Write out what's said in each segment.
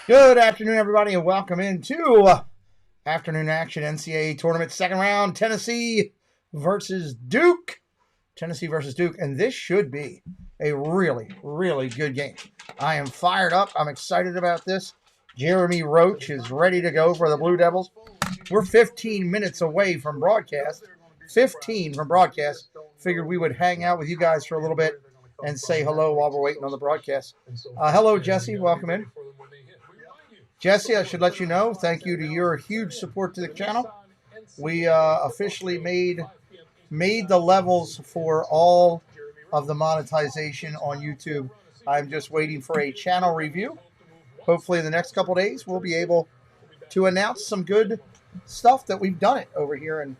Good afternoon, everybody, and welcome into afternoon action NCAA tournament second round. Tennessee versus Duke. Tennessee versus Duke, and this should be a really, really good game. I am fired up. I'm excited about this. Jeremy Roach is ready to go for the Blue Devils. We're 15 minutes away from broadcast. 15 from broadcast. Figured we would hang out with you guys for a little bit and say hello while we're waiting on the broadcast. Hello, Jesse. Welcome in. Jesse, I should let you know, thank you to your huge support to the channel. We officially made the levels for all of the monetization on YouTube. I'm just waiting for a channel review. Hopefully in the next couple days, we'll be able to announce some good stuff that we've done it over here, and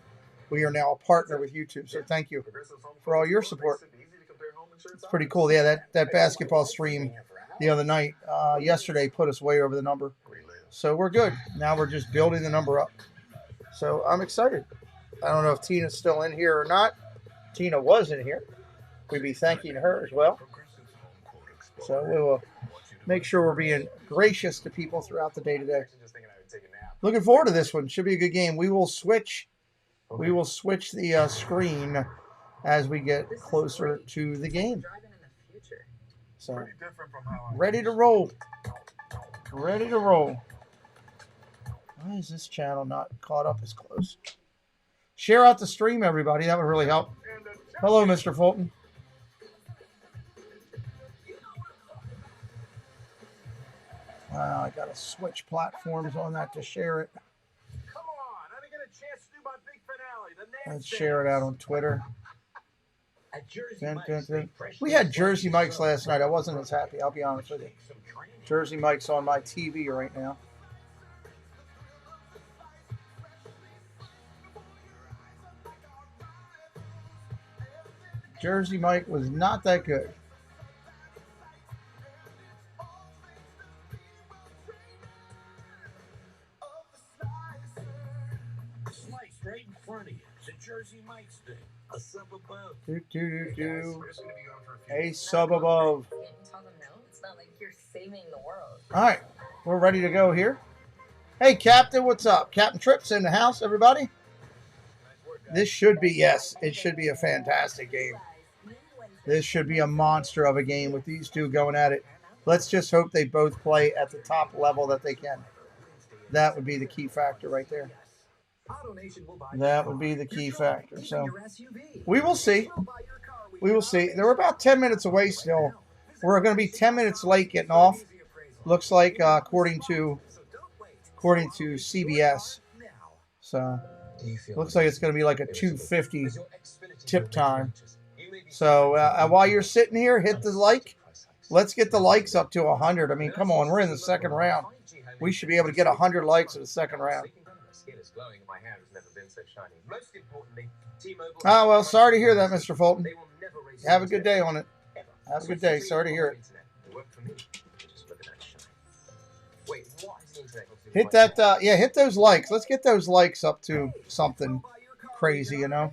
we are now a partner with YouTube. So thank you for all your support. It's pretty cool. Yeah, that basketball stream the other night, yesterday, put us way over the number. So we're good. Now we're just building the number up. So I'm excited. I don't know if Tina's still in here or not. Tina was in here. We'd be thanking her as well. So we will make sure we're being gracious to people throughout the day today. Looking forward to this one. Should be a good game. We will switch the screen as we get closer to the game. So ready to roll. Ready to roll. Why is this channel not caught up as close? Share out the stream, everybody. That would really help. Hello, Mr. Fulton. Wow, I got to switch platforms on that to share it. Come on, I didn't get a chance to do my big finale. Let's share it out on Twitter. We had Jersey Mike's last night. I wasn't as happy, I'll be honest with you. Jersey Mike's on my TV right now. Jersey Mike was not that good. Slice right in front of you. The Jersey Mike's thing. A sub above. A sub above. Tell them no. It's not like you're saving the world. All right, we're ready to go here. Hey, Captain, what's up? Captain Tripp's in the house, everybody. This should be, yes, it should be a fantastic game. This should be a monster of a game with these two going at it. Let's just hope they both play at the top level that they can. That would be the key factor right there. That would be the key factor. So we will see. We will see. They're about 10 minutes away still. We're going to be 10 minutes late getting off. Looks like according to CBS. So looks like it's going to be like a 2:50 tip time. So while you're sitting here, hit the like. Let's get the likes up to 100. I mean, come on, we're in the second round. We should be able to get 100 likes in the second round. Oh, well, sorry to hear that, Mr. Fulton. Have a good day on it. Have a good day. Sorry to hear it. Hit that, yeah, hit those likes. Let's get those likes up to something crazy, you know.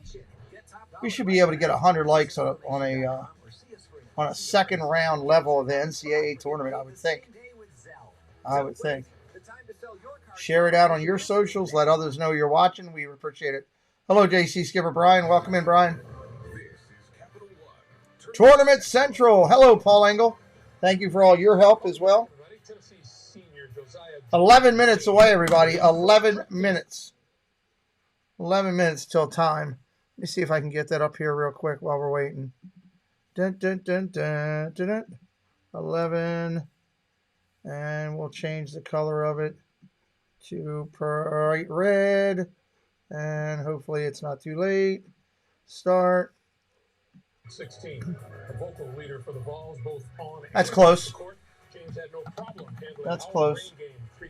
We should be able to get 100 likes on a second round level of the NCAA tournament, I would think. I would think. Share it out on your socials. Let others know you're watching. We appreciate it. Hello, JC Skipper Brian. Welcome in, Brian. Tournament Central. Hello, Paul Engel. Thank you for all your help as well. 11 minutes away, everybody. 11 minutes. 11 minutes till time. Let me see if I can get that up here real quick while we're waiting. Dun, dun, dun, dun, dun, dun. 11. And we'll change the color of it to bright red. And hopefully it's not too late. Start. 16. The vocal leader for the Vols, both on and that's close. James had no problem handling that's all close. the game, 3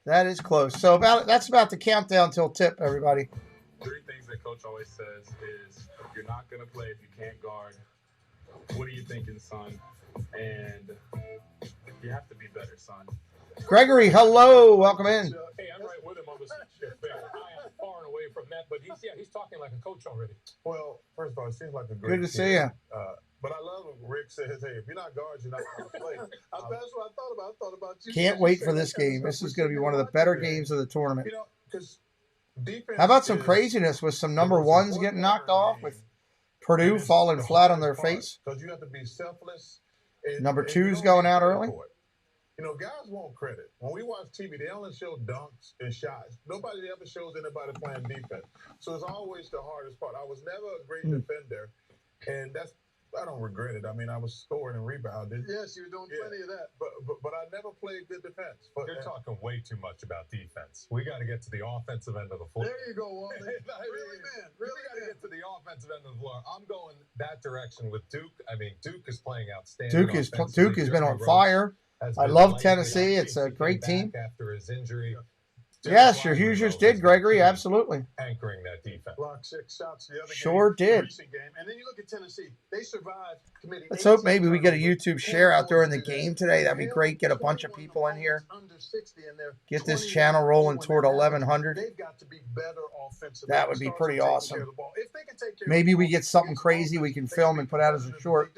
That is close. So that's about the countdown till tip, everybody. 3 things that Coach always says is, you're not going to play if you can't guard. What are you thinking, son? And you have to be better, son. Gregory, hello. Welcome in. Hey, I'm right with him on this shit thing. I am far and away from that, but he's talking like a coach already. Well, first of all, it seems like a great Good to see you. But I love when Rick says, "Hey, if you're not guards, you're not going to play." That's what I thought about. I thought about you. Can't wait for this game. This is going to be one of the better games of the tournament. You know, because defense. How about some craziness with some number ones getting knocked off, with Purdue falling flat on their face? Because you have to be selfless. Number two's going out early. You know, guys want credit. When we watch TV, they only show dunks and shots. Nobody ever shows anybody playing defense. So it's always the hardest part. I was never a great defender, and I don't regret it. I mean, I was scoring and rebounding. Yes, you were doing plenty of that. But I never played good defense. But you're talking way too much about defense. We got to get to the offensive end of the floor. There you go, Wally. Really, man. We got to get to the offensive end of the floor. I'm going that direction with Duke. I mean, Duke is playing outstanding. Duke has been on fire. I love Tennessee. It's a great team. After his injury. Yes, your Hoosiers did, Gregory. Absolutely. Anchoring that defense. Blocked 6 shots the other sure game, did. Game. And then you look at Tennessee. They survived. Let's hope maybe we get a YouTube share out there in the game today. That'd be great. Get a bunch of people in here. Get this channel rolling toward 1,100. That would be pretty awesome. Maybe we get something crazy we can film and put out as a short.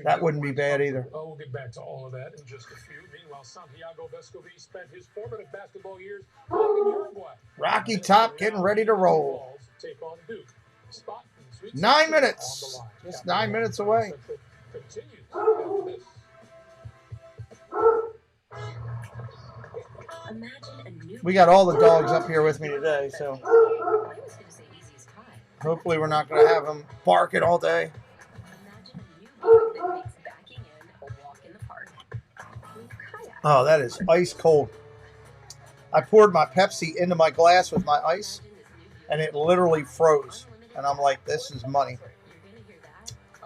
That wouldn't be bad either. Oh, we'll get back to all of that in just a few. Meanwhile, Santiago Vescovi spent his formative basketball years in Uruguay. Rocky Top getting ready to roll. Take on Duke. 9 minutes. Just 9 minutes away. We got all the dogs up here with me today, so hopefully we're not going to have them barking all day. Oh, that is ice cold. I poured my Pepsi into my glass with my ice, and it literally froze. And I'm like, this is money.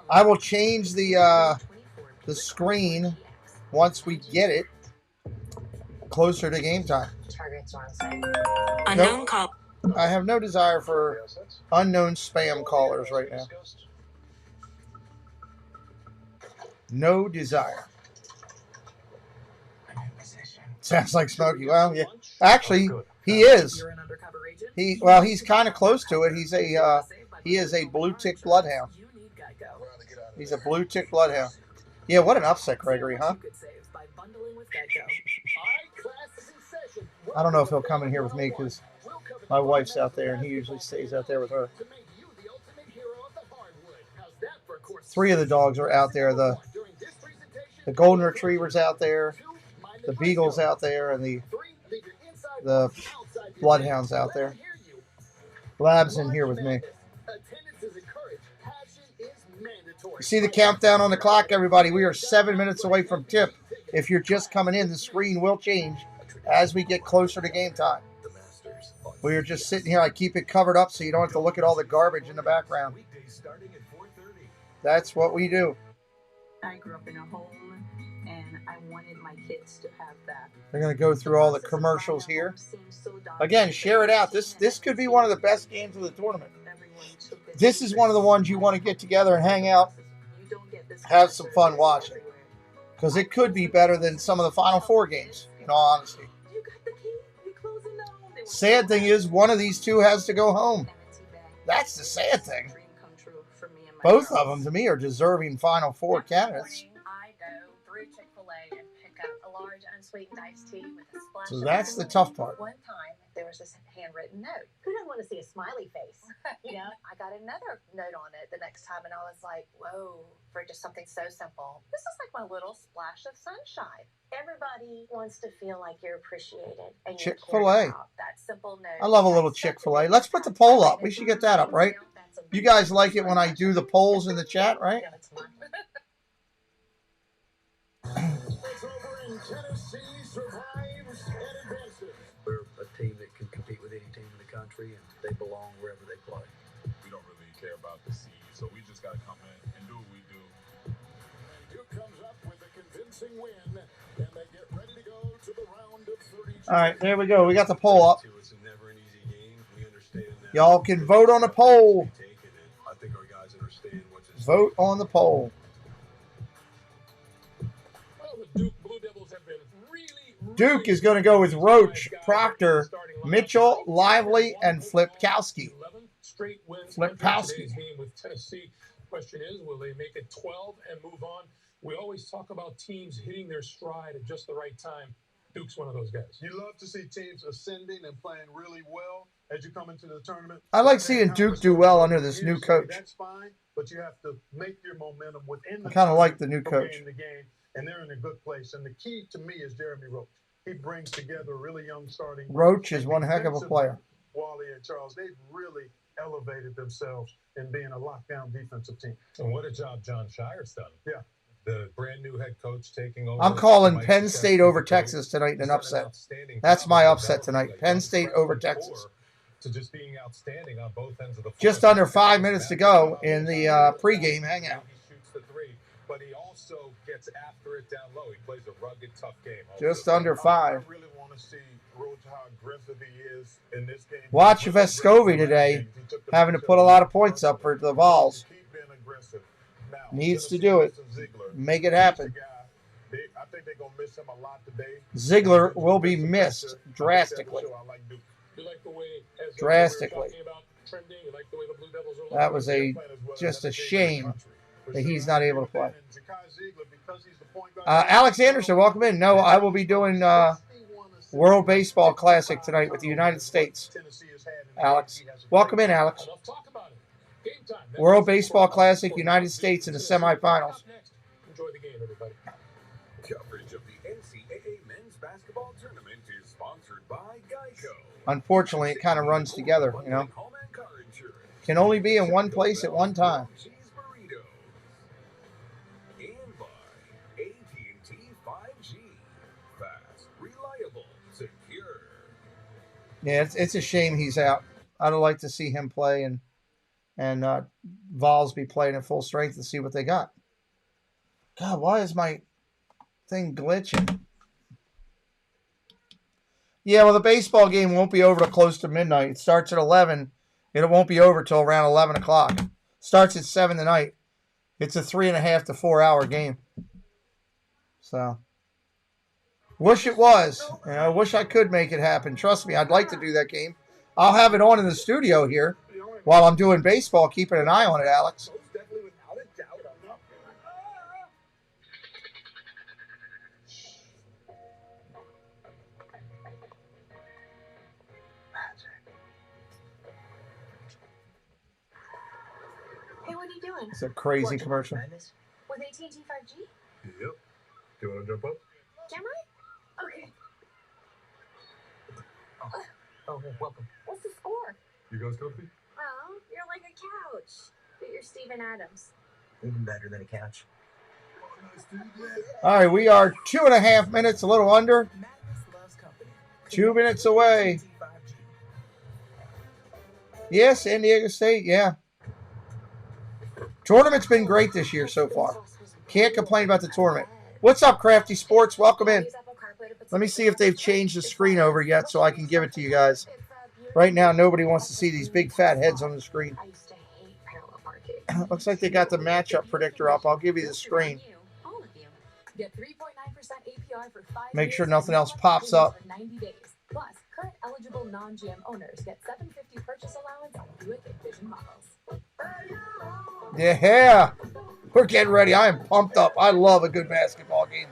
I will change the screen once we get it closer to game time. Unknown call. I have no desire for unknown spam callers right now. No desire. Sounds like Smokey. Well, yeah. Actually, he is. He's kind of close to it. He is a blue tick bloodhound. He's a blue tick bloodhound. Yeah, what an upset, Gregory, huh? I don't know if he'll come in here with me because my wife's out there and he usually stays out there with her. 3 of the dogs are out there. The golden retriever's out there. The beagle's out there, and the bloodhound's out there. Lab's in here with me. You see the countdown on the clock, everybody. We are 7 minutes away from tip. If you're just coming in, the screen will change as we get closer to game time. We are just sitting here. I keep it covered up so you don't have to look at all the garbage in the background. That's what we do. I grew up in a home, and I wanted my kids to have that. They're going to go through all the commercials here. Again, share it out. This could be one of the best games of the tournament. This is one of the ones you want to get together and hang out, have some fun watching. Because it could be better than some of the Final Four games, in all honesty. Sad thing is, one of these two has to go home. That's the sad thing. Both of them, to me, are deserving Final Four candidates. I go through Chick-fil-A and pick up a large unsweetened iced tea with a splash So of that's the lemon. tough part. One time, there was this handwritten note. Who doesn't want to see a smiley face? You know, I got another note on it the next time, and I was like, whoa, for just something so simple. This is like my little splash of sunshine. Everybody wants to feel like you're appreciated. And Chick-fil-A. That simple note. I love a little Chick-fil-A. Let's put the poll up. We should get that up, right? You guys like it when I do the polls in the chat, right? It's over in Tennessee survives and advances. We're a team that can compete with any team in the country, and they belong wherever they play. We don't really care about the seed, so we just got to come in and do what we do. And Duke comes up with a convincing win, and they get ready to go to the round of 32. All right, there we go. We got the poll up. It's never an easy game. We understand that. Y'all can vote on the poll. I think our guys understand what's at stake. Vote on the poll. Well, the Duke Blue Devils have been really Duke is going to go with Roach, Proctor, Mitchell, Lively, and Flipkowski. Straight wins Flipkowski. today's game with Tennessee. Question is, will they make it 12 and move on? We always talk about teams hitting their stride at just the right time. Duke's one of those guys. You love to see teams ascending and playing really well as you come into the tournament. I like seeing Duke do well under this new coach. That's fine, but you have to make your momentum within the I kind of like the new coach. Game to game, and they're in a good place. And the key to me is Jeremy Roach. He brings together a really young starting. Roach is one heck of a player. Wally and Charles, they've really elevated themselves in being a lockdown defensive team. And what a job John Shire's done. Yeah. The brand new head coach taking over. I'm calling Penn State over Texas tonight in an upset. That's my upset tonight. Penn State over Texas. To just being outstanding on both ends of the floor. Just under 5 minutes to go in the pregame hangout. He shoots the three, but he also gets after it down low. He plays a rugged, tough game. Just under 5. I really want to see Roach how aggressive he is in this game. Watch Vescovi today having to put a lot of points up for the Vols. Needs to do it. Make it happen. I think they're going to miss him a lot today. Ziegler will be missed drastically. Drastically. That was just a shame that he's not able to play. Alex Anderson, welcome in. No, I will be doing World Baseball Classic tonight with the United States. Alex, welcome in, Alex. World Baseball Classic, United States in the semifinals. Enjoy the game, everybody. Coverage of the NCAA men's basketball tournament is sponsored by Geico. Unfortunately, it kind of runs together, you know. Can only be in one place at one time. And by AT&T 5G. Fast, reliable, secure. Yeah, it's a shame he's out. I'd like to see him play and Vols be playing at full strength and see what they got. God, why is my thing glitching? Yeah, well, the baseball game won't be over till close to midnight. It starts at 11. It won't be over till around 11 o'clock. Starts at 7 tonight. It's a 3.5 to 4 hour game. So, wish it was. You know, I wish I could make it happen. Trust me, I'd like to do that game. I'll have it on in the studio here while I'm doing baseball, keeping an eye on it, Alex. Hey, what are you doing? It's a crazy commercial. With AT&T 5G? Yep. Do you want to jump up? Can I? Okay. Oh, welcome. What's the score? You guys comfy? Oh, you're like a couch. But you're Steven Adams. Even better than a couch. All right, we are 2.5 minutes, a little under. 2 minutes away. Yes, San Diego State, yeah. Tournament's been great this year so far. Can't complain about the tournament. What's up, Crafty Sports? Welcome in. Let me see if they've changed the screen over yet so I can give it to you guys. Right now, nobody wants to see these big fat heads on the screen. Looks like they got the matchup predictor up. I'll give you the screen. Make sure nothing else pops up. Plus, current eligible non-GM owners get $750 purchase allowance on Buick Envision models. Yeah, we're getting ready. I am pumped up. I love a good basketball game.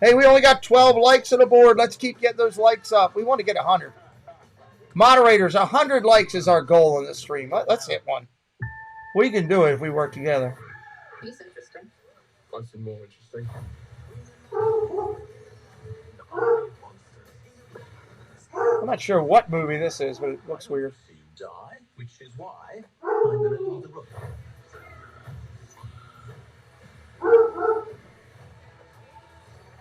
Hey, we only got 12 likes on the board. Let's keep getting those likes up. We want to get 100. Moderators, 100 likes is our goal on this stream. Let's hit one. We can do it if we work together. He's interesting. What's more interesting? I'm not sure what movie this is, but it looks weird. Which is why I'm in the middle of the room.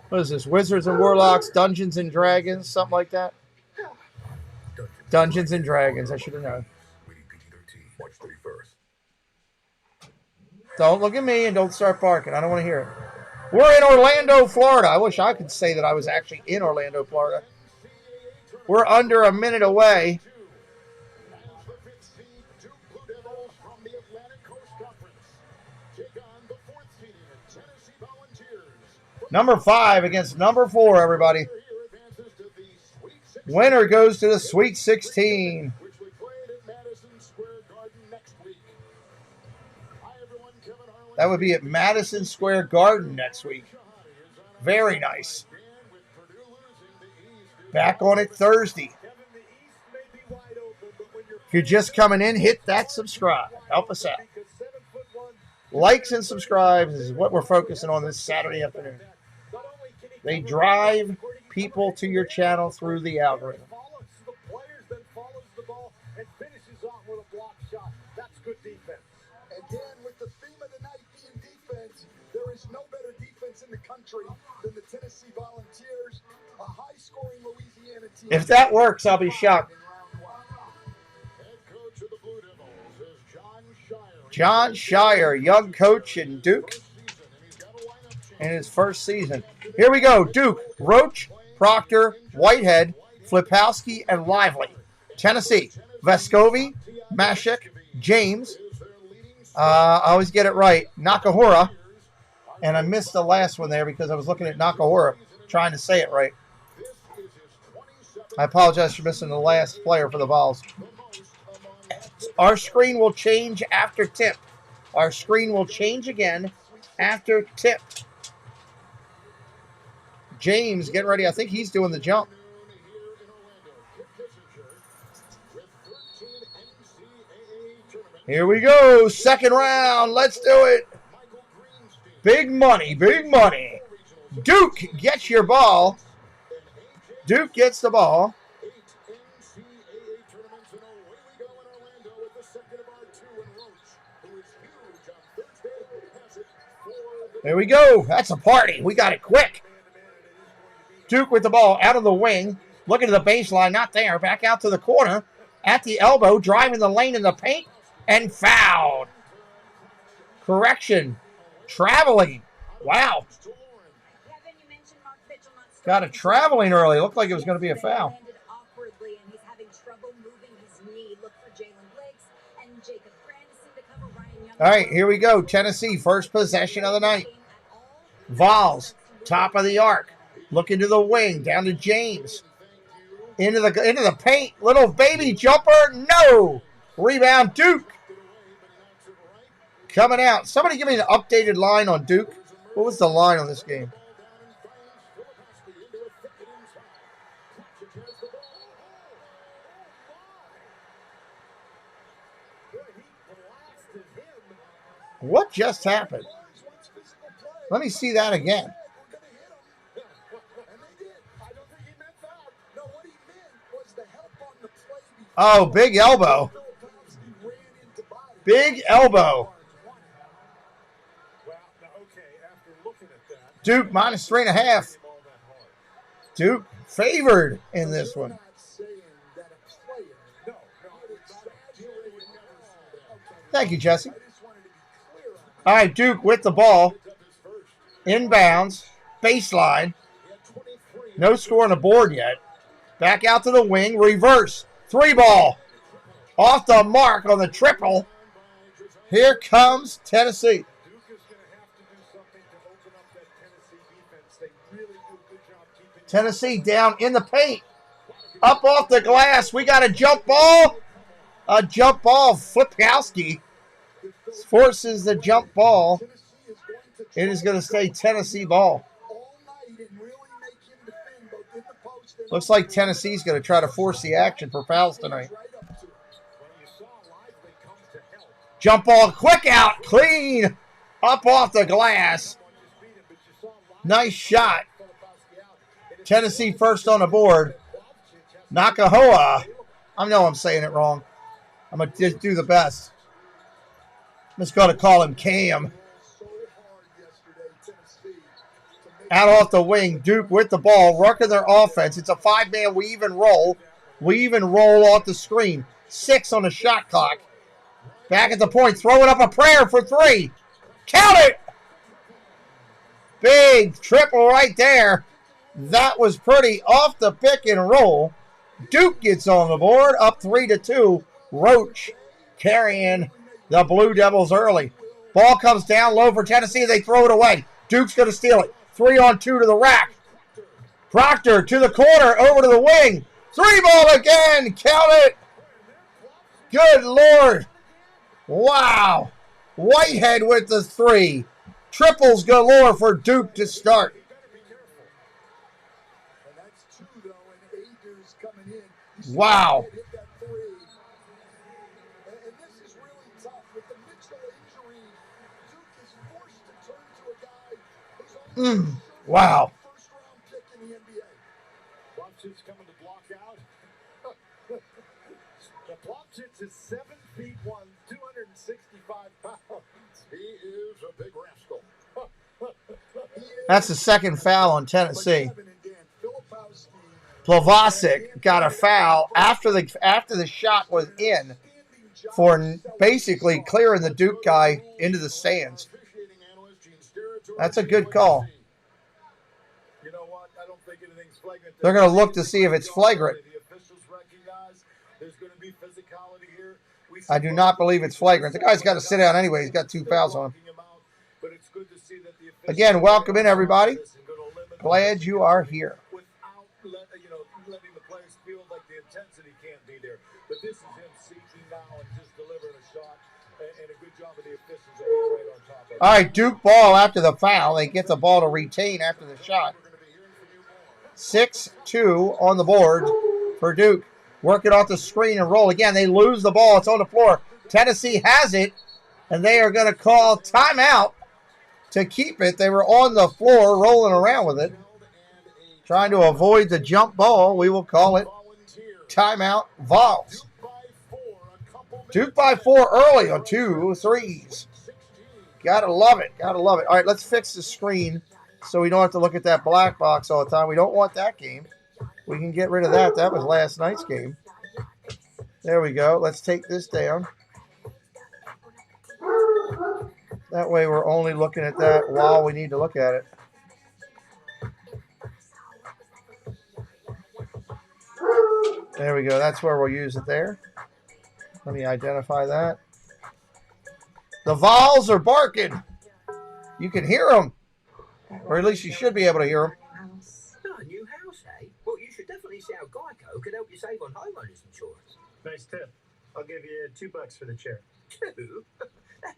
What is this? Wizards and Warlocks, Dungeons and Dragons, something like that? Dungeons and Dragons, I should have known. Don't look at me and don't start barking. I don't want to hear it. We're in Orlando, Florida. I wish I could say that I was actually in Orlando, Florida. We're under a minute away. Number 5 against number 4, everybody. Winner goes to the Sweet 16. That would be at Madison Square Garden next week. Very nice. Back on it Thursday. If you're just coming in, hit that subscribe. Help us out. Likes and subscribes is what we're focusing on this Saturday afternoon. They drive people to your channel through the algorithm. That's good defense. And Dan, with the theme of the night being defense, there is no better defense in the country than the Tennessee Volunteers, a high-scoring Louisiana team. If that works, I'll be shocked. John Shire, young coach in Duke in his first season. Here we go. Duke, Roach, Proctor, Whitehead, Flipowski, and Lively. Tennessee, Vescovi, Mashik, James. I always get it right. Nakahura. And I missed the last one there because I was looking at Nakahura trying to say it right. I apologize for missing the last player for the Vols. Our screen will change after tip. Our screen will change again after tip. James, get ready. I think he's doing the jump. Here we go. Second round. Let's do it. Big money. Big money. Duke gets your ball. Duke gets the ball. There we go. That's a party. We got it quick. Duke with the ball out of the wing. Looking to the baseline. Not there. Back out to the corner. At the elbow. Driving the lane in the paint. And fouled. Correction. Traveling. Wow. Got a traveling early. Looked like it was going to be a foul. All right, here we go. Tennessee, first possession of the night. Vols, top of the arc. Looking to the wing, down to James. Into the paint. Little baby jumper. No. Rebound, Duke. Coming out. Somebody give me an updated line on Duke. What was the line on this game? What just happened? Let me see that again. Oh, big elbow. Big elbow. Duke minus 3.5. Duke favored in this one. Thank you, Jesse. All right, Duke with the ball. Inbounds. Baseline. No score on the board yet. Back out to the wing. Reverse. 3-ball. Off the mark on the triple. Here comes Tennessee. Tennessee down in the paint. Up off the glass. We got a jump ball. A jump ball. Flipowski forces the jump ball. It is going to stay Tennessee ball. Looks like Tennessee's going to try to force the action for fouls tonight. Jump ball, quick out, clean, up off the glass. Nice shot. Tennessee first on the board. Nakahoa. I know I'm saying it wrong. I'm going to just do the best. I'm just going to call him Cam. Out off the wing, Duke with the ball, working their offense. It's a 5-man weave and roll. Weave and roll off the screen. 6 on the shot clock. Back at the point, throwing up a prayer for 3. Count it! Big triple right there. That was pretty off the pick and roll. Duke gets on the board, up 3-2. Roach carrying the Blue Devils early. Ball comes down low for Tennessee. They throw it away. Duke's going to steal it. 3-on-2 to the rack. Proctor to the corner, over to the wing. 3-ball again. Count it. Good Lord. Wow. Whitehead with the 3. Triples galore for Duke to start. Wow. Wow. Coming to block out. The Plopchitz is 7 feet 1, 265 pounds. He is a big rascal. That's the second foul on Tennessee. Plavasic got a foul after the shot was in for basically clearing the Duke guy into the stands. That's a good call. You know what? I don't think anything's flagrant. They're going to look to see if it's flagrant. There's going to be physicality here. I do not believe it's flagrant. The guy's got to sit down anyway. He's got 2 fouls on him. Again, welcome in, everybody. Glad you are here. Letting the players feel like the intensity can't be there. But this is him seeking now and just delivering a shot. And a good job of the officials of being right on top of it. All right, Duke ball after the foul. They get the ball to retain after the shot. 6-2 on the board for Duke. Work it off the screen and roll. Again, they lose the ball. It's on the floor. Tennessee has it, and they are going to call timeout to keep it. They were on the floor rolling around with it, trying to avoid the jump ball. We will call it timeout. Vols. Duke by 4 early on 2 threes. Gotta love it. Gotta love it. All right, let's fix the screen so we don't have to look at that black box all the time. We don't want that game. We can get rid of that. That was last night's game. There we go. Let's take this down. That way we're only looking at that while we need to look at it. There we go. That's where we'll use it there. Let me identify that. The Vols are barking. You can hear them. Or at least you should be able to hear them. Oh, a new house, eh? Well, you should definitely see how Geico could help you save on homeowners insurance. Nice tip. I'll give you $2 for the chair. 2?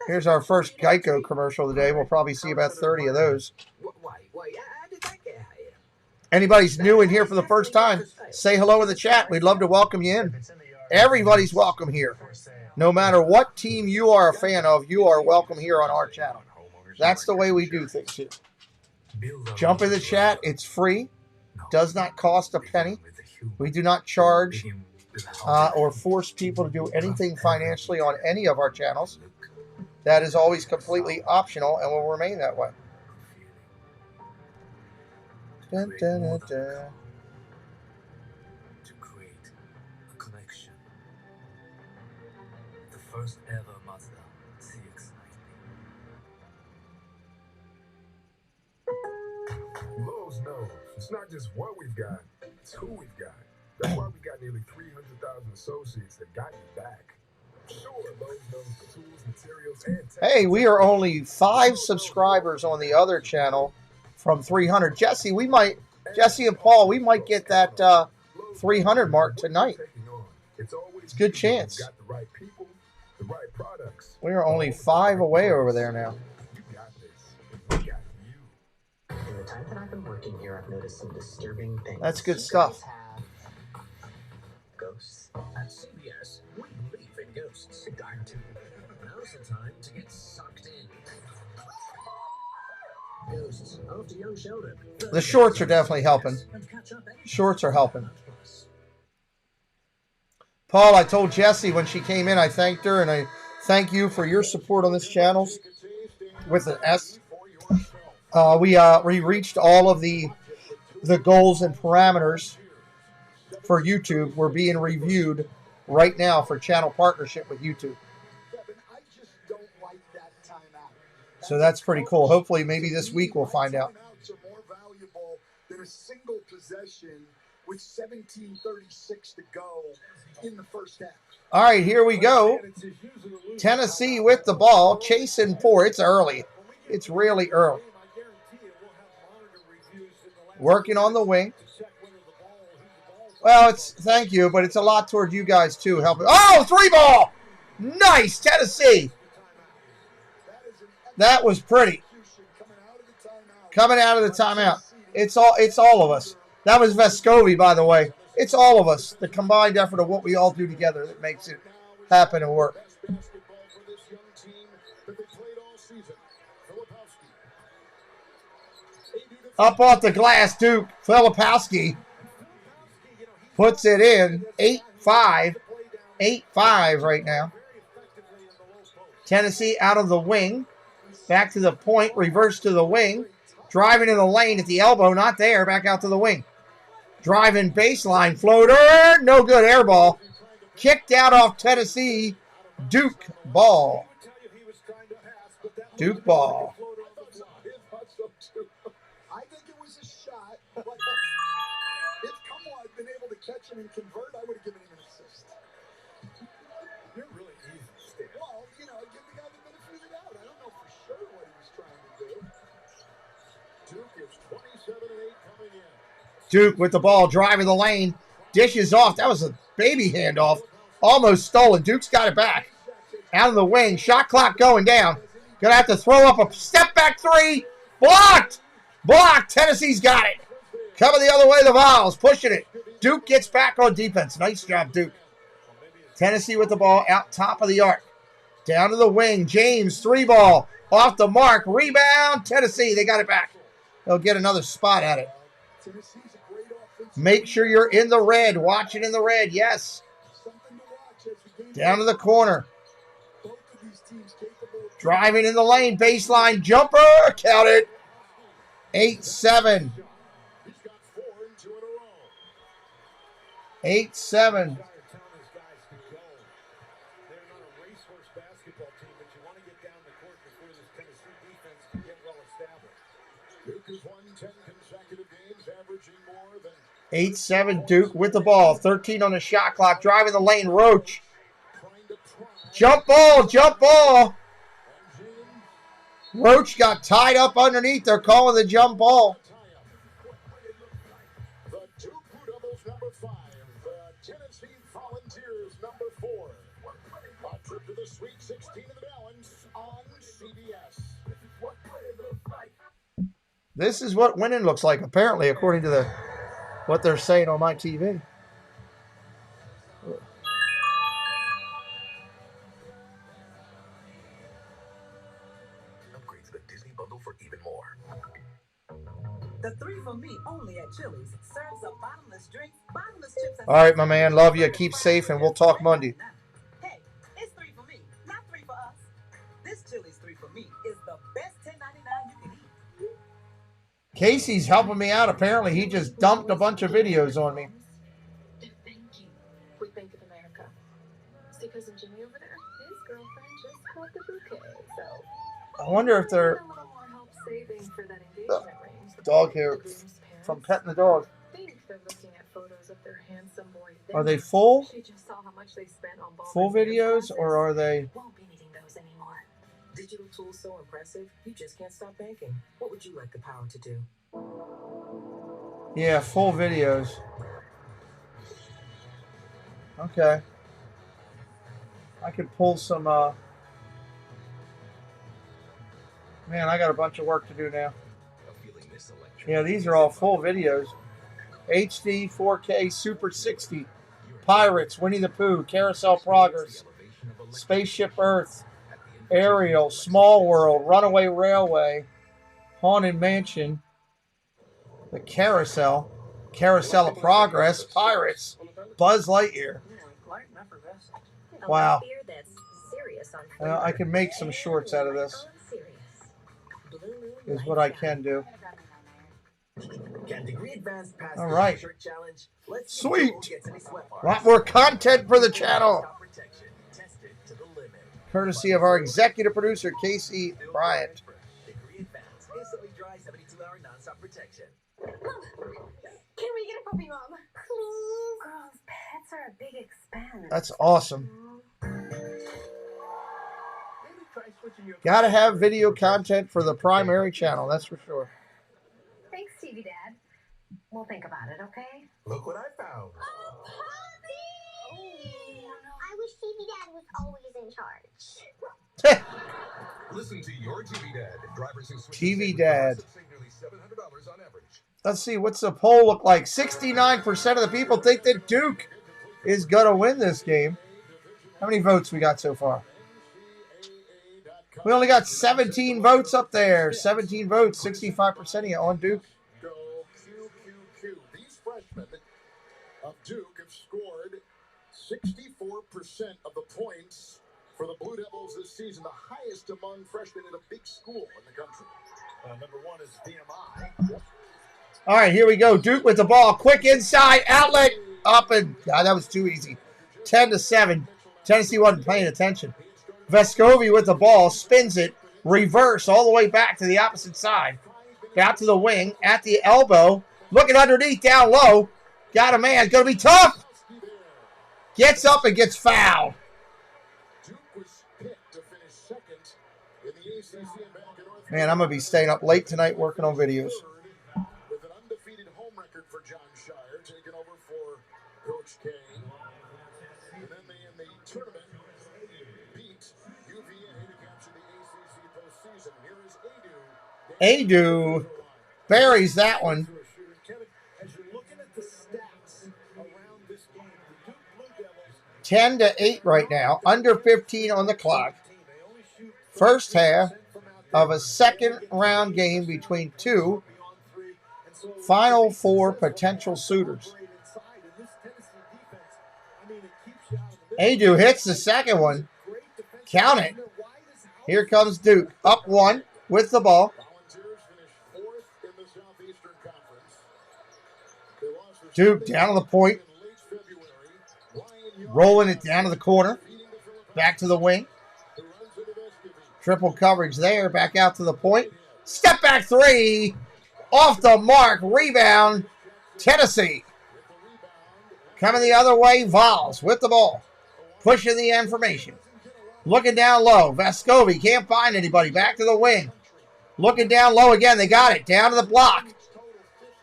Here's our first Geico commercial of the day. We'll probably see about 30 of those. Wait, how did that get here? Anybody's new in here for the first time, say hello in the chat. We'd love to welcome you in. Everybody's welcome here. No matter what team you are a fan of, you are welcome here on our channel. That's the way we do things here. Jump in the chat. It's free. Does not cost a penny. We do not charge or force people to do anything financially on any of our channels. That is always completely optional and will remain that way. Dun, dun, dun, dun. To create a connection. The first ever Mazda CX-90. Lowe's knows it's not just what we've got, it's who we've got. That's why we got nearly 300,000 associates that got you back. Sure, Lowe's knows the tools, materials, and Hey, we are only 5 subscribers on the other channel from 300. Jesse and Paul, we might get that 300 mark tonight. It's a good chance. We are only 5 away over there now. In the time that I've been working here, I've noticed some disturbing things. That's good stuff. Ghosts. At CBS, we believe in ghosts. Darn tootin'. Now's the time to get sucked in. Ghosts after Young Sheldon. The shorts are definitely helping. Shorts are helping. Paul, I told Jessie when she came in, I thanked her, and I thank you for your support on this channel with an S. We reached all of the goals and parameters for YouTube. We're being reviewed right now for channel partnership with YouTube. So that's pretty cool. Hopefully, maybe this week we'll find out. Are more valuable than a single possession with 17:36 to go in the first half. All right, here we go. Tennessee with the ball, chasing 4. It's early. It's really early. Working on the wing. Well, thank you, but it's a lot toward you guys too. Helping. Oh, 3 ball. Nice, Tennessee. That was pretty. Coming out of the timeout. It's all of us. That was Vescovi, by the way. It's all of us. The combined effort of what we all do together that makes it happen and work. Up off the glass, Duke. Filipowski puts it in. 8-5. 8-5 right now. Tennessee out of the wing. Back to the point. Reverse to the wing. Driving in the lane at the elbow. Not there. Back out to the wing. Driving baseline. Floater. No good. Air ball. Kicked out off Tennessee. Duke ball. Duke ball. I think it was a shot, but if Kumwa had been able to catch him and convert, I would have given him an assist. You're really easy, Stan. Well, you know, give the guy the benefit of the doubt. I don't know for sure what he was trying to do. Duke is 27-8 coming in. Duke with the ball, driving the lane. Dishes off. That was a baby handoff. Almost stolen. Duke's got it back. Out of the wing. Shot clock going down. Gonna have to throw up a step back three. Blocked. Blocked. Tennessee's got it. Coming the other way, the Vols. Pushing it. Duke gets back on defense. Nice job, Duke. Tennessee with the ball out top of the arc. Down to the wing. James, 3-ball. Off the mark. Rebound. Tennessee. They got it back. They'll get another spot at it. Make sure you're in the red. Watch it in the red. Yes. Down to the corner. Driving in the lane. Baseline jumper. Count it. 8-7. 8-7. Duke has won 10 consecutive games, averaging more than 8-7 Duke with the ball. 13 on the shot clock. Driving the lane. Roach. Jump ball. Jump ball. Roach got tied up underneath. They're calling the jump ball. the Duke Blue Devils number 5, the Tennessee Volunteers number 4. A trip to the Sweet 16 of the balance on CBS. This is what winning looks like, apparently, according to what they're saying on my TV. Upgrade to the Disney bundle for even more. The 3 for Me only at Chili's serves up bottomless drinks, bottomless chips. All right, my man. Love you. Keep safe, and we'll talk Monday. Hey, it's 3 for me, not 3 for us. This Chili's 3 for Me is the best $10.99 you can eat. Casey's helping me out. Apparently, he just dumped a bunch of videos on me. Thank you. With Bank of America. It's the cousin Jimmy over there. His girlfriend just caught the bouquet, so I wonder if they're a little more help saving for that engagement ring. dog hair from petting the dog. I think they're looking at photos of their handsome boy. Are they full? She just saw how much they spent on Full videos, or are they? Won't be needing those anymore. Digital tools so impressive, you just can't stop banking. What would you like the power to do? Yeah, full videos. Okay. I could pull some, man, I got a bunch of work to do now. Yeah, these are all full videos. HD, 4K, Super 60, Pirates, Winnie the Pooh, Carousel Progress, Spaceship Earth, Aerial, Small World, Runaway Railway, Haunted Mansion, the Carousel, Carousel of Progress, Pirates, Buzz Lightyear. Wow. I can make some shorts out of this. Is what I can do. All right. Sweet. A lot more content for the channel. Courtesy of our executive producer, Casey Bryant. Can we get a puppy, Mom? Please? Girls, pets are a big expense. That's awesome. Gotta have video content for the primary channel, that's for sure. Thanks, TV Dad. We'll think about it, okay? Look what I found. Oh, I wish TV Dad was always in charge. Listen to your TV Dad. Drivers who switch TV Dad. save nearly $700 on average. Let's see, what's the poll look like? 69% of the people think that Duke is going to win this game. How many votes we got so far? We only got 17 votes up there. 17 votes, 65% of you on Duke. Go QQQ. These freshmen of Duke have scored 64% of the points for the Blue Devils this season, the highest among freshmen in a big school in the country. Number one is VMI. All right, here we go. Duke with the ball. Quick inside outlet. Up and God, that was too easy. 10-7. Tennessee wasn't paying attention. Vescovi with the ball. Spins it. Reverse all the way back to the opposite side. Out to the wing. At the elbow. Looking underneath. Down low. Got a man. Going to be tough. Gets up and gets fouled. Man, I'm going to be staying up late tonight working on videos. With an undefeated home record for John Shire, taking over for Coach K. And then they, in the tournament, beat UVA to capture the ACC postseason. Here is Adu buries that one. Kevin, as you're looking at the stats around this game, the Duke Blue Devils 10-8 right now. Under 15 on the clock. First half of a second round game between two Final Four potential suitors. Adu hits the second one. Count it. Here comes Duke. Up one with the ball. Duke down to the point. Rolling it down to the corner. Back to the wing. Triple coverage there. Back out to the point. Step back three. Off the mark. Rebound. Tennessee. Coming the other way. Vols with the ball. Pushing the information. Looking down low. Vescovi can't find anybody. Back to the wing. Looking down low again. They got it. Down to the block.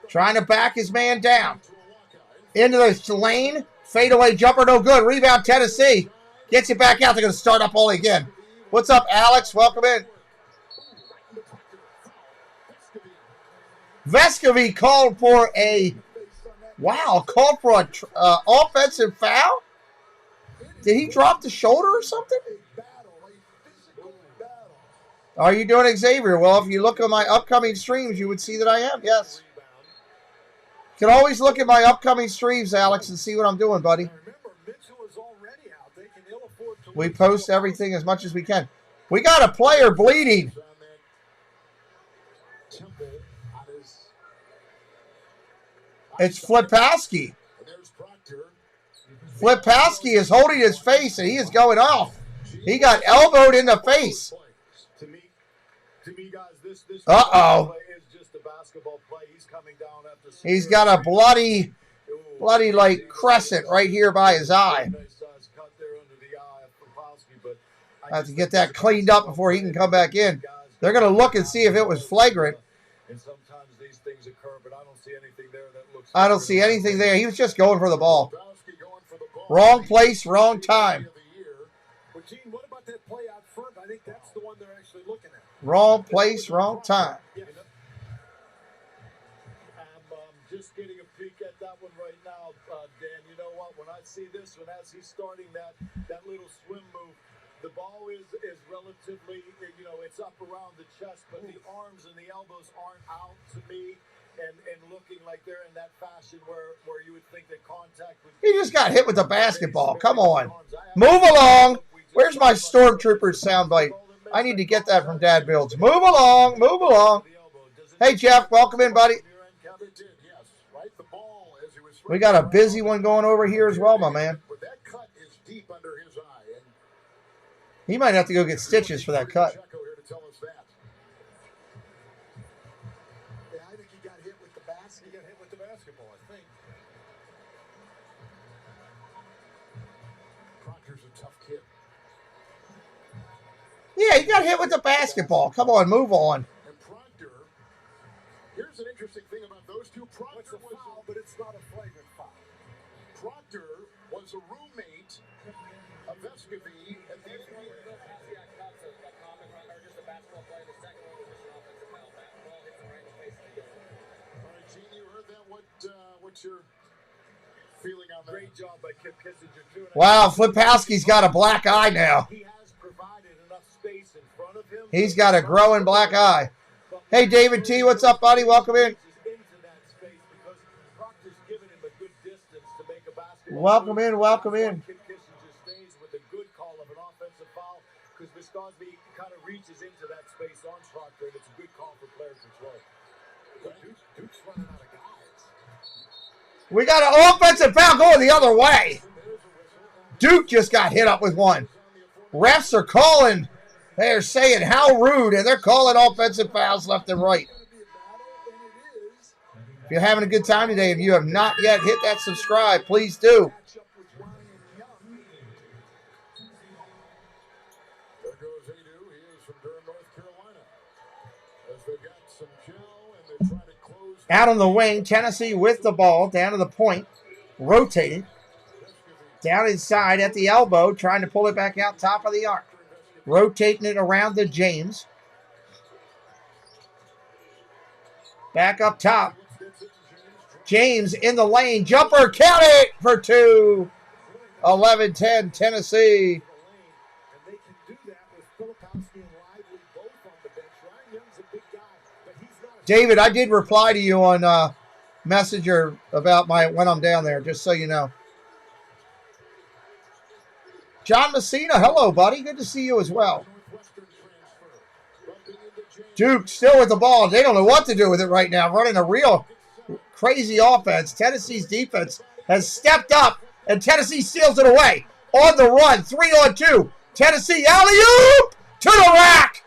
Trying to back his man down. Into the lane. Fadeaway jumper. No good. Rebound Tennessee. Gets it back out. They're going to start up all again. What's up, Alex? Welcome in. Vescovi called for a offensive foul. Did he drop the shoulder or something? Are you doing Xavier? Well, if you look at my upcoming streams, you would see that I am. Yes. You can always look at my upcoming streams, Alex, and see what I'm doing, buddy. We post everything as much as we can. We got a player bleeding. It's Flipowski. Flipowski is holding his face, and he is going off. He got elbowed in the face. To me, guys, this Uh-oh. play is just a basketball play. He's coming down after He's got a bloody like crescent right here by his eye. I have to get that cleaned up before he can come back in. They're going to look and see if it was flagrant. And sometimes these things occur, but I don't see anything there that looks. I don't see anything there. He was just going for the ball. Wrong place, wrong time. But Gene, what about that play out front? I think that's the one they're actually looking at. Wrong place, wrong time. I'm just getting a peek at that one right now, Dan. You know what? When I see this one, as he's starting that little swim move, the ball is relatively, it's up around the chest, but the arms and the elbows aren't out to me and looking like they're in that fashion where you would think that contact would be. He just got hit with the basketball. Come on. Move along. Where's my Stormtroopers soundbite? I need to get that from Dad Builds. Move along. Move along. Hey, Jeff. Welcome in, buddy. We got a busy one going over here as well, my man. But that cut is deep under his eye. And He might have to go get stitches for that cut. here to tell us that. Yeah, I think he got hit with the basket. He got hit with the basketball, I think. Proctor's a tough kid. Yeah, he got hit with the basketball. Come on, move on. And Proctor, here's an interesting thing about those two. Proctor was a foul, but it's not a flagrant foul. Proctor was a roommate What's your feeling on that? Great job by Kip Kissinger. Wow, Flipowski's got a black eye now. He has provided enough space in front of him. He's got a growing black eye. Hey, David T, what's up, buddy? Welcome in. Welcome in, welcome in. Kip Kissinger stays with a good call of an offensive foul because Viscosby kind of reaches into that space on Proctor, and it's a good call for player control. Duke's running out of guys. We got an offensive foul going the other way. Duke just got hit up with one. Refs are calling. They're saying how rude, and they're calling offensive fouls left and right. If you're having a good time today, if you have not yet hit that subscribe, please do. There goes Adu. He is from Durham, North Carolina. As they got some gel and they're trying to close. Out on the wing, Tennessee with the ball, down to the point, rotating. Down inside at the elbow, trying to pull it back out top of the arc. Rotating it around to James. Back up top. James in the lane. Jumper, count it for two. 11-10, Tennessee. David, I did reply to you on Messenger about when I'm down there, just so you know. John Messina, hello, buddy. Good to see you as well. Duke still with the ball. They don't know what to do with it right now. Running a real crazy offense. Tennessee's defense has stepped up, and Tennessee steals it away. On the run, 3-on-2. Tennessee, alley-oop to the rack.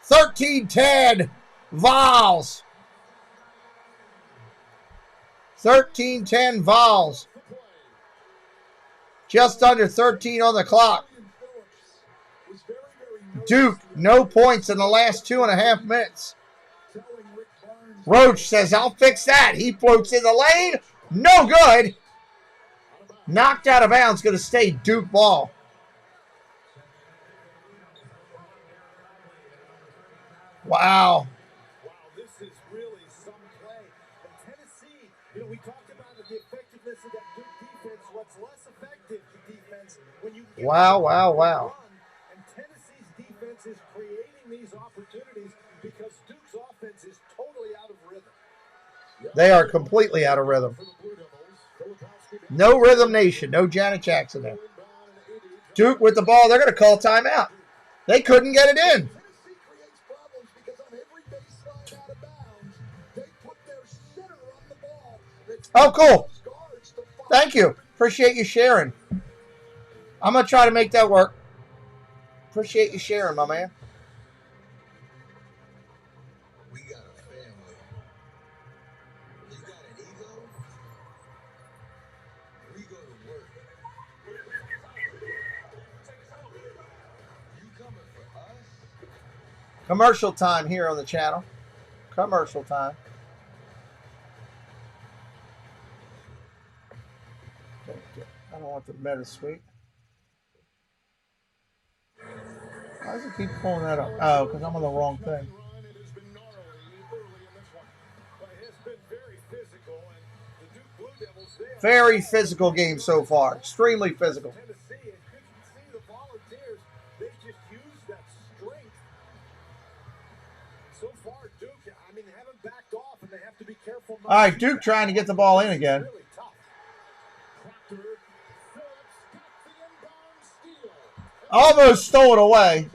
13-10, Vols. 13-10, Vols. Just under 13 on the clock. Duke, no points in the last 2.5 minutes. Roach says, I'll fix that. He floats in the lane. No good. Knocked out of bounds. Going to stay Duke ball. Wow. This is really some play. And Tennessee, we talked about the effectiveness of that Duke defense. What's less effective defense when you Wow. and Tennessee's defense is creating these opportunities because Duke's offense is totally out of rhythm. They are completely out of rhythm. No rhythm nation. No Janet Jackson there. Duke with the ball. They're going to call timeout. They couldn't get it in. Oh, cool. Thank you. Appreciate you sharing. I'm going to try to make that work. Appreciate you sharing, my man. We got a family. You got an ego? We go to work. You coming for us? Commercial time here on the channel. Commercial time. I don't want the meta suite. Why does it keep pulling that up? Oh, because I'm on the wrong thing. Very physical game so far. Extremely physical. All right, Duke trying to get the ball in again. Almost stole it away.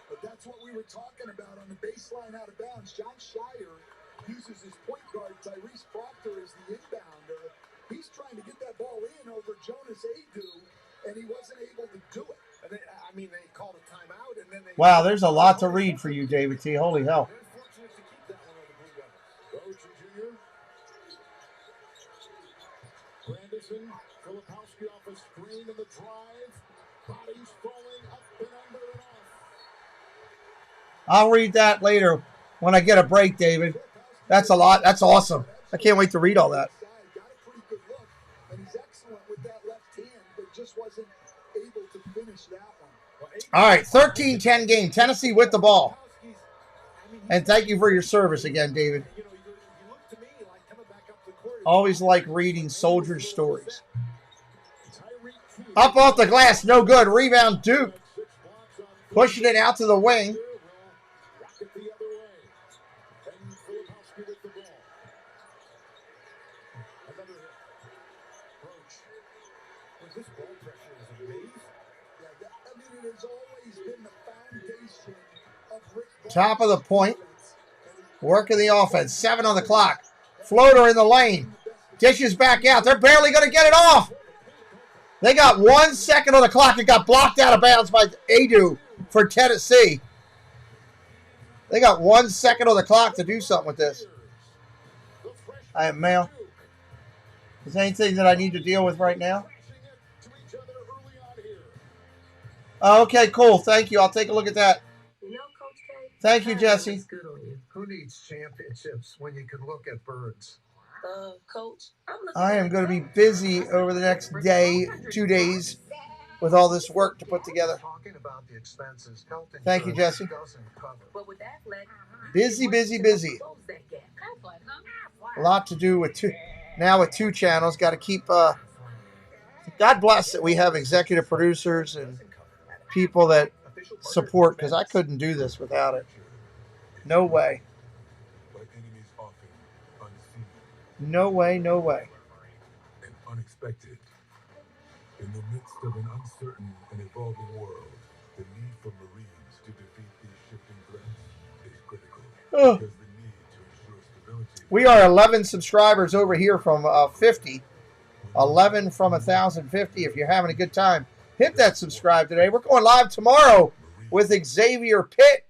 But that's what we were talking about on the baseline out of bounds. John Shire uses his point guard, Tyrese Proctor, as the inbounder. He's trying to get that ball in over Jonas Adu, and he wasn't able to do it. And they called a timeout, and then they... Wow, there's a lot to read for you, David T. Holy hell. They're fortunate to keep that one on the Blue Devils. Roach Jr. Grandison, Filipowski off a screen in the drive. Bodies falling up and under and off. I'll read that later when I get a break, David. That's a lot. That's awesome. I can't wait to read all that. Got a pretty good look, and he's excellent with that left hand, but All right, 13-10 game. Tennessee with the ball. And thank you for your service again, David. Always like reading soldiers' stories. Up off the glass, no good. Rebound, Duke. Pushing it out to the wing. Top of the point. Working the offense. 7 on the clock. Floater in the lane. Dishes back out. They're barely going to get it off. They got 1 second on the clock. It got blocked out of bounds by Adu for Tennessee. They got 1 second on the clock to do something with this. I am male. Is there anything that I need to deal with right now? Oh, okay, cool. Thank you. I'll take a look at that. Thank you, Jesse. Who needs championships when you can look at birds? Coach, I am going to be busy over the next day, 2 days, with all this work to put together. Talking about the expenses, health Thank you, insurance Jesse. doesn't cover. Busy, busy, busy. A lot to do with now with 2 channels. Got to keep. God bless that we have executive producers and people that support, because I couldn't do this without it. No way. No way, no way. And unexpected. In the midst of an uncertain and evolving world, the need for Marines to defeat these shifting threats is critical. Oh. Because the need to ensure stability. We are 11 subscribers over here from 50. 11 from 1,050. If you're having a good time, hit that subscribe today. We're going live tomorrow with Xavier Pitt.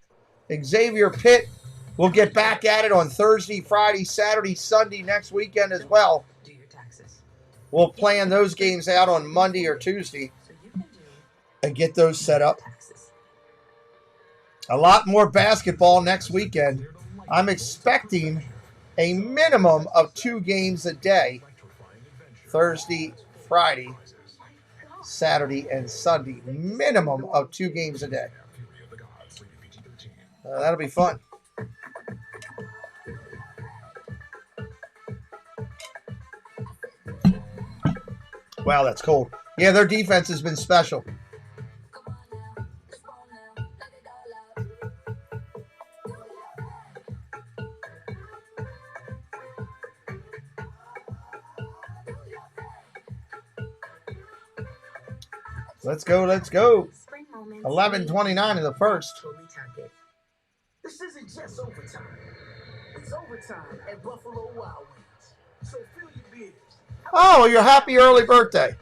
Xavier Pitt. We'll get back at it on Thursday, Friday, Saturday, Sunday, next weekend as well. We'll plan those games out on Monday or Tuesday and get those set up. A lot more basketball next weekend. I'm expecting a minimum of 2 games a day. Thursday, Friday, Saturday, and Sunday. Minimum of 2 games a day. That'll be fun. Wow, that's cold. Yeah, their defense has been special. Let's go, let's go. 11:29 in the first. This isn't just overtime. It's overtime at Buffalo Wild Wings. So fill your beers. Oh, your happy early birthday.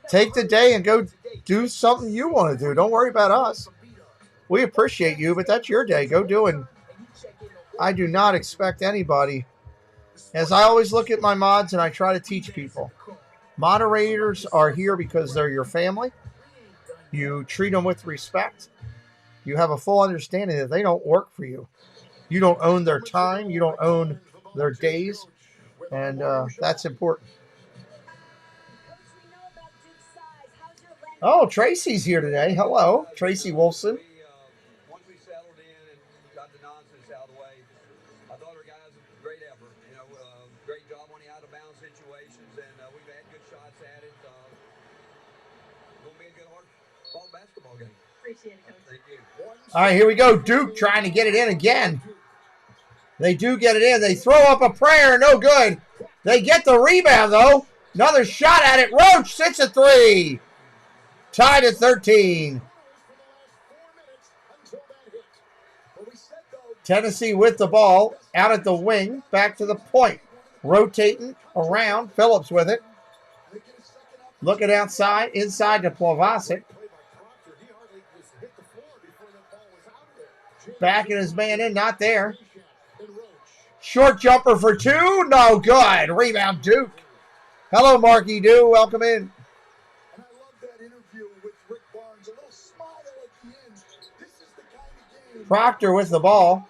Take the day and go do something you want to do. Don't worry about us. We appreciate you, but that's your day. Go do it. I do not expect anybody. As I always look at my mods and I try to teach people. Moderators are here because they're your family. You treat them with respect. You have a full understanding that they don't work for you. You don't own their time. You don't own their days. And that's important. Oh, Tracy's here today. Hello, Tracy Wolfson. Once we settled in and got the nonsense out of the way, I thought our guys did a great effort. You know, great job on the out-of-bounds situations, and we've had good shots at it. Going to be a good hard-ball basketball game. Appreciate it, Coach. Thank you. All right, here we go. Duke trying to get it in again. They do get it in. They throw up a prayer. No good. They get the rebound, though. Another shot at it. Roach sits a 3. Tied at 13. Tennessee with the ball. Out at the wing. Back to the point. Rotating around. Phillips with it. Looking outside. Inside to Plavasic. Backing his man in. Not there. Short jumper for 2. No good. Rebound Duke. Hello, Marky Dew. Welcome in. Proctor with the ball.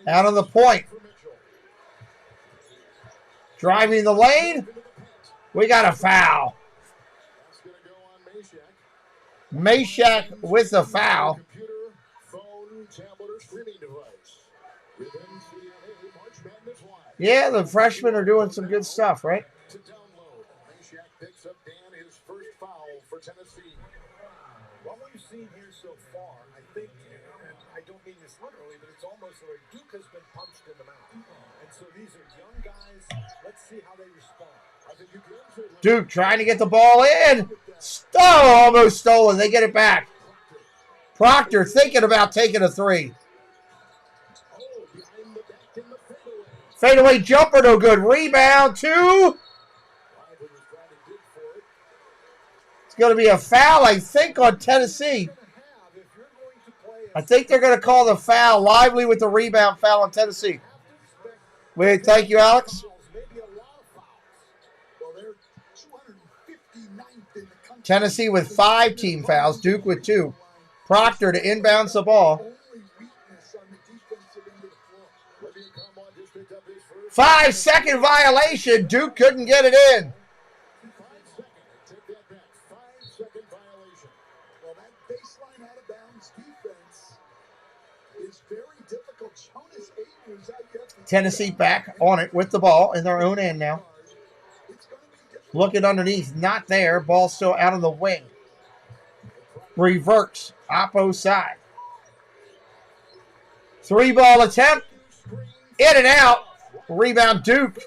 Out on the point. Driving the lane. We got a foul. Meshack with a foul. Computer, phone, tablet, or streaming device. With NCAA March Madness Live. Yeah, the freshmen are doing some good stuff, right? To download, Meshack picks up Dan his first foul for Tennessee. What we've seen here so far, I think, and I don't mean this literally, but it's almost like Duke has been punched in the mouth. And so these are young guys. Let's see how they respond. I think you can. Duke trying to get the ball in. Almost stolen. They get it back. Proctor thinking about taking a three. Fadeaway jumper, no good. Rebound, 2. It's going to be a foul, I think, on Tennessee. I think they're going to call the foul. Lively with the rebound foul on Tennessee. Wait, thank you, Alex. Tennessee with 5 team fouls. Duke with 2. Proctor to inbounds the ball. 5-second violation. Duke couldn't get it in. 5-second violation. Well, that baseline out of bounds defense is very difficult. Jonas Ayton was out yet. Tennessee back on it with the ball in their own end now. Looking underneath, not there. Ball still out of the wing. Reverts, oppo side. 3-ball attempt. In and out. Rebound Duke.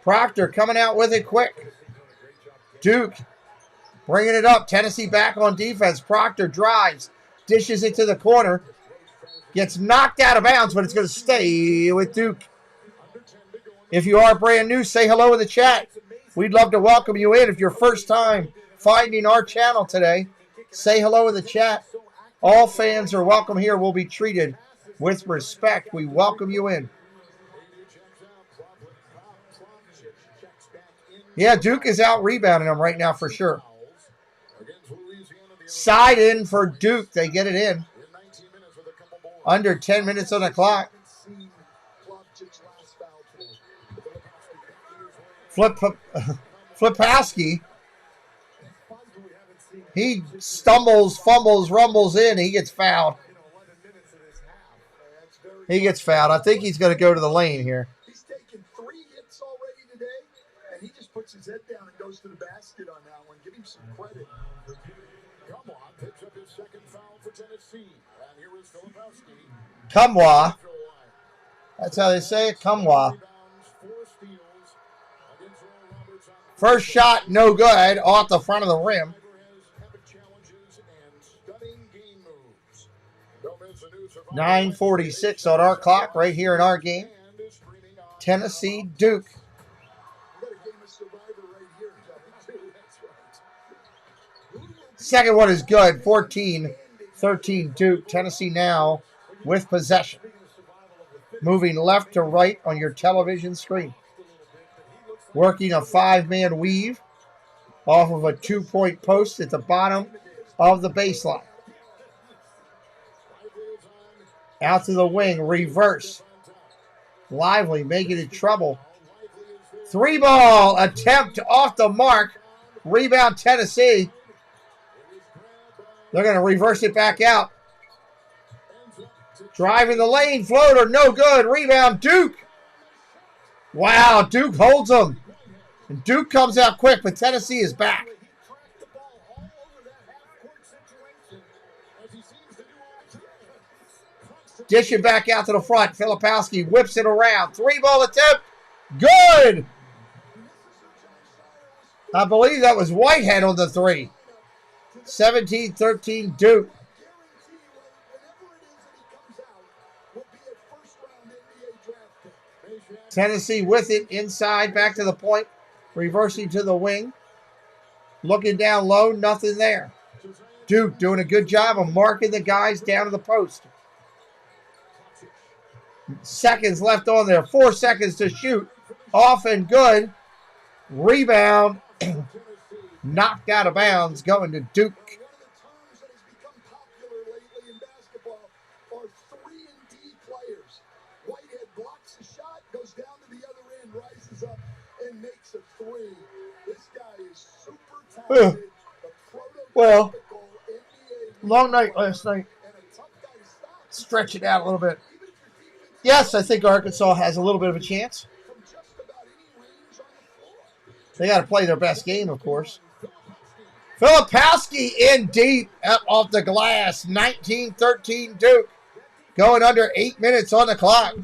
Proctor coming out with it quick. Duke bringing it up. Tennessee back on defense. Proctor drives. Dishes it to the corner. Gets knocked out of bounds, but it's going to stay with Duke. If you are brand new, say hello in the chat. We'd love to welcome you in. If you're first time finding our channel today, say hello in the chat. All fans are welcome here. Will be treated with respect. We welcome you in. Yeah, Duke is out rebounding them right now for sure. Side in for Duke. They get it in. Under 10 minutes on the clock. Flipowski. He stumbles, fumbles, rumbles in. He gets fouled. He gets fouled. I think he's going to go to the lane here. He's taken 3 hits already today, and he just puts his head down and goes to the basket on that one. Give him some credit. Come on, picks up his second foul for Tennessee. And here is Filipowski. Kumwa. That's how they say it, Kumwa. First shot, no good, off the front of the rim. 9:46 on our clock right here in our game. Tennessee, Duke. Second one is good, 14-13 Duke. Tennessee now with possession. Moving left to right on your television screen. Working a 5-man weave off of a 2-point post at the bottom of the baseline. Out to the wing, reverse. Lively making it trouble. 3-ball attempt off the mark. Rebound Tennessee. They're going to reverse it back out. Driving the lane, floater, no good. Rebound Duke. Wow, Duke holds them. And Duke comes out quick, but Tennessee is back. Dish it back out to the front. Filipowski whips it around. 3-ball attempt. Good. I believe that was Whitehead on the 3. 17-13 Duke. Tennessee with it inside, back to the point. Reversing to the wing. Looking down low, nothing there. Duke doing a good job of marking the guys down to the post. Seconds left on there. 4 seconds to shoot. Off and good. Rebound. Knocked out of bounds. Going to Duke. well. Long night last night. Stretch it out a little bit. Yes, I think Arkansas has a little bit of a chance. They got to play their best game, of course. Filipowski in deep up off the glass. 19-13 Duke. Going under 8 minutes on the clock.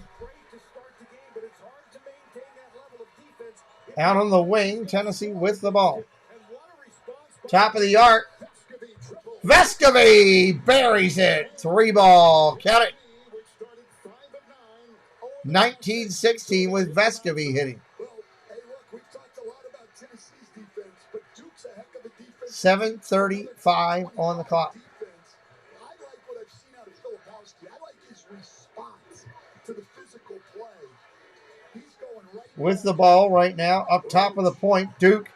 Out on the wing, Tennessee with the ball. Top of the arc. Vescovy buries it. 3-ball. Count it. 19-16 with Vescovy hitting. 7:35 on the clock. With the ball right now, up top of the point, Duke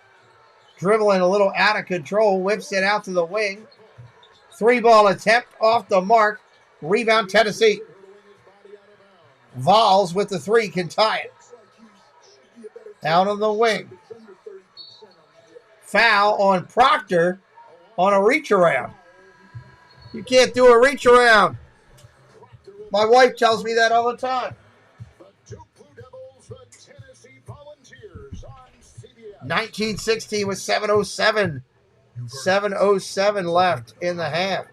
dribbling a little out of control, whips it out to the wing. 3-ball attempt off the mark. Rebound Tennessee. Vols with the 3 can tie it. Out on the wing. Foul on Proctor on a reach around. You can't do a reach around. My wife tells me that all the time. 19-16 with 7:07. 7:07 left in the half.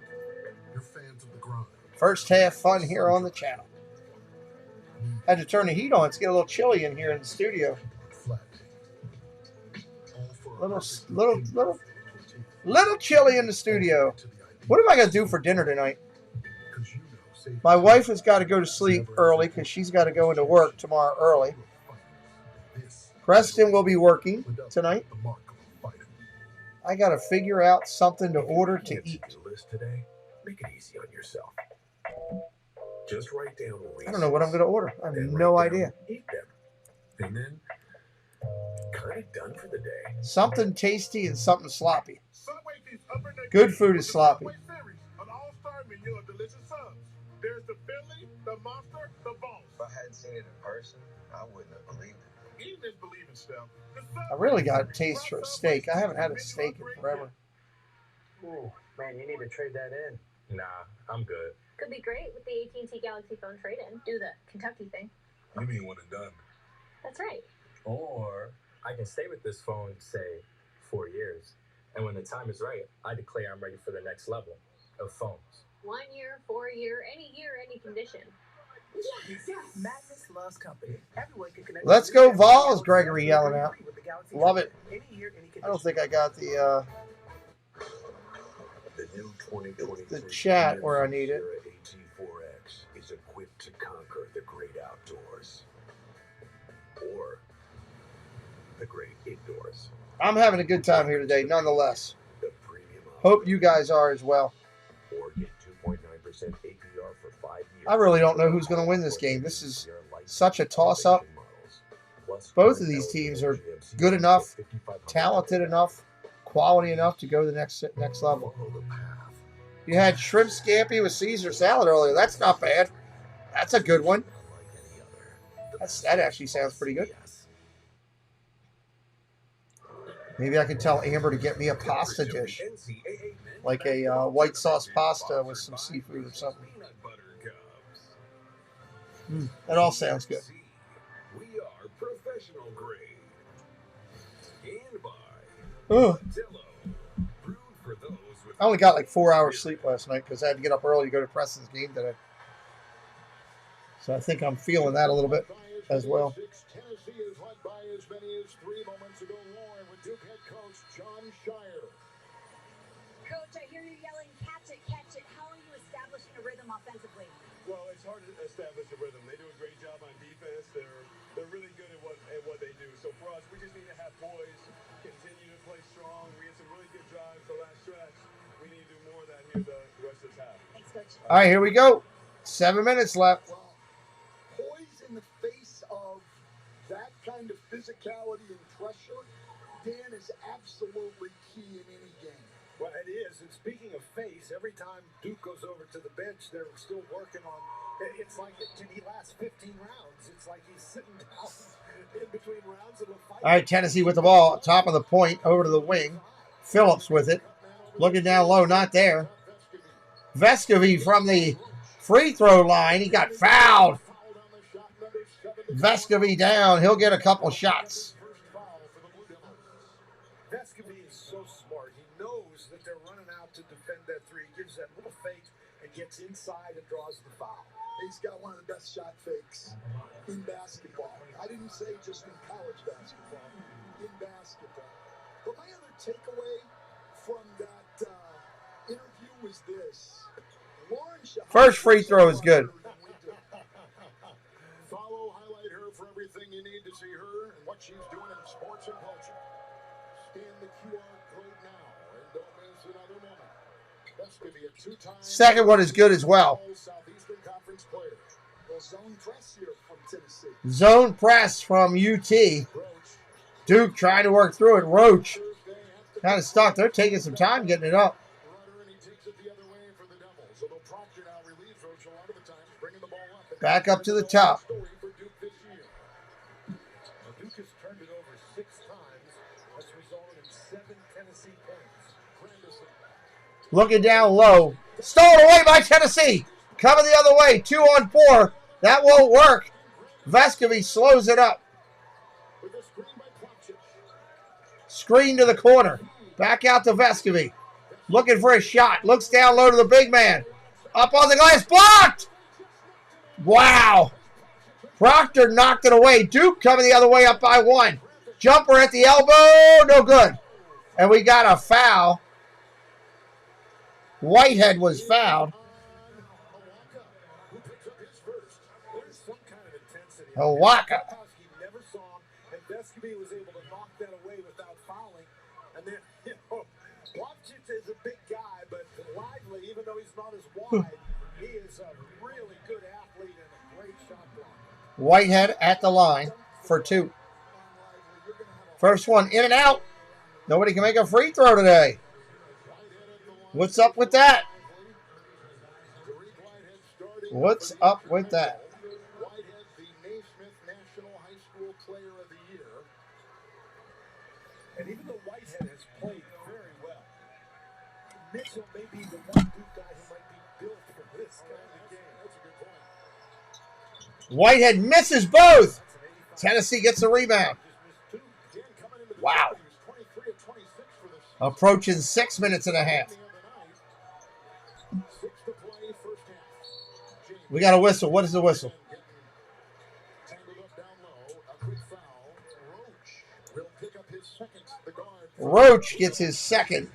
First half fun here on the channel. Had to turn the heat on. It's getting a little chilly in here in the studio. Little chilly in the studio. What am I going to do for dinner tonight? My wife has got to go to sleep early because she's got to go into work tomorrow early. Preston will be working tonight. I got to figure out something to order to eat. Make it easy on yourself. Just write down I don't know what I'm going to order. I have no idea. Eat them. And then, kind of done for the day. Something tasty and something sloppy. Good food is sloppy. An all-star menu of delicious subs. There's the Philly, the Monster, the Boss. If I hadn't seen it in person, I wouldn't have believed it. Even if believing stuff. I really got a taste for a steak. I haven't had a steak in forever. Ooh, man, you need to trade that in. Nah, I'm good. Could be great with the AT&T Galaxy phone trade-in. Do the Kentucky thing. You mean one and done? That's right. Or I can stay with this phone, say, 4 years. And when the time is right, I declare I'm ready for the next level of phones. 1 year, 4 year, any condition. Yes. Madness loves company. Everyone can connect. Let's go Vols, Gregory yelling out. Love it. I don't think I got the new 2023 the chat where I need it. AT4X is equipped to conquer the great outdoors. Or the great indoors. I'm having a good time here today, nonetheless. Hope you guys are as well. Or get 2.9% APR for 5 years. I really don't know who's going to win this game. This is such a toss-up. Both of these teams are good enough, talented enough, quality enough to go to the next level. You had shrimp scampi with Caesar salad earlier. That's not bad. That's a good one. That actually sounds pretty good. Maybe I can tell Amber to get me a pasta dish, like a white sauce pasta with some seafood or something. That all sounds good. We are professional grade. And by Oh. brewed for those with I only got like 4 hours sleep last night because I had to get up early to go to Preston's game today. So I think I'm feeling that a little bit as well. Tennessee is led by as many as 3 moments ago. Lauren with Duke head coach John Shire. Coach, I hear you yelling, catch it, catch it. How are you establishing a rhythm offensively? Well, it's hard to establish a rhythm. They do a great job on defense. They're really good at what they do. So for us, we just need to have poise, continue to play strong. We had some really good drives the last stretch. We need to do more of that here the rest of this half. Thanks, Coach. All right, here we go. 7 minutes left. Poise in the face of that kind of physicality and pressure, Dan, is absolutely key in any game. Well, it is. And speaking of face, every time Duke goes over to the bench, they're still working on. It's like he lasts 15 rounds. It's like he's sitting down in between rounds of a fight. All right, Tennessee with the ball, top of the point, over to the wing. Phillips with it. Looking down low, not there. Vescovy from the free throw line. He got fouled. Vescovy down. He'll get a couple shots. Vescovy is so smart. He knows that they're running out to defend that three. He gives that little fake and gets inside and draws the foul. He's got one of the best shot fakes in basketball. I didn't say just in college basketball, in basketball. But my other takeaway from that interview was this. First free throw is good. Follow, highlight her for everything you need to see her and what she's doing in sports and culture. Scan the QR code now and don't miss another moment. That's going to be a two-time Second one is good as well. Southeastern Conference player. Well, zone press here from Tennessee. Zone press from UT. Duke trying to work through it. Roach kind of stuck. They're taking some time getting it up. Back up to the top. Duke has turned it over 6 times. That's resulted in 7 Tennessee points. Looking down low. Stolen away by Tennessee. Coming the other way. 2-on-4. That won't work. Vescovy slows it up. Screen to the corner. Back out to Vescovy. Looking for a shot. Looks down low to the big man. Up on the glass. Blocked! Wow. Proctor knocked it away. Duke coming the other way up by 1. Jumper at the elbow. No good. And we got a foul. Whitehead was fouled. Owaka. He never saw him, and Vescovy was able to knock that away without fouling. And then, Wapchich is a big guy, but lively, even though he's not as wide, he is a really good athlete and a great shot blocker. Whitehead at the line for 2. First one in and out. Nobody can make a free throw today. What's up with that? What's up with that? And even though Whitehead has played very well, Mitchell may be the one Duke guy who might be built for this kind of game. That's a good point. Whitehead misses both. Tennessee gets the rebound. Wow. Approaching 6 minutes and a half. We got a whistle. What is the whistle? Roach gets his second.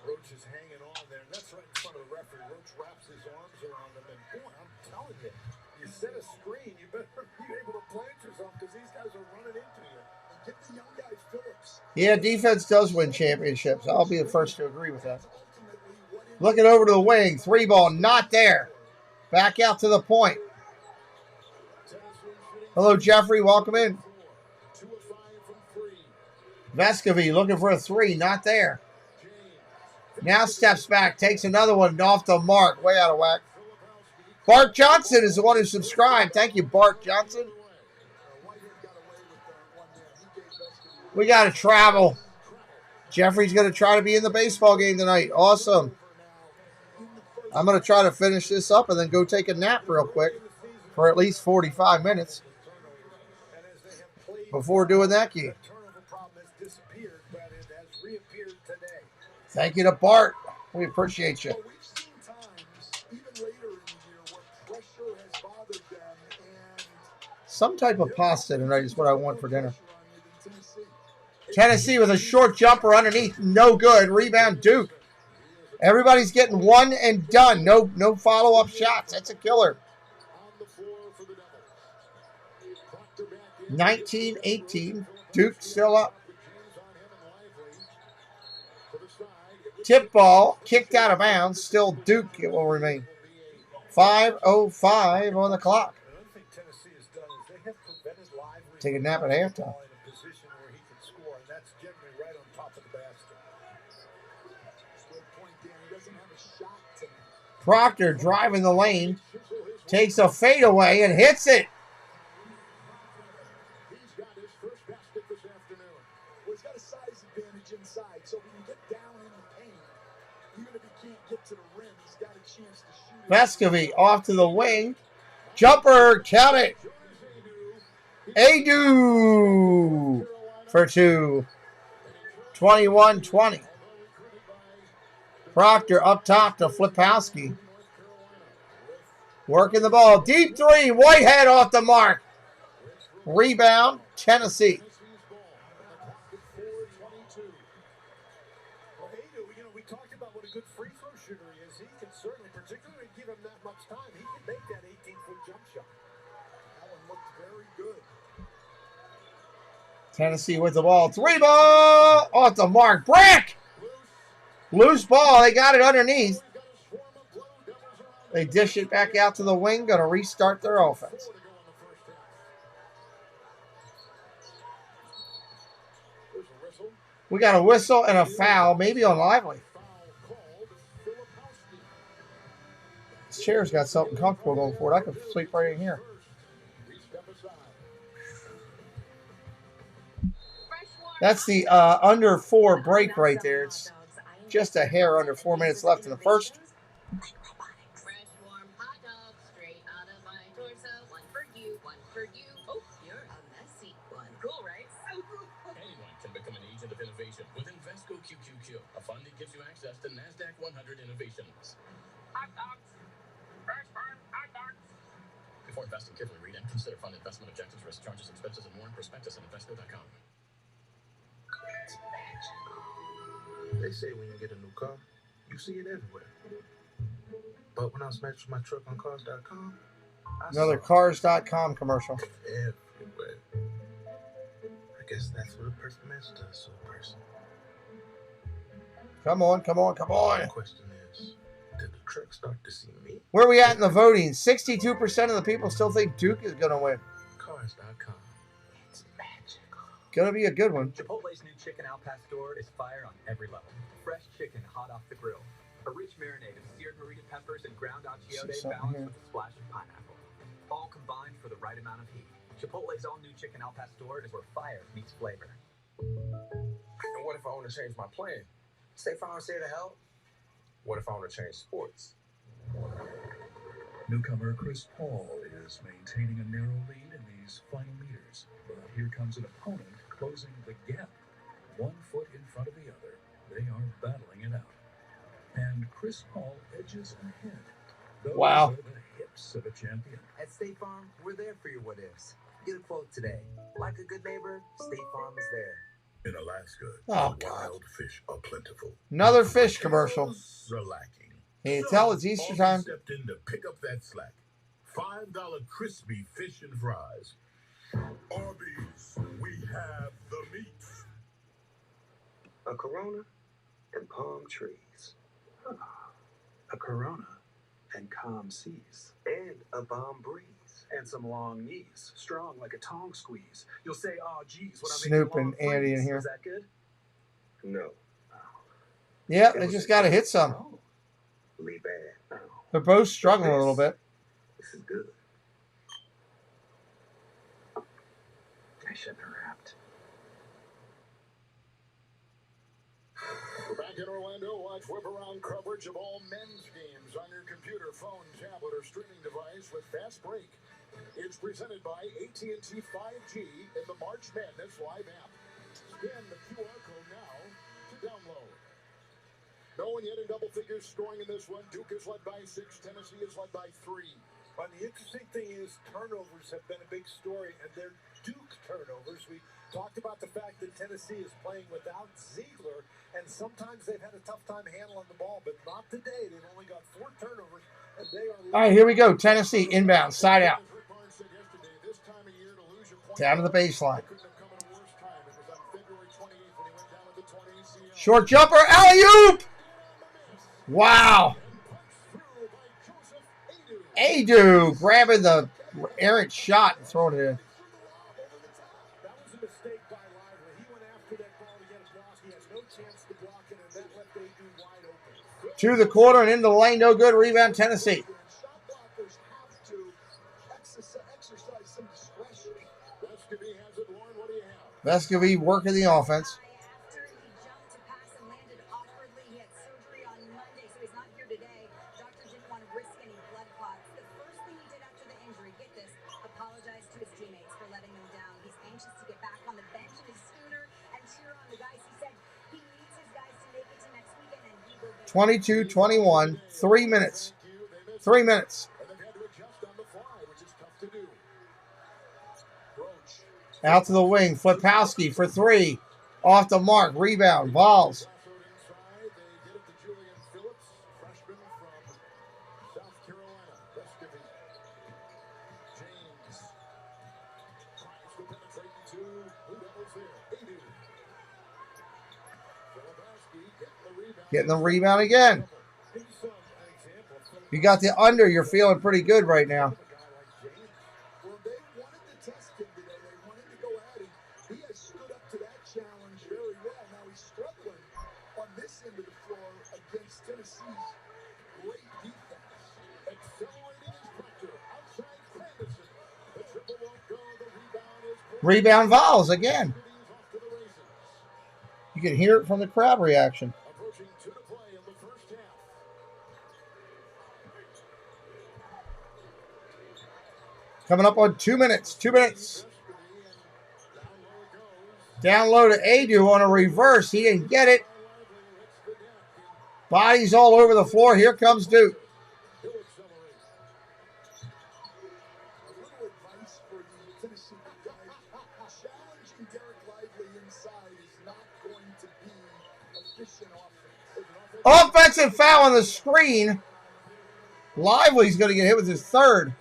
Roach is hanging on there, and that's right in front of the referee. Roach wraps his arms around him, and boy, I'm telling you, you set a screen, you better be able to plant yourself because these guys are running into you. Get the young guy Phillips. Yeah, defense does win championships. I'll be the first to agree with that. Looking over to the wing. 3 ball, not there. Back out to the point. Hello, Jeffrey. Welcome in. Vescovy looking for a 3. Not there. Now steps back. Takes another one off the mark. Way out of whack. Bart Johnson is the one who subscribed. Thank you, Bart Johnson. We got to travel. Jeffrey's going to try to be in the baseball game tonight. Awesome. I'm going to try to finish this up and then go take a nap real quick for at least 45 minutes before doing that game. Thank you to Bart. We appreciate you. Some type of pasta tonight is what I want for dinner. Tennessee with a short jumper underneath. No good. Rebound Duke. Everybody's getting one and done. No follow-up shots. That's a killer. 19-18. Duke still up. Tip ball. Kicked out of bounds. Still Duke it will remain. 5:05 on the clock. Take a nap at halftime. Proctor driving the lane. Takes a fadeaway and hits it. Vescovy off to the wing. Jumper, count it. Adu for 2. 21-20. Proctor up top to Flipowski. Working the ball. Deep 3. Whitehead off the mark. Rebound, Tennessee. Well, Adu, we talked about what a good free throw shooter he is. He can certainly, particularly give him that much time, he can make that 18-foot jump shot. That one looked very good. Tennessee with the ball. 3 ball off the mark. Brick! Loose ball. They got it underneath. They dish it back out to the wing. Going to restart their offense. We got a whistle and a foul, maybe on Lively. This chair's got something comfortable going for it. I could sleep right in here. That's the under 4 break right there. It's just a hair under 4 minutes left in the first. With Invesco QQQ, a fund that gives you access to NASDAQ 100 innovations. Hot dogs. Fresh farm hot dogs. Before investing, carefully read and consider fund investment objectives, risk, charges, expenses, and more in prospectus at Invesco.com. They say when you get a new car, you see it everywhere. But when I was matched with my truck on cars.com, Another cars.com commercial. Everywhere. I guess that's what a perfect match does to a person. Come on, come on, come on. The question is, did the truck start to see me? Where are we at in the voting? 62% of the people still think Duke is going to win. Cars.com. It's magical. Going to be a good one. Chipotle's new chicken al pastor is fire on every level. Fresh chicken hot off the grill. A rich marinade of seared morita peppers and ground achiote balanced with a splash of pineapple. All combined for the right amount of heat. Chipotle's all-new chicken al pastor is where fire meets flavor. And what if I want to change my plan? State Farm's here to help. What if I want to change sports? Newcomer Chris Paul is maintaining a narrow lead in these final meters. But here comes an opponent closing the gap. 1 foot in front of the other. They are battling it out. And Chris Paul edges ahead. Those Wow. are the hips of a champion. At State Farm, we're there for your what ifs. Get a quote today. Like a good neighbor, State Farm is there. In Alaska, Oh, God. wild fish are plentiful. Another fish commercial. Are lacking. Can you tell it's Easter time? Stepped in to pick up that slack. $5 crispy fish and fries. Arby's, we have the meat. A Corona and palm trees. A Corona and calm seas. And a bomb breeze. And some long knees, strong like a tongue squeeze. You'll say, oh, geez, when I make Snoop a long and Andy in freeze. here. Is that good? No. Yeah, they just got to hit some. Lee bad. They're both struggling a little bit. This is good. I shouldn't have rapped. We're back in Orlando. Watch whip-around coverage of all men's games on your computer, phone, tablet, or streaming device with Fast Break. It's presented by AT&T 5G in the March Madness live app. Scan the QR code now to download. No one yet in double figures scoring in this one. Duke is led by 6. Tennessee is led by 3. But the interesting thing is turnovers have been a big story, and they're Duke turnovers. We talked about the fact that Tennessee is playing without Ziegler, and sometimes they've had a tough time handling the ball, but not today. They've only got 4 turnovers, and they are... All right, here we go. Tennessee inbound, side out. Down to the baseline. Short jumper, alley-oop! Wow. Adu grabbing the errant shot and throwing it in. That was a mistake by Lively. He went after that ball to get a block. He has no chance to block it, and that left Adu wide open. To the corner and into the lane, no good. Rebound, Tennessee. Shot blockers have to exercise some discretion. Vescovy has it. Lauren, what do you have? Vescovy working the offense. After he jumped to pass and landed awkwardly, he had surgery on Monday, so he's not here today. 22-21. 3 minutes. 3 minutes. Out to the wing. Flipowski for 3. Off the mark. Rebound. Vols. Getting the rebound again. You got the under. You're feeling pretty good right now. Rebound Vols again. You can hear it from the crowd reaction. Coming up on 2 minutes. 2 minutes. Down low to Adu on a reverse. He didn't get it. Bodies all over the floor. Here comes Duke. Offensive foul on the screen. Lively's going to get hit with his third.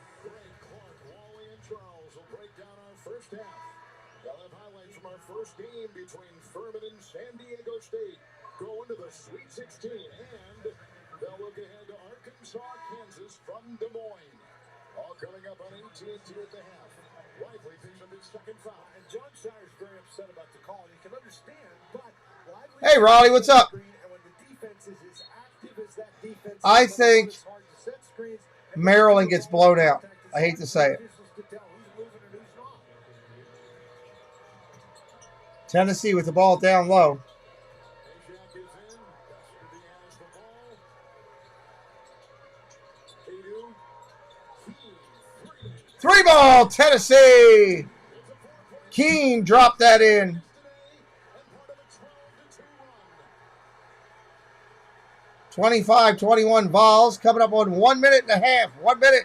San Diego State go into the Sweet 16, and they'll look ahead to Arkansas, Kansas from Des Moines. All coming up on AT&T at the half. Lively picks up his second foul. And John Sayer's very upset about the call, and you can understand, but Lively... Hey, Raleigh, what's up? And when the defense is as active as that defense... I think Maryland gets blown out. I hate to say it. Tennessee with the ball down low. Three ball, Tennessee. Keene dropped that in. 25-21 Vols. Coming up on 1 minute and a half. 1 minute.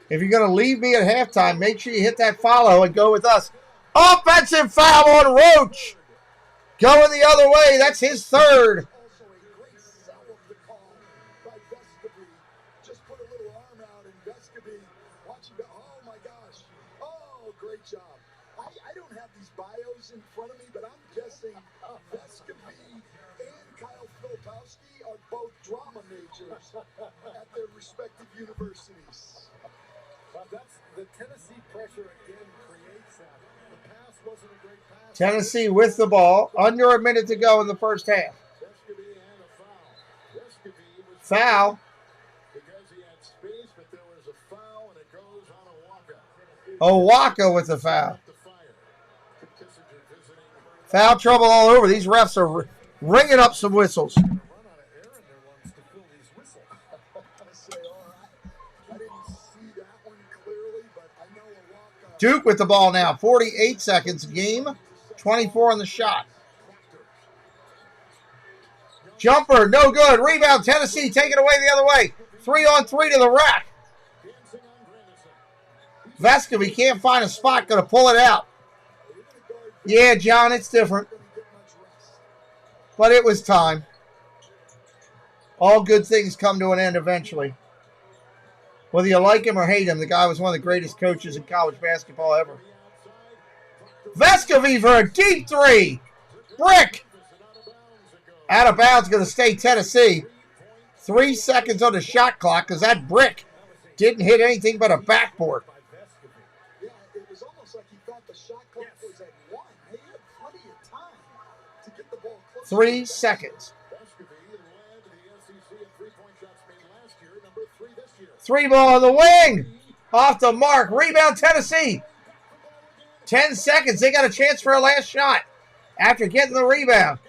If you're going to leave me at halftime, make sure you hit that follow and go with us. Offensive foul on Roach. Going the other way. That's his third. I don't have these bios in front of me, but I'm guessing Vescovy and Kyle Filipowski are both drama majors at their respective universities. Well, that's the Tennessee pressure again creates that. The pass wasn't a great pass. Tennessee with the ball. Under a minute to go in the first half. Vescovy had a foul. Vescovy was foul. Because he had space, but there was a foul, and it goes on Owaka with the foul. Foul trouble all over. These refs are ringing up some whistles. Duke with the ball now. 48 seconds game. 24 on the shot. Jumper, no good. Rebound, Tennessee, take it away the other way. 3-on-3 to the rack. Vescovy can't find a spot. Going to pull it out. Yeah, John, it's different. But it was time. All good things come to an end eventually. Whether you like him or hate him, the guy was one of the greatest coaches in college basketball ever. Vescovy for a deep three. Brick. Out of bounds, going to stay Tennessee. 3 seconds on the shot clock because that brick didn't hit anything but a backboard. Yeah, it was almost like he thought the shot clock was at 1. He had plenty of time to get the ball close. 3 seconds. Three ball on the wing. Off the mark. Rebound, Tennessee. 10 seconds. They got a chance for a last shot after getting the rebound.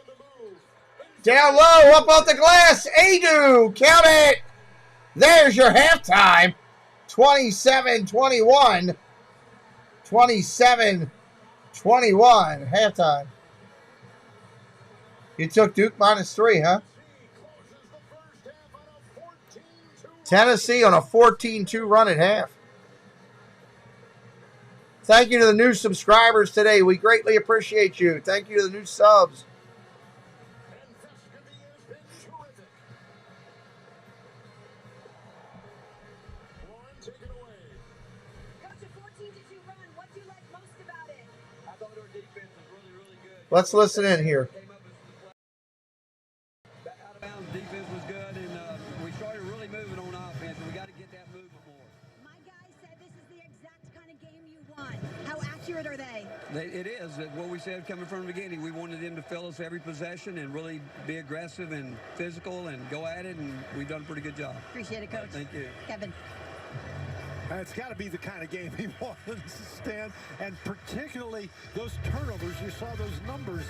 Down low, up off the glass. Adu, count it. There's your halftime. 27-21. 27-21 halftime. You took Duke -3, huh? Tennessee on a 14-2 run at half. Thank you to the new subscribers today. We greatly appreciate you. Thank you to the new subs. Let's listen in here. Out of bounds defense was good, and we started really moving on offense, and we got to get that movement more. My guy said this is the exact kind of game you want. How accurate are they? It is what we said coming from the beginning. We wanted them to fill us every possession and really be aggressive and physical and go at it, and we've done a pretty good job. Appreciate it, Coach. Thank you. Kevin. It's got to be the kind of game he wanted to stand, and particularly those turnovers. You saw those numbers.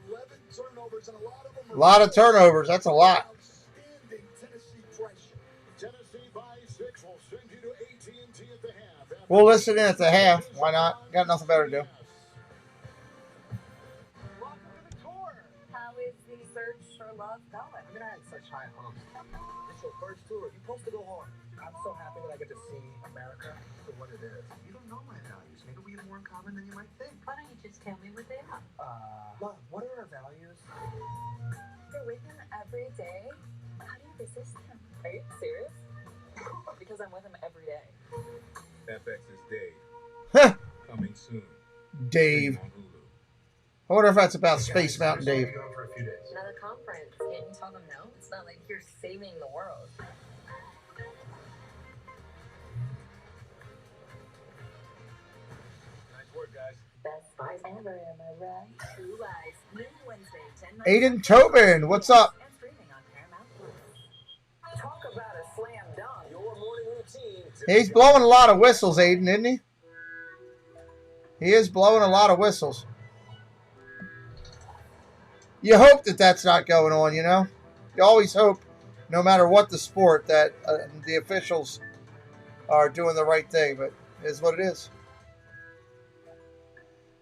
11 turnovers, and a lot of them A lot of turnovers. That's a lot. outstanding Tennessee pressure. Tennessee by 6 will send you to AT&T at the half. We'll listen in at the half. Why not? Got nothing better to do. Welcome to the tour. How is the search for love going? I mean, I had such high hopes. It's your first tour. You're supposed to go hard. I'm so happy that I get to see America for what it is. You don't know my values. Maybe we have more in common than you might think. Why don't you just tell me what they are? Love, what are our values? You're with him every day? How do you resist him? Are you serious? Because I'm with him every day. FX is Dave. Huh. Coming soon. Dave. I wonder if that's about Space Mountain Dave. Another conference. Can't you tell them no? It's not like you're saving the world. Nice work, guys. Best buys ever, am I right? True Lies. New Wednesday, 10 Aiden Tobin, what's up? and streaming on Paramount Plus. Talk about a slam dunk. Your morning routine. He's blowing a lot of whistles, Aiden, isn't he? He is blowing a lot of whistles. You hope that that's not going on, you know? You always hope, no matter what the sport, that the officials are doing the right thing, but it is what it is.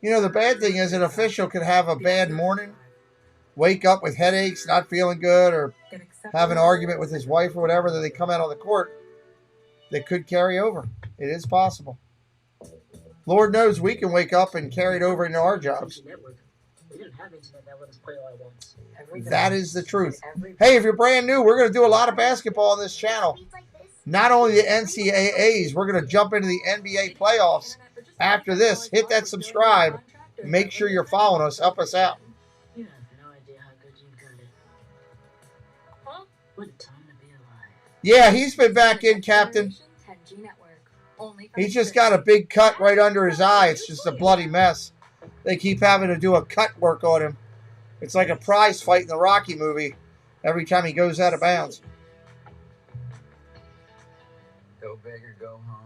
You know, the bad thing is an official could have a bad morning, wake up with headaches, not feeling good, or have an argument with his wife or whatever, that they come out on the court, they could carry over. It is possible. Lord knows we can wake up and carry it over into our jobs. We didn't have internet that let us play all at once. That is the truth. Hey, if you're brand new, we're going to do a lot of basketball on this channel. Not only the NCAAs, we're going to jump into the NBA playoffs. After this, hit that subscribe. Make sure you're following us. Help us out. You have no idea how good you got it. Huh? What a time to be alive. Yeah, he's been back in, Captain. He's just got a big cut right under his eye. It's just a bloody mess. They keep having to do a cut work on him. It's like a prize fight in the Rocky movie every time he goes out of bounds. Go big or go home.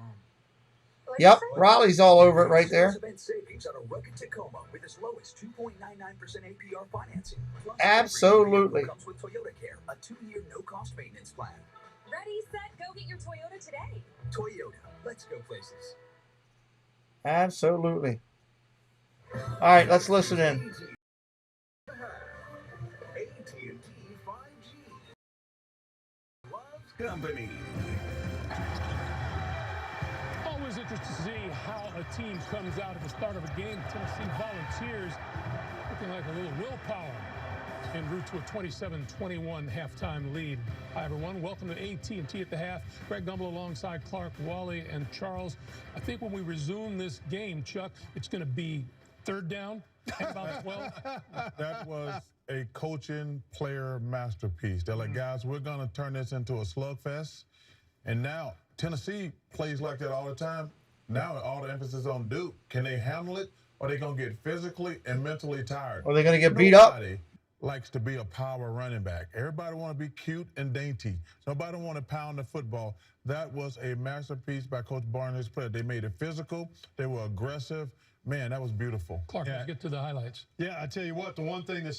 Yep, Raleigh's all over it right there. Savings on a rugged Tacoma with as low as 2.99% APR financing. Plus, Absolutely. comes with Toyota Care, a 2-year no-cost maintenance plan. Ready, set, go get your Toyota today. Toyota, let's go places. Absolutely. All right, let's listen in. AT&T 5G. Loves company. Always interested to see how a team comes out at the start of a game. Tennessee Volunteers looking like a little willpower en route to a 27-21 halftime lead. Hi, everyone. Welcome to AT&T at the half. Greg Gumbel alongside Clark, Wally, and Charles. I think when we resume this game, Chuck, it's going to be third down at about 12. That was a coaching player masterpiece. They're like, guys, we're going to turn this into a slugfest. And now Tennessee plays like that all the time. Now all the emphasis on Duke. Can they handle it? Or are they going to get physically and mentally tired? Or are they going to get beat up? Nobody likes to be a power running back. Everybody want to be cute and dainty. Nobody want to pound the football. That was a masterpiece by Coach Barnes and his players. They made it physical. They were aggressive. Man, that was beautiful. Clark, let's get to the highlights. Yeah, I tell you what, the one thing that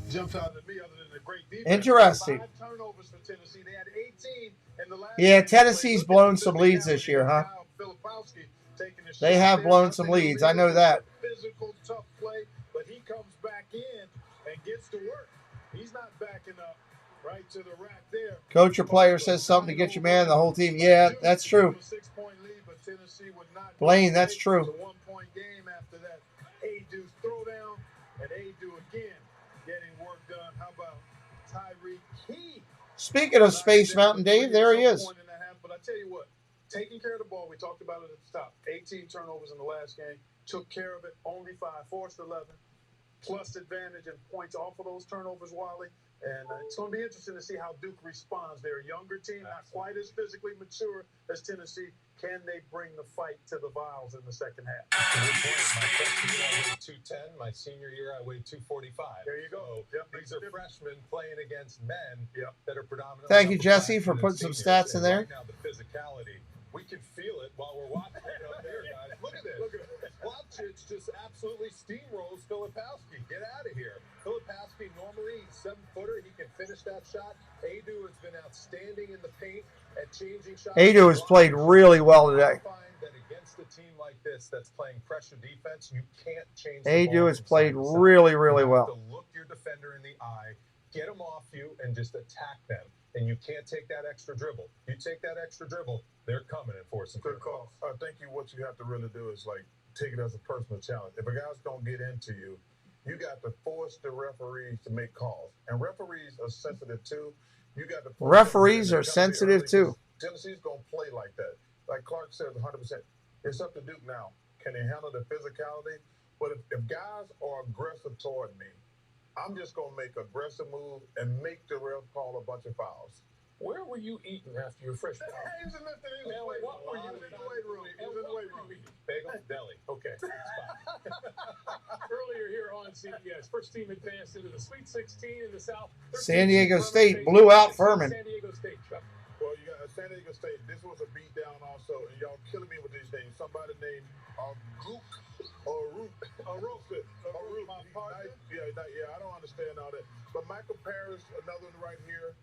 jumps out at me other than the great defense. Interesting. 5 turnovers for Tennessee. They had 18 in the last. Yeah, Tennessee's blown some leads this year, huh? They have blown some leads. I know that. Physical, tough play, but he comes back in and gets to work. He's not backing up right to the rack there. Coach or player says something to get your man, the whole team. Yeah, that's true. Blaine, that's true. It's a 1-point game after that A-Deuce throwdown, and A-Deuce again getting work done. How about Tyreek Key? Speaking of Space Mountain Dave, there he is. But I tell you what, taking care of the ball, we talked about it at the top. 18 turnovers in the last game. Took care of it, only 5, forced 11. Plus advantage and points off of those turnovers, Wally. And it's going to be interesting to see how Duke responds. They're a younger team, not quite as physically mature as Tennessee. Can they bring the fight to the Vols in the second half? My freshman year, I weighed 210. My senior year, I weighed 245. There you go. So these are freshmen playing against men that are predominantly. Thank you, Jesse, for putting some stats in there. Right now, the physicality, we can feel it while we're watching it up there, guys. Look at this. Look at this. Wapchich just absolutely steamrolls Filipowski. Get out of here. Filipowski, normally 7-footer. He can finish that shot. Adu has been outstanding in the paint at changing shots. Adu has played really well today. I find that against a team like this that's playing pressure defense, you can't change. Adu has played really, really well. You have to look your defender in the eye, get him off you, and just attack them. And you can't take that extra dribble. You take that extra dribble, they're coming and forcing. Good call. I think what you have to really do is like take it as a personal challenge. If a guy's gonna get into you, you got to force the referees to make calls. And referees are sensitive too. You got to referees are sensitive too. Tennessee's gonna play like that. Like Clark says, 100%. It's up to Duke now. Can they handle the physicality? But if guys are aggressive toward me, I'm just gonna make an aggressive move and make the ref call a bunch of fouls. Where were you eating after your freshman? He was in the weight room. He was in the weight room. Bagel Deli. Okay. Earlier here on CBS, first team advanced into the Sweet 16 in the South. San Diego State blew out Furman. San Diego State, Chuck. Well, you got San Diego State. This was a beatdown also, and y'all killing me with these names. Somebody named Gook or Root. Yeah, I don't understand all that. But Michael Parrish, another one right here.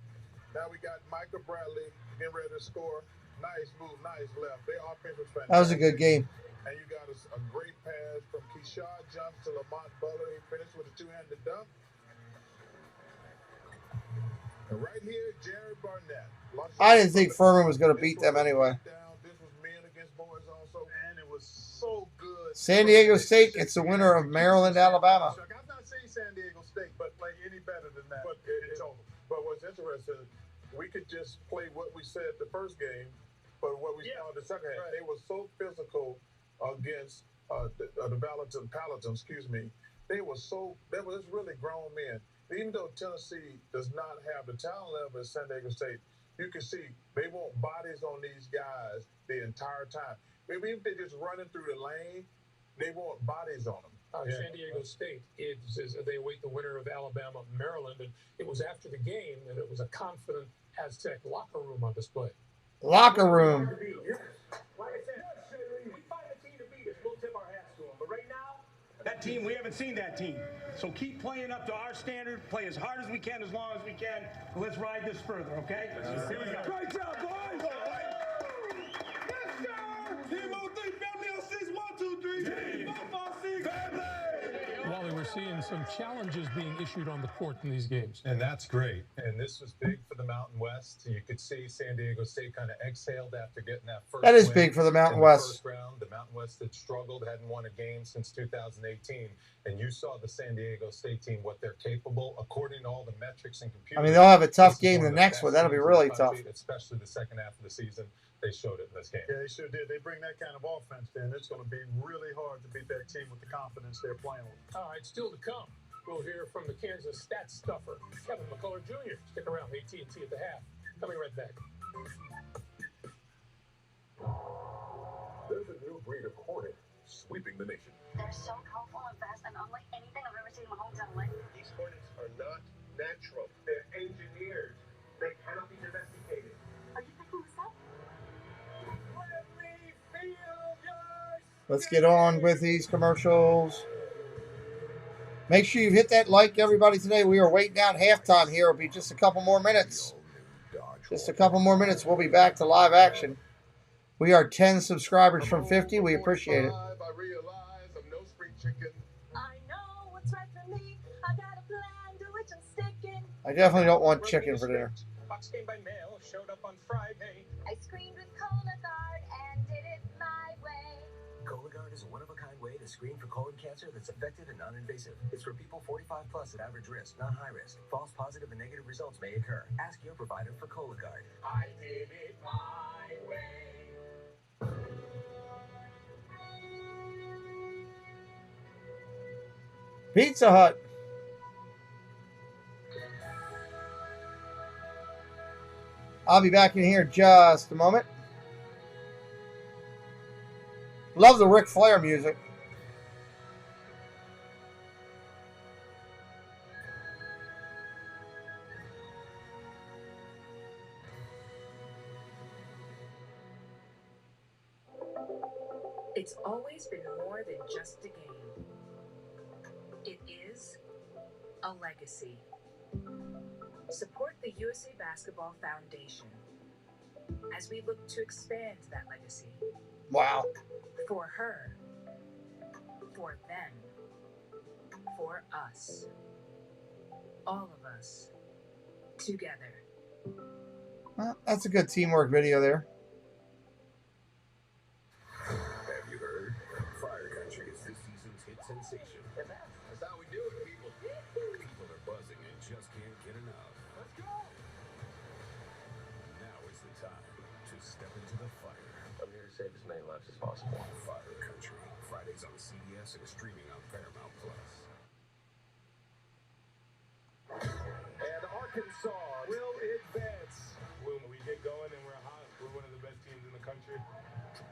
Now we got Michael Bradley getting ready to score. Nice move, nice left. Their offense was fantastic. That was a good game. And you got a great pass from Keyshawn Johnson to Lamont Butler. He finished with a two-handed dunk. And right here, Jared Barnett. I didn't think Furman was going to beat them anyway. This was men against boys also, and it was so good. San Diego State gets the winner of Maryland, Alabama. I'm not saying San Diego State, but like any better than that. But what's interesting, we could just play what we said the first game, but what we saw the second half. They were so physical against the Paladins, They were really grown men. Even though Tennessee does not have the talent level as San Diego State, you can see they want bodies on these guys the entire time. Maybe if they're just running through the lane, they want bodies on them. San Diego State they await the winner of Alabama, Maryland, and it was after the game that it was a confident Aztec locker room on display. Locker room. Like I said, we find a team to beat us, we'll tip our hats to them. But right now, that team, we haven't seen that team. So keep playing up to our standard, play as hard as we can, as long as we can, and let's ride this further, okay? Here we go. Great job, boys! Yes, sir! Team 03, family on 6, 1, 2, 3, Team 4, 5, 6, family! Wally, we're seeing some challenges being issued on the court in these games. And that's great. And this was big for the Mountain West. You could see San Diego State kind of exhaled after getting that first That is win big for the Mountain in West. First round. The Mountain West had struggled, hadn't won a game since 2018. And you saw the San Diego State team, what they're capable, according to all the metrics and computers. I mean, they'll have a tough game the next one. That'll be really tough. Especially the second half of the season. They showed it in this game. Yeah, they sure did. They bring that kind of offense, then it's going to be really hard to beat that team with the confidence they're playing with. All right, still to come. We'll hear from the Kansas stat stuffer, Kevin McCullough Jr. Stick around, AT&T at the half. Coming right back. There's a new breed of hornet sweeping the nation. They're so powerful and fast and unlike anything I've ever seen in my hometown. These hornets are not natural. They're engineered. They cannot be domesticated. Are you picking this up? Let's get on with these commercials. Make sure you hit that like, everybody, today. We are waiting out halftime here. It'll be just a couple more minutes. Just a couple more minutes. We'll be back to live action. We are 10 subscribers from 50. We appreciate it. I know what's right for me. I definitely don't want chicken for dinner. Box came by mail, showed up on Friday. I screened with Cologuard and did it my way. Cologuard is a one-of-a-kind way to screen for colon cancer that's effective and non-invasive. It's for people 45 plus at average risk, not high risk. False positive and negative results may occur. Ask your provider for Cologuard. I did it my way. Pizza Hut. I'll be back in here just a moment. Love the Ric Flair music. It's always been more than just a game. It is a legacy. Support the USA Basketball Foundation as we look to expand that legacy. Wow. For her, for them, for us. All of us. Together. Well, that's a good teamwork video there. Have you heard? Fire Country is this season's hit sensation. That's how we do it, people. People are buzzing and just can't get enough. Let's go. Now is the time to step into the fire. I'm here to save as many lives as possible. Fire Country. Fridays on CBS and streaming on Paramount Plus. And Arkansas will advance. When we get going and we're hot, we're one of the best teams in the country.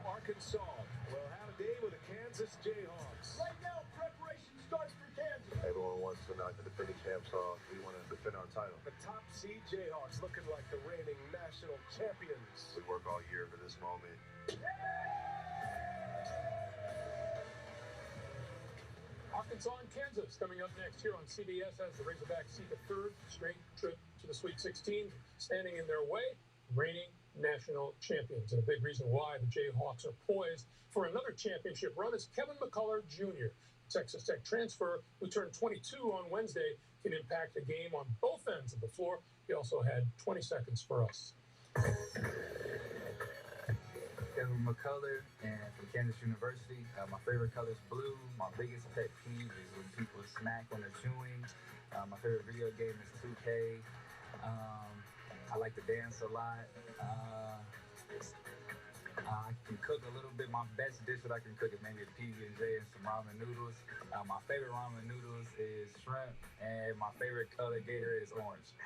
Arkansas will have a game with the Kansas Jayhawks. Right now, preparation starts for Kansas. Everyone wants to knock the defending champs off. We want to defend our title. The top seed Jayhawks looking like the reigning national champions. We work all year for this moment. Arkansas and Kansas coming up next here on CBS as the Razorbacks seek a third straight trip to the Sweet 16, standing in their way, reigning national champions. And a big reason why the Jayhawks are poised for another championship run is Kevin McCullough Jr., Texas Tech transfer, who turned 22 on Wednesday, can impact the game on both ends of the floor. He also had 20 seconds for us. Kevin McCullough, and from Kansas University. My favorite color is blue. My biggest pet peeve is when people snack when they're chewing. My favorite video game is 2K. I like to dance a lot. I can cook a little bit. My best dish that I can cook is maybe a PB&J and some ramen noodles. My favorite ramen noodles is shrimp, and my favorite color Gatorade is orange.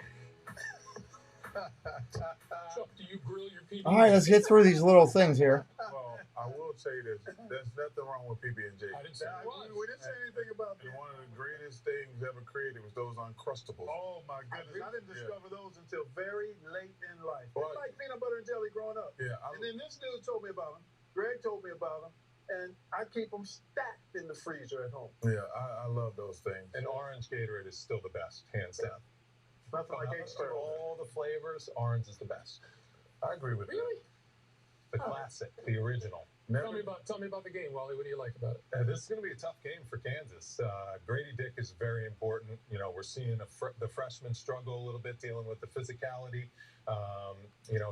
Chuck, do you grill your PB? All right, let's get through these little things here. Well, I will say this. There's nothing wrong with PB&J. I didn't say it was. We didn't say anything about that. One of the greatest things ever created was those Uncrustables. Oh my goodness! I didn't discover those until very late in life. Well, It's like peanut butter and jelly growing up. Yeah, and then this dude told me about them. Greg told me about them, and I keep them stacked in the freezer at home. Yeah, I love those things. And orange Gatorade is still the best, hands down. Nothing like For all the flavors, orange is the best. I agree with Really? The classic, the original. Tell me about the game, Wally. What do you like about it? This is going to be a tough game for Kansas. Grady Dick is very important. You know, we're seeing the freshmen struggle a little bit dealing with the physicality,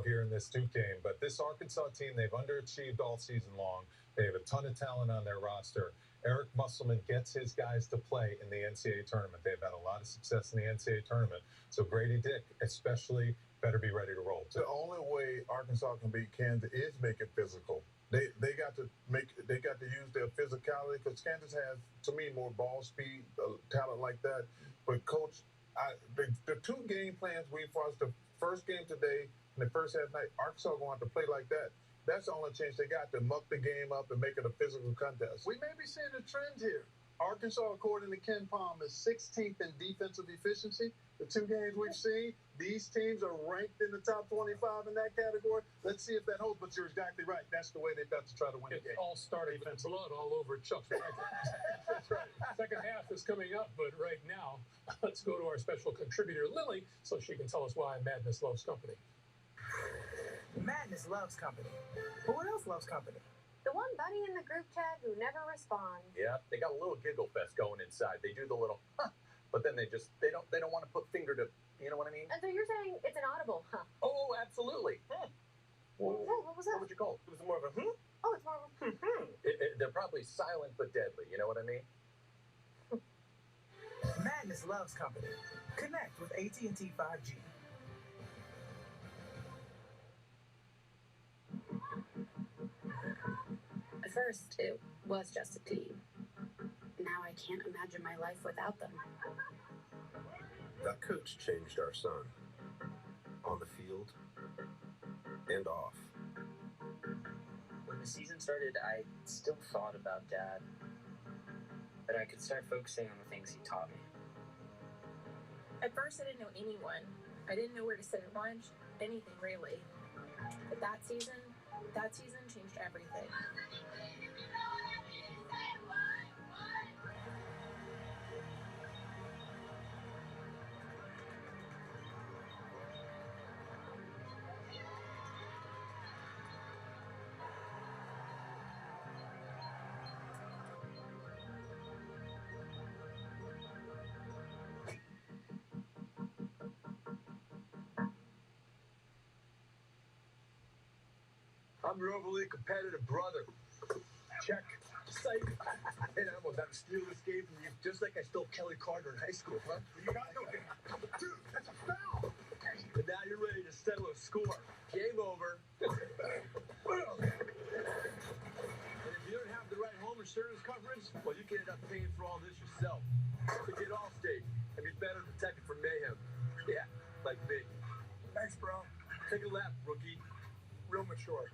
here in this Duke game. But this Arkansas team, they've underachieved all season long. They have a ton of talent on their roster. Eric Musselman gets his guys to play in the NCAA tournament. They've had a lot of success in the NCAA tournament. So Grady Dick, especially, better be ready to roll. The only way Arkansas can beat Kansas is make it physical. They got to use their physicality because Kansas has, to me, more ball speed, talent like that. But coach, the two game plans for us, the first game today and the first half night, Arkansas going to have to play like that. That's the only chance they got to muck the game up and make it a physical contest. We may be seeing a trend here. Arkansas, according to Ken Palm, is 16th in defensive efficiency. The two games we've seen, these teams are ranked in the top 25 in that category. Let's see if that holds. But you're exactly right. That's the way they've got to try to win the game. It all started with blood all over Chuck's blanket. That's right. Second half is coming up, but right now, let's go to our special contributor, Lily, so she can tell us why Madness loves company. Madness loves company. But what else loves company? The one buddy in the group chat who never responds. Yeah, they got a little giggle fest going inside. They do the little, huh, but then they don't want to put finger to, Wireless Company. Connect with AT&T 5G. At first, it was just a team. Now I can't imagine my life without them. That coach changed our son. On the field and off. When the season started, I still thought about Dad. But I could start focusing on the things he taught me. At first, I didn't know anyone. I didn't know where to sit at lunch, anything really. But that season changed everything. I'm your overly competitive brother. Check. Psych. And I'm about to steal this game from you just like I stole Kelly Carter in high school, huh? You got no game. Dude, that's a foul. And now you're ready to settle a score. Game over. And if you don't have the right home insurance coverage, well, you can end up paying for all this yourself. So get Allstate and be better protected from mayhem. Yeah, like me. Thanks, bro. Take a lap, rookie. Real mature.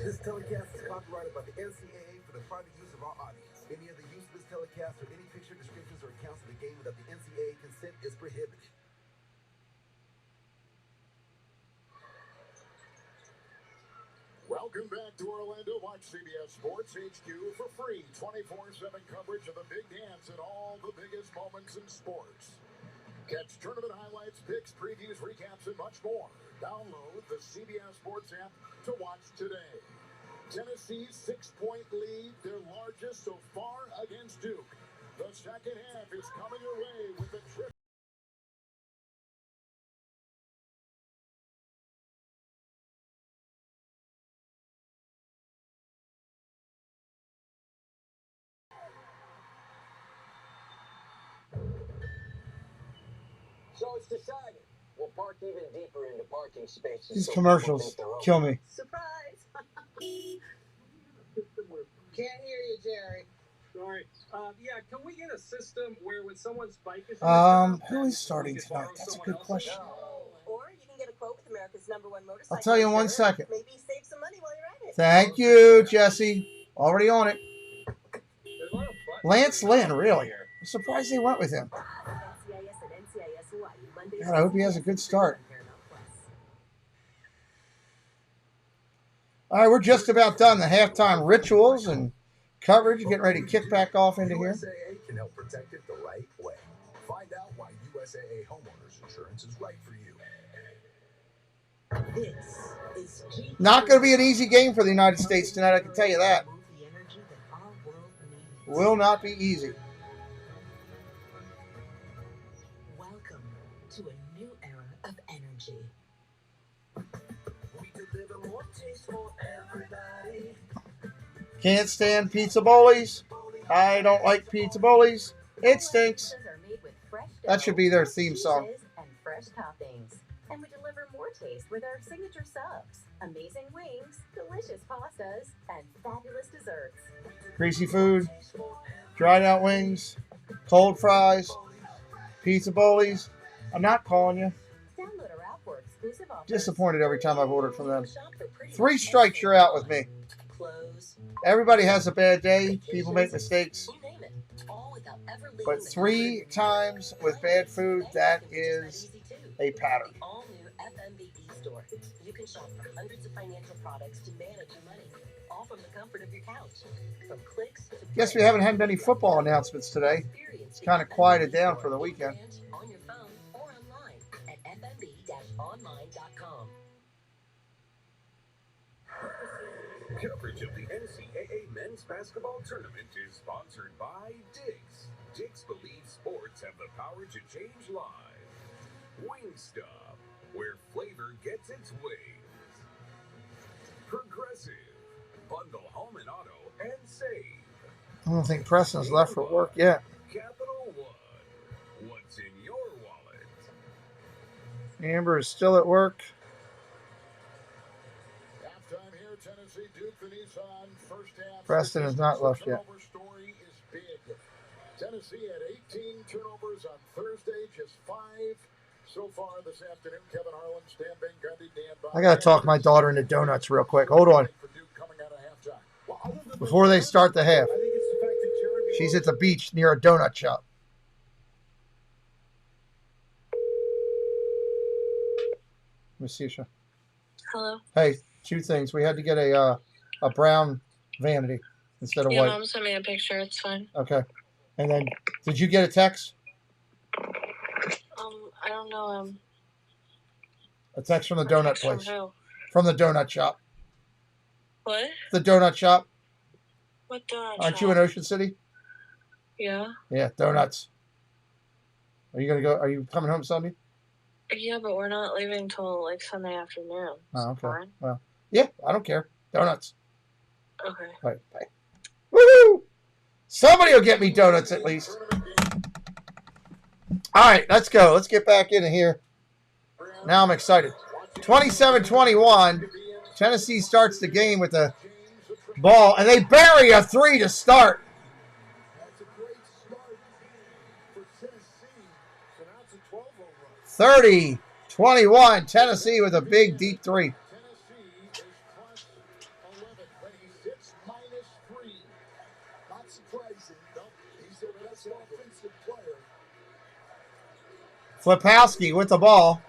This telecast is copyrighted by the NCAA for the private use of our audience. Any other use of this telecast or any picture, descriptions, or accounts of the game without the NCAA consent is prohibited. Welcome back to Orlando. Watch CBS Sports HQ for free 24/7 coverage of the big dance and all the biggest moments in sports. Catch tournament highlights, picks, previews, recaps, and much more. Download the CBS Sports app to watch today. Tennessee's 6-point lead, their largest so far against Duke. The second half is coming your way with the trip. So it's decided. We'll park even deeper into parking spaces. These commercials kill me. Surprise! Can't hear you, Jerry. Sorry. Yeah, can we get a system where when someone's bike is Who is starting tonight? That's a good question. Or you can get a quote with America's #1 motorcycle. I'll tell you in 1 second. Maybe save some money while you're at it. Thank you, Jesse. Already on it. Lance Lynn, really? I'm surprised they went with him. God, I hope he has a good start. All right, we're just about done. The halftime rituals and coverage, getting ready to kick back off into here. USAA can help protect it the right way. Find out why USAA homeowners insurance is right for you. This is Not going to be an easy game for the United States tonight, I can tell you that. Will not be easy. Welcome to a new era of energy. We deliver more taste for everybody. Can't stand pizza bowlies. I don't like pizza bowlies. It stinks. That should be their theme song. And fresh toppings. And we deliver more taste with our signature subs, amazing wings, delicious pastas, and fabulous desserts. Greasy food, dried out wings, cold fries, pizza bowlies. I'm not calling you. Download our app for exclusive offers. Disappointed every time I've ordered from them. 3 strikes, you're out with me. Clothes, Everybody has a bad day. People make mistakes. you name it, all without ever leaving But the 3 times with bad food, that is a pattern. all new FMB e-store. You can shop for hundreds of financial products to manage your money, all from the comfort of your couch. From clicks to Guess we haven't had any football announcements today. It's kind of quieted down for the weekend. On your phone or online at fmb-online.com. Coverage of the NCAA men's basketball tournament is sponsored by Diggs. Diggs believes sports have the power to change lives. Wingstop, where flavor gets its wings. Progressive, bundle home and auto and save. I don't think Preston's left for work yet. Capital One, what's in your wallet? Amber is still at work. Halftime here, Tennessee, Duke, the Nissan. First half. Preston has not left yet. Turnover story is big. Tennessee had 18 turnovers on Thursday, just 5 so far this afternoon. Kevin Harlan, Stan Van Gundy, Dan Bob. I got to talk my daughter into donuts real quick. Hold on. Before they start the half. She's at the beach near a donut shop. Let me see, Sean. Hello. Hey, 2 things. We had to get a brown vanity instead of white. Mom sent me a picture. It's fine. Okay. And then, did you get a text? I don't know. A text from the donut text from place. who? From the donut shop. What? The donut shop. What donut Aren't shop? you in Ocean City? Yeah. Yeah, donuts. Are you gonna go? Are you coming home Sunday? Yeah, but we're not leaving till like Sunday afternoon. Oh, okay. Fine. Well, yeah, I don't care. Donuts. Okay. All right, bye. Woo! Somebody will get me donuts at least. All right, let's go. Let's get back into here. Now I'm excited. 27-21. Tennessee starts the game with a ball, and they bury a 3 to start. 30-21. Tennessee with a big, deep 3. Flipowski with the ball.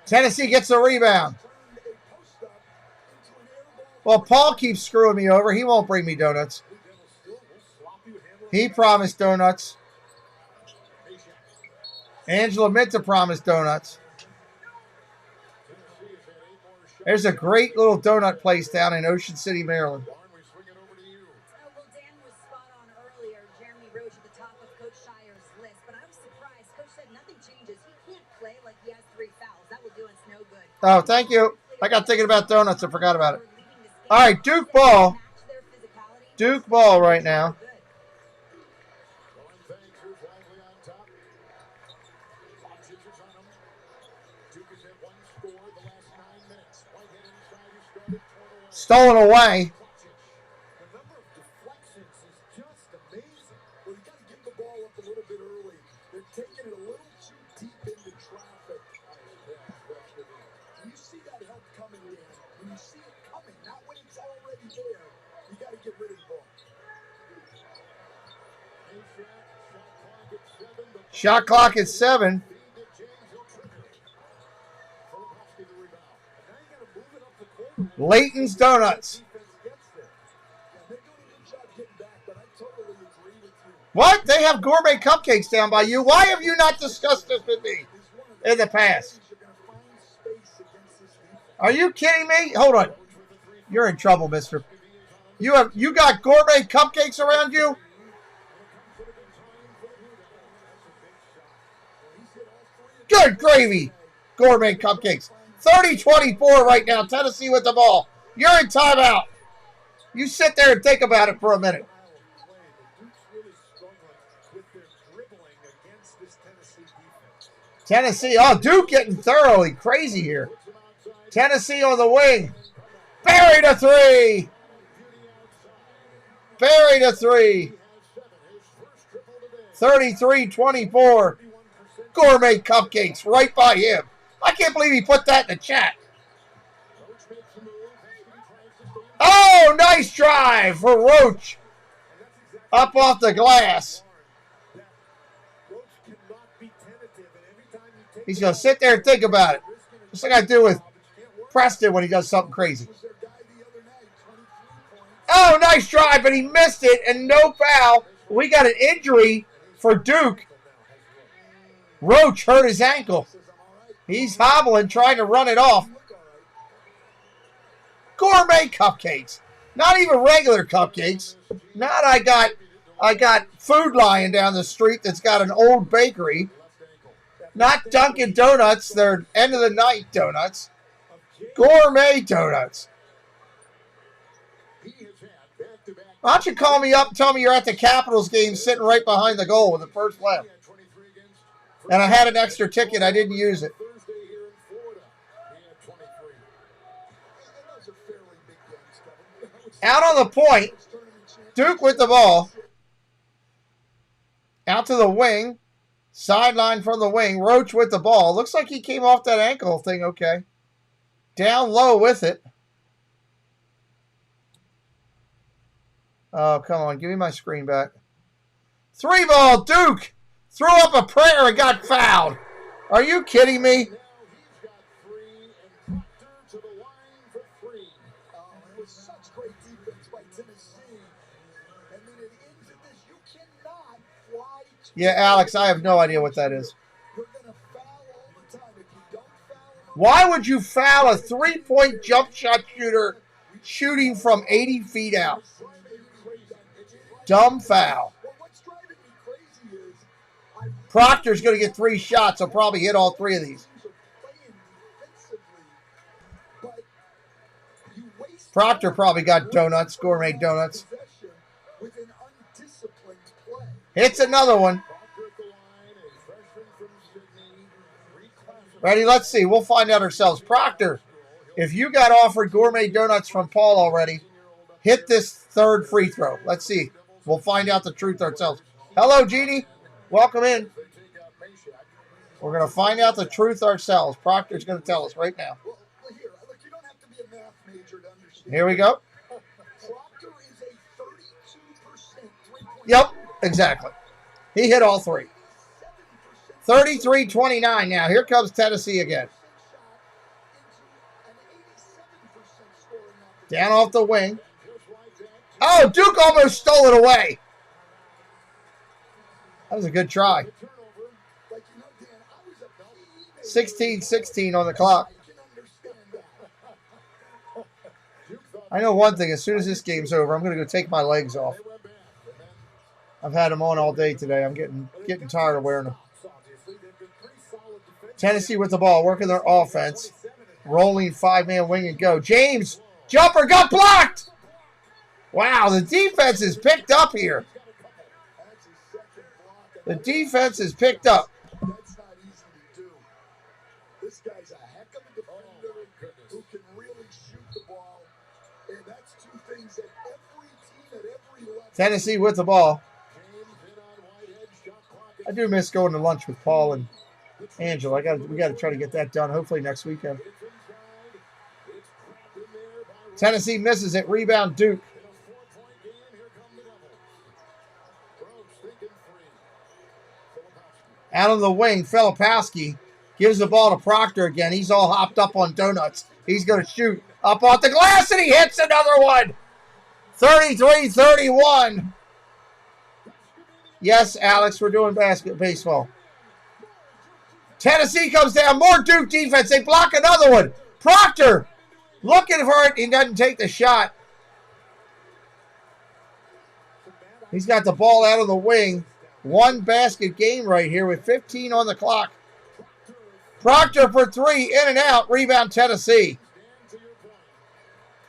Tennessee gets the rebound. Well, Paul keeps screwing me over. He won't bring me donuts. He promised donuts. Angela meant to promise donuts. There's a great little donut place down in Ocean City, Maryland. Oh, thank you. I got thinking about donuts and forgot about it. All right, Duke ball. Duke ball right now. Stolen away. Shot clock is 7. Layton's Donuts. What? They have gourmet cupcakes down by you. Why have you not discussed this with me in the past? Are you kidding me? Hold on. You're in trouble, mister. You got gourmet cupcakes around you? Good gravy. Gourmet cupcakes. 30-24 right now. Tennessee with the ball. You're in timeout. You sit there and think about it for a minute. Tennessee. Oh, Duke getting thoroughly crazy here. Tennessee on the wing. Buried a 3. Buried a 3. 33-24. Gourmet cupcakes right by him. I can't believe he put that in the chat. Oh, nice drive for Roach. Up off the glass. He's going to sit there and think about it. Just like I do with Preston when he does something crazy. Oh, nice drive, but he missed it, and no foul. We got an injury for Duke. Roach hurt his ankle. He's hobbling, trying to run it off. Gourmet cupcakes. Not even regular cupcakes. Not I got Food Lion down the street that's got an old bakery. Not Dunkin' Donuts. They're end of the night donuts. Gourmet donuts. Why don't you call me up and tell me you're at the Capitals game sitting right behind the goal with the first left. And I had an extra ticket. I didn't use it. Out on the point. Duke with the ball. Out to the wing. Sideline from the wing. Roach with the ball. Looks like he came off that ankle thing okay. Down low with it. Oh, come on. Give me my screen back. 3-ball. Duke threw up a prayer and got fouled. Are you kidding me? Yeah, Alex, I have no idea what that is. Why would you foul a three-point jump shot shooter shooting from 80 feet out? Dumb foul. Proctor's going to get 3 shots. He'll probably hit all 3 of these. Proctor probably got donuts, gourmet donuts. Hits another one. Ready? Let's see. We'll find out ourselves. Proctor, if you got offered gourmet donuts from Paul already, hit this 3rd free throw. Let's see. We'll find out the truth ourselves. Hello, Jeannie. Welcome in. We're going to find out the truth ourselves. Proctor's going to tell us right now. Here we go. Yep, exactly. He hit all 3. 33-29 now. Here comes Tennessee again. Down off the wing. Oh, Duke almost stole it away. That was a good try. 16-16 on the clock. I know one thing. As soon as this game's over, I'm going to go take my legs off. I've had them on all day today. I'm getting tired of wearing them. Tennessee with the ball, working their offense. Rolling 5-man wing and go. James, jumper, got blocked! Wow, the defense is picked up here. The defense is picked up. That's not easy to do. This guy's a heck of a defender who can really shoot the ball. And that's 2 things that every team at every level. Tennessee with the ball. I do miss going to lunch with Paul and Angela. We got to try to get that done hopefully next weekend. Tennessee misses it. Rebound Duke. Out of the wing, Filipowski gives the ball to Proctor again. He's all hopped up on donuts. He's going to shoot up off the glass, and he hits another one. 33-31. Yes, Alex, we're doing baseball. Tennessee comes down. More Duke defense. They block another one. Proctor looking for it. He doesn't take the shot. He's got the ball out of the wing. 1 basket game right here with 15 on the clock. Proctor for 3, in and out. Rebound Tennessee.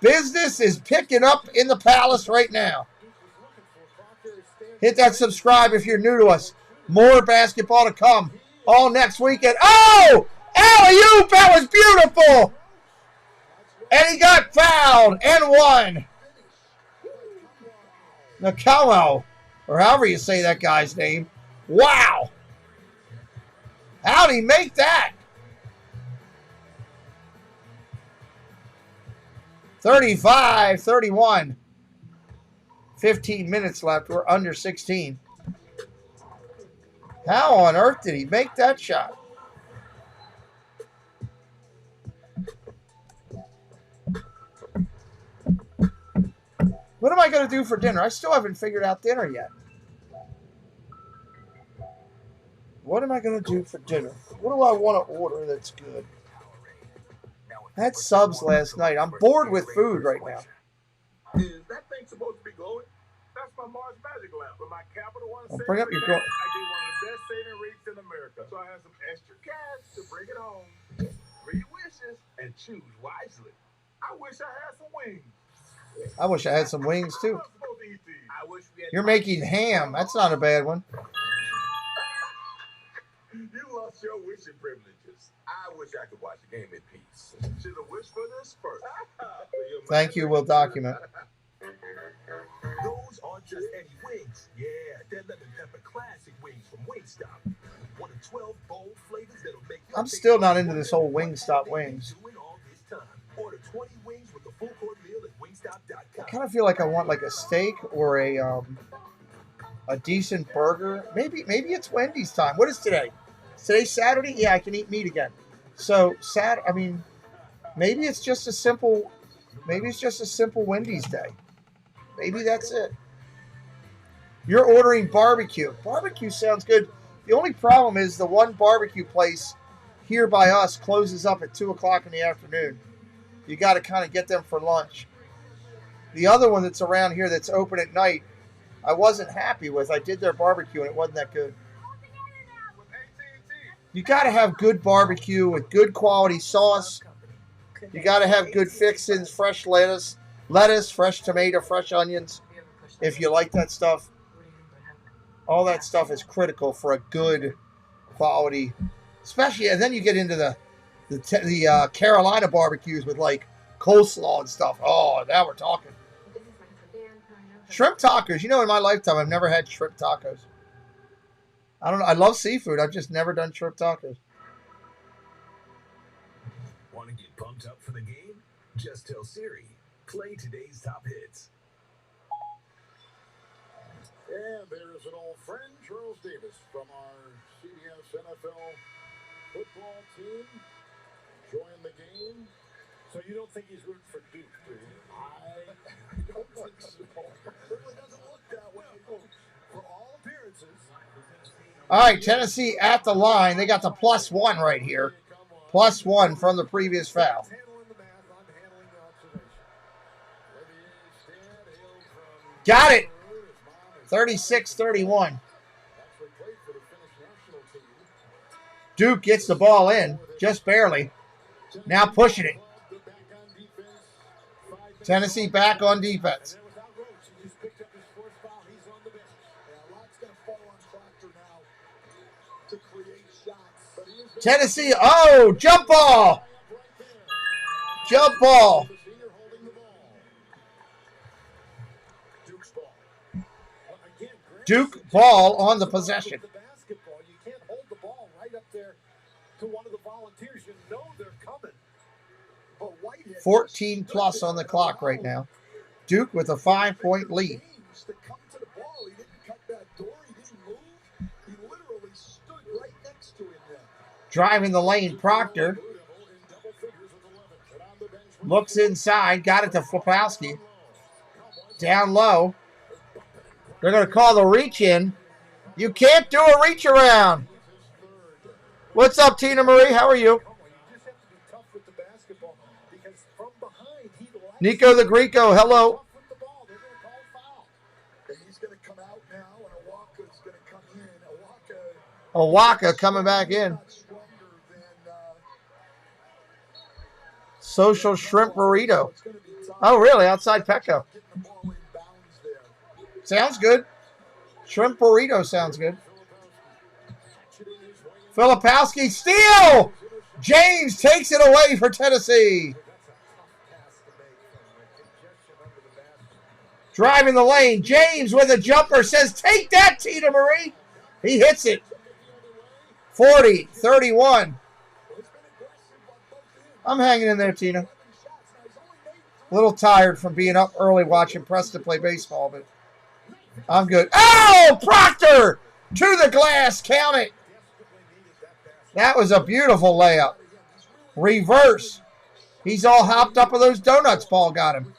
Business is picking up in the Palace right now. Hit that subscribe if you're new to us. More basketball to come all next weekend. Oh! Alley-oop! That was beautiful! And he got fouled and won. Nakamo, or however you say that guy's name. Wow! How'd he make that? 35-31. 15 minutes left. We're under 16. How on earth did he make that shot? What am I going to do for dinner? I still haven't figured out dinner yet. What am I going to do for dinner? What do I want to order that's good? I had subs last night. I'm bored with food right now. Is that thing supposed to be glowing? That's my Mars Magic lamp with my Capital One savings. Bring up your I get one of the best saving rates in America. So I have some extra cash to bring it home. 3 wishes and choose wisely. I wish I had some wings. I wish I had some wings too. You're making ham. That's not a bad one. You lost your wishing privileges. I wish I could watch the game in peace. Should have wished for this first. Thank you. We'll document. Those aren't just any wings. Yeah, they're lemon pepper classic wings from Wingstop. One of 12 bold flavors that'll make I'm still not into this whole Wingstop wings. Order 20 wings with the full court meal at wingstop.com. I kind of feel like I want like a steak or a decent burger. Maybe it's Wendy's time. What is today? Is today Saturday? Yeah, I can eat meat again. So maybe it's just a simple Wendy's day. Maybe that's it. You're ordering barbecue. Barbecue sounds good. The only problem is the one barbecue place here by us closes up at 2 o'clock in the afternoon. You got to kind of get them for lunch. The other one that's around here that's open at night, I wasn't happy with. I did their barbecue and it wasn't that good. You got to have good barbecue with good quality sauce. You got to have good fixings, fresh lettuce, fresh tomato, fresh onions. If you like that stuff, all that stuff is critical for a good quality, especially. And then you get into the Carolina barbecues with like coleslaw and stuff. Oh, now we're talking. Shrimp tacos. You know, in my lifetime, I've never had shrimp tacos. I don't know. I love seafood. I've just never done shrimp tacos. Want to get pumped up for the game? Just tell Siri, play today's top hits. And there is an old friend, Charles Davis, from our CBS NFL football team. Join the game. So you don't think he's rooting for Duke, do you? I don't think so. It certainly doesn't look that way. For all appearances. All right, Tennessee at the line. They got the +1 right here. +1 from the previous foul. Got it. 36-31. Duke gets the ball in, just barely. Now pushing it. Tennessee back on defense. Tennessee, oh, jump ball. Jump ball. Duke ball on the possession. You can't hold the ball right up there to one of the volunteers. You know they're coming. 14 plus on the clock right now. Duke with a 5-point lead. Driving the lane, Proctor. Looks inside, got it to Flipowski. Down low. They're going to call the reach in. You can't do a reach around. What's up, Tina Marie? How are you? Nico the Greco, hello. Owaka coming back in. Social shrimp burrito. Oh, really? Outside Petco. Sounds good. Shrimp burrito sounds good. Filipowski steal! James takes it away for Tennessee. Driving the lane. James with a jumper says, take that, Tina Marie. He hits it. 40-31. I'm hanging in there, Tina. A little tired from being up early watching Preston play baseball, but I'm good. Oh, Proctor! To the glass. Count it. That was a beautiful layup. Reverse. He's all hopped up with those donuts. Paul got him.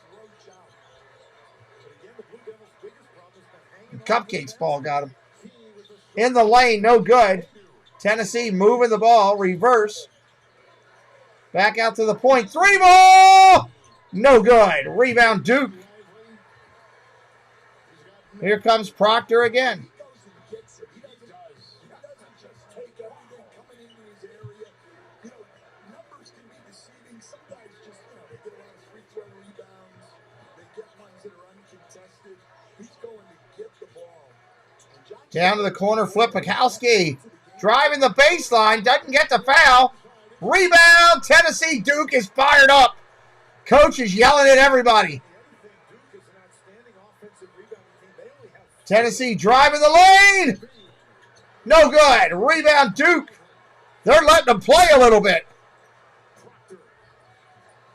Cupcakes ball got him. In the lane, no good. Tennessee moving the ball, reverse. Back out to the point. 3 ball! No good. Rebound, Duke. Here comes Proctor again. Down to the corner, flip Mikowski. Driving the baseline, doesn't get the foul. Rebound, Tennessee. Duke is fired up. Coach is yelling at everybody. Tennessee driving the lane. No good. Rebound, Duke. They're letting them play a little bit.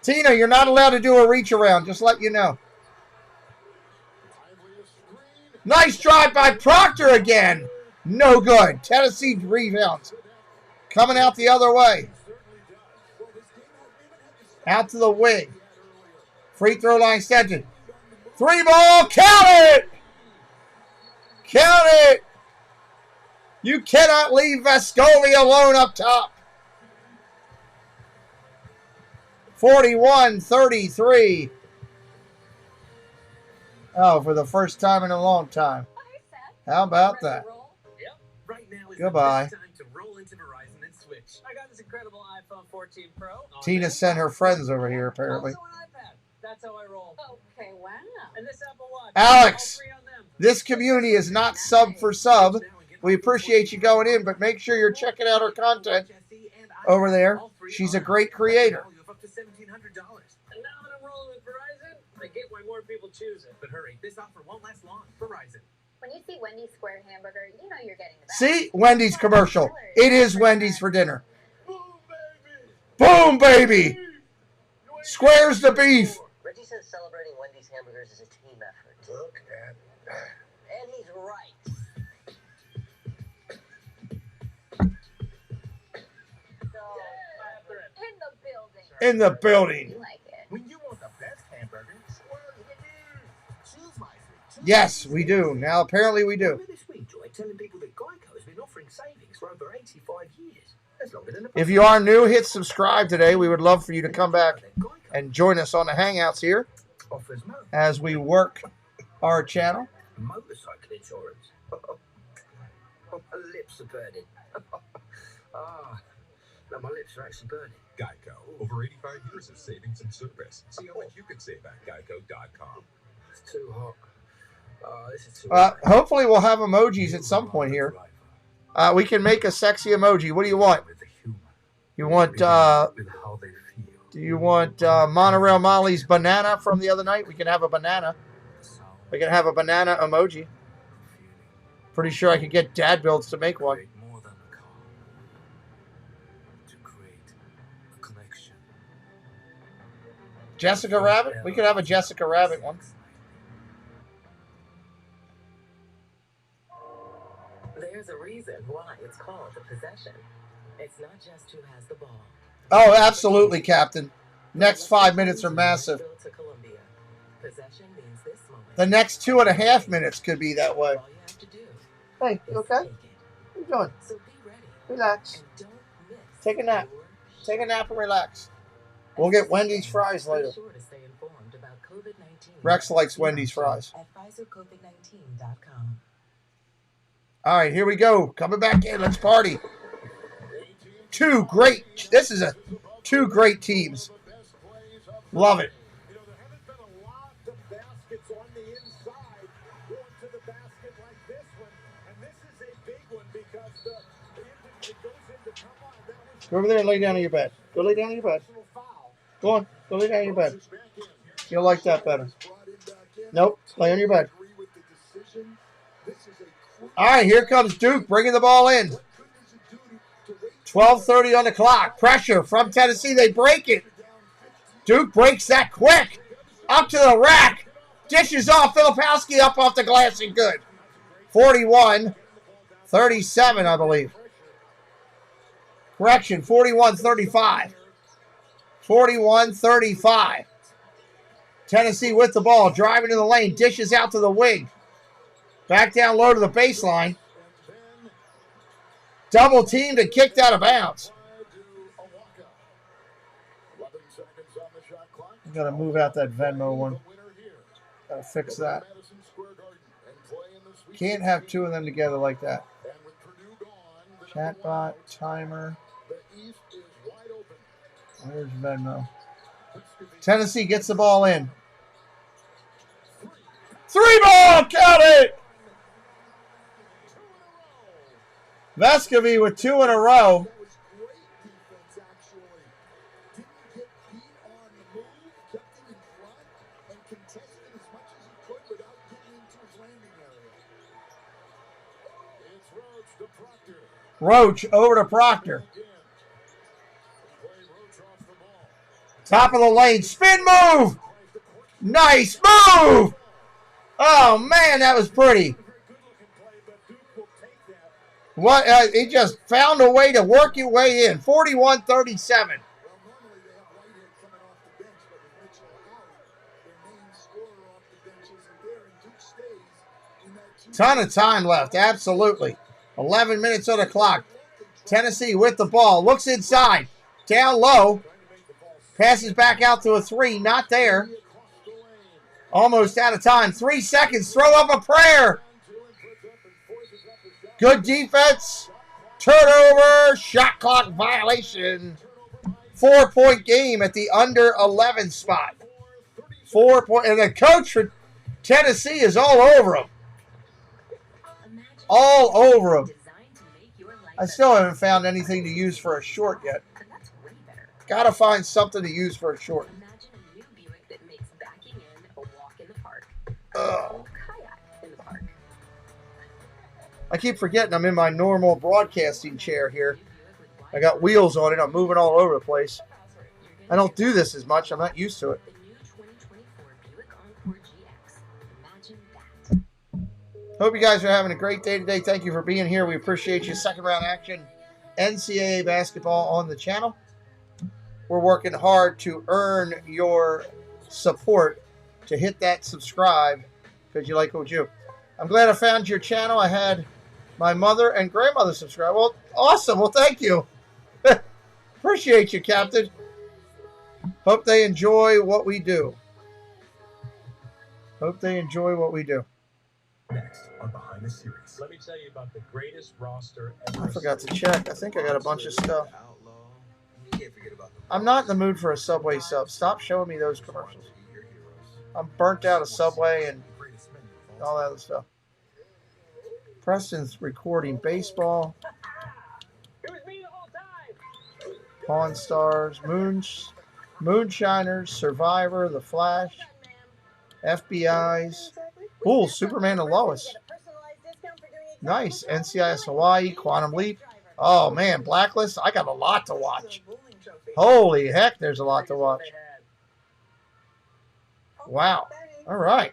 Tina, you're not allowed to do a reach around. Just let you know. Nice drive by Proctor again. No good. Tennessee rebounds. Coming out the other way. Out to the wing. Free throw line extension. 3 ball. Count it. Count it. You cannot leave Vescovi alone up top. 41-33. Oh, for the first time in a long time. How about that? Goodbye. I got this incredible iPhone 14 Pro. Tina sent her friends over here, apparently. That's how I roll. Okay, wow. And this Apple Watch. Alex, this community is not sub for sub. We appreciate you going in, but make sure you're checking out her content over there. She's a great creator. And now that I'm rolling with Verizon, I get why more people choose it. But hurry, this offer won't last long. Verizon. When you see Wendy's Square Hamburger, you know you're getting the best. See? Wendy's commercial. It is Wendy's for dinner. Boom, baby! Squares the beef. Reggie says celebrating Wendy's hamburgers is a team effort. Look at that. And he's right. In the building. In the building. You like it. When you want the best hamburger, choose wisely. Yes, we do. Now, apparently we do. We enjoy telling people that Geico has been offering savings for over 85 years. That's longer than If you are new, hit subscribe today. We would love for you to come back and join us on the Hangouts here as we work our channel. motorcycle insurance. My lips are burning. No, my lips are actually burning. Geico. Over 85 years of savings and service. See how much you can save at geico.com. It's too hot. This is too hot. Hopefully we'll have emojis at some point here. We can make a sexy emoji. What do you want? You want, do you want Monorail Molly's banana from the other night? We can have a banana. We can have a banana emoji. Pretty sure I could get Dad Builds to make one. Jessica Rabbit? We could have a Jessica Rabbit one. There's a reason why it's called a possession. It's not just who has the ball. Oh, absolutely, Captain. Next 5 minutes are massive. Possession means this moment. The next 2.5 minutes could be that way. Hey, you okay? What are you doing? Relax. Take a nap. Take a nap and relax. We'll get Wendy's fries later. Rex likes Wendy's fries. At PfizerCovid19.com. All right, here we go. Coming back in. Let's party. Two great teams. Love it. Go over there and lay down on your bed. Go lay down on your bed. Go on. Go lay down on your bed. You'll like that better. Nope. Lay on your bed. All right, here comes Duke bringing the ball in. 12:30 on the clock. Pressure from Tennessee. They break it. Duke breaks that quick. Up to the rack. Dishes off. Filipowski up off the glass and good. 41-37, I believe. Correction, 41-35. 41-35. Tennessee with the ball. Driving to the lane. Dishes out to the wing. Back down low to the baseline. Double teamed and kicked out of bounds. I'm going to move out that Venmo one. Got to fix that. Can't have two of them together like that. Chatbot, timer. There's Venmo. Tennessee gets the ball in. 3-ball, count it! Vescovy with 2 in a row. Roach over to Proctor. Top of the lane. Spin move. Nice move. Oh, man, that was pretty. What? He just found a way to work your way in. 41-37. Ton of time left. Absolutely. 11 minutes on the clock. Tennessee with the ball. Looks inside. Down low. Passes back out to a 3. Not there. Almost out of time. 3 seconds. Throw up a prayer. Good defense. Turnover. Shot clock violation. 4-point game at the under 11 spot. 4 point. And the coach for Tennessee is all over him. All over him. I still haven't found anything to use for a short yet. Got to find something to use for a short. Ugh. I keep forgetting I'm in my normal broadcasting chair here. I got wheels on it. I'm moving all over the place. I don't do this as much. I'm not used to it. Hope you guys are having a great day today. Thank you for being here. We appreciate you. Second round action. NCAA basketball on the channel. We're working hard to earn your support to hit that subscribe because you like what you do. I'm glad I found your channel. I had my mother and grandmother subscribe. Well, awesome. Well, thank you. Appreciate you, Captain. Hope they enjoy what we do. Hope they enjoy what we do. Next on Behind the Series. Let me tell you about the greatest roster ever. I forgot to check. I think I got a bunch of stuff. I'm not in the mood for a Subway sub. Stop showing me those commercials. I'm burnt out of Subway and all that other stuff. Preston's recording baseball. Pawn Stars, Moonshiners, Survivor, The Flash, FBI's. Ooh, Superman and Lois. Nice. NCIS Hawaii, Quantum Leap. Oh, man, Blacklist. I got a lot to watch. Holy heck, there's a lot to watch. Wow. All right.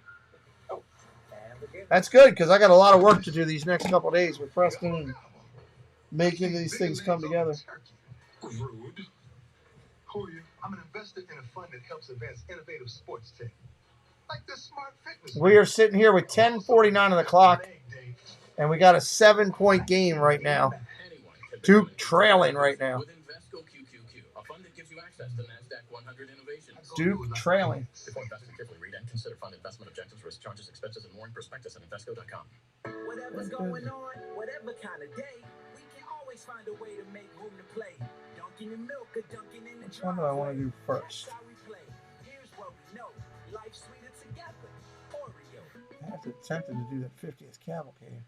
That's good because I got a lot of work to do these next couple of days with Preston and making these things come together. Rude. Who are you? I'm an investor in a fund that helps advance innovative sports tech. Like this smart fitness. We are sitting here with 10:49 on the clock, and we got a 7-point game right now. Duke trailing right now. Duke trailing. Before investing, carefully read and consider fund investment objectives, risk charges, expenses, and more in prospectus at Invesco.com. Whatever's going on, whatever kind of day, we can always find a way to make room to play. Dunking in milk or dunking in the Which one do I want to do first? Here's what we know. Life's sweeter together. Oreo. I have to tempted to do that 50th cavalcade.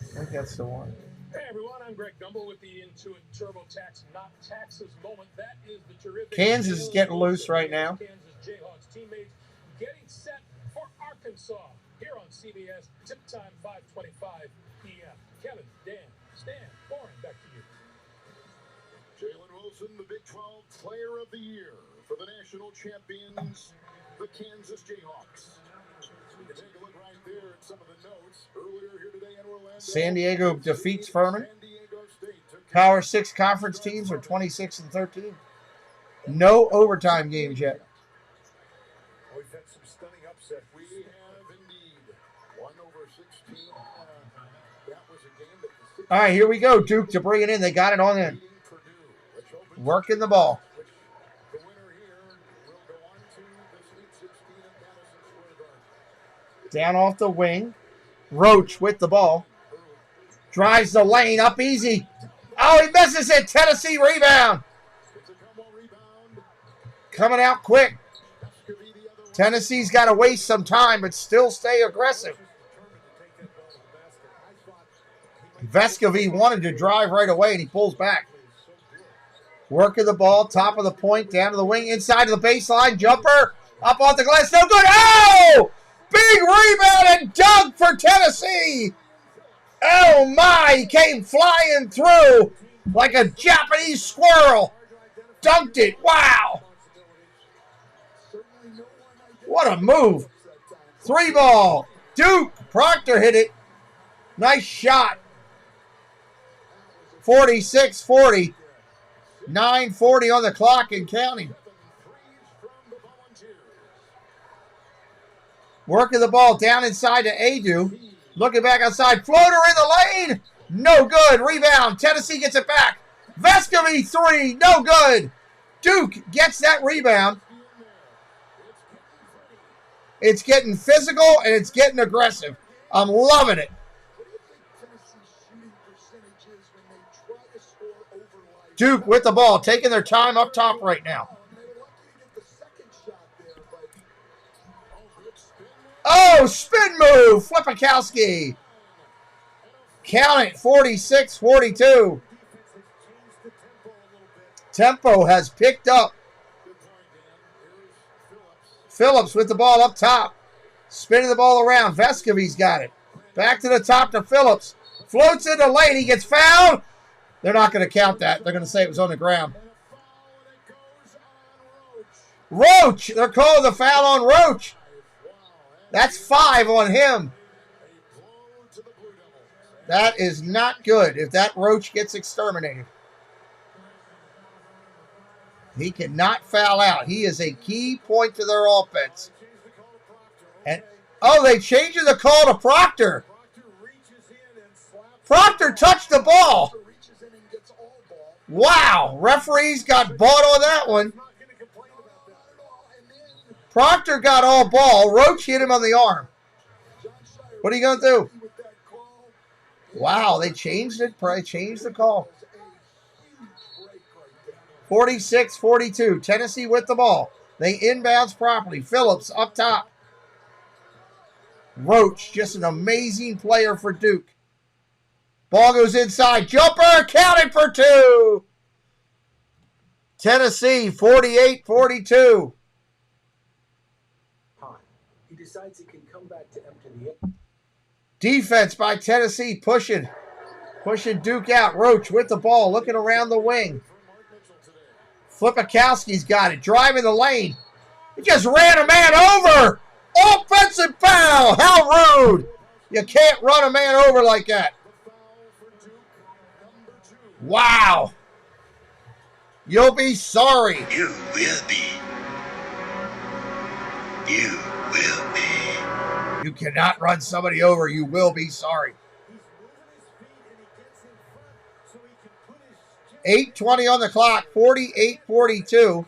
I think that's the one. Hey everyone, I'm Greg Gumbel with the Intuit TurboTax Not Taxes moment. That is the terrific. Kansas is getting loose right now. Kansas Jayhawks teammates getting set for Arkansas here on CBS. Tip time 5:25 p.m. Kevin, Dan, Stan, Warren, back to you. Jalen Wilson, the Big 12 Player of the Year for the national champions, the Kansas Jayhawks. You can take a look right there at some of the notes earlier here today in Orlando. San Diego defeats Furman. Power 6 conference teams are 26-13. No overtime games yet. We've had some stunning upsets. We have indeed. All right, here we go. Duke to bring it in. They got it on in. Working the ball. Down off the wing. Roach with the ball. Drives the lane up easy. Oh, he misses it. Tennessee rebound. Coming out quick. Tennessee's got to waste some time, but still stay aggressive. Vescovy wanted to drive right away, and he pulls back. Working the ball, top of the point, down to the wing, inside of the baseline. Jumper, up off the glass, no good. Oh! Big rebound and dunk for Tennessee. Oh, my. He came flying through like a Japanese squirrel. Dunked it. Wow. What a move. 3 ball. Duke. Proctor hit it. Nice shot. 46-40. 9:40 on the clock and counting. Working the ball down inside to Adu. Looking back outside. Floater in the lane. No good. Rebound. Tennessee gets it back. Vescovy 3. No good. Duke gets that rebound. It's getting physical and it's getting aggressive. I'm loving it. Duke with the ball, taking their time up top right now. Oh, spin move, Flipikowski. Count it, 46-42. Tempo has picked up. Phillips with the ball up top. Spinning the ball around. Vescovy's got it. Back to the top to Phillips. Floats in the lane. He gets fouled. They're not going to count that. They're going to say it was on the ground. Roach. They're calling the foul on Roach. That's 5 on him. That is not good if that Roach gets exterminated. He cannot foul out. He is a key point to their offense. And they changed the call to Proctor. Proctor touched the ball. Wow. Referees got bought on that one. Proctor got all ball. Roach hit him on the arm. What are you going to do? Wow, they changed it. Probably changed the call. 46-42. Tennessee with the ball. They inbounds properly. Phillips up top. Roach, just an amazing player for Duke. Ball goes inside. Jumper, counted for 2. Tennessee, 48-42. He decides he can come back to empty the... Defense by Tennessee, pushing Duke out. Roach with the ball, looking around the wing. Flipikowski's got it, driving the lane. He just ran a man over. Offensive foul. How rude. You can't run a man over like that. Wow. You'll be sorry. You will be. You will be. You cannot run somebody over. You will be sorry. 8:20 on the clock, 48-42.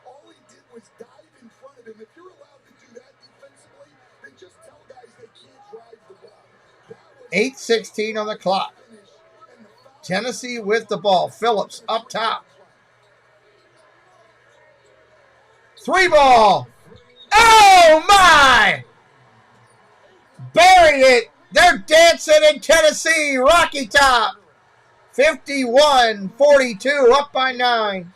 All he did was dive in front of him. If you're allowed to do that defensively, then just tell guys they can't drive the ball. 8:16 on the clock. Tennessee with the ball. Phillips up top. 3 ball. Oh, my! Buried it. They're dancing in Tennessee. Rocky Top. 51-42, up by 9.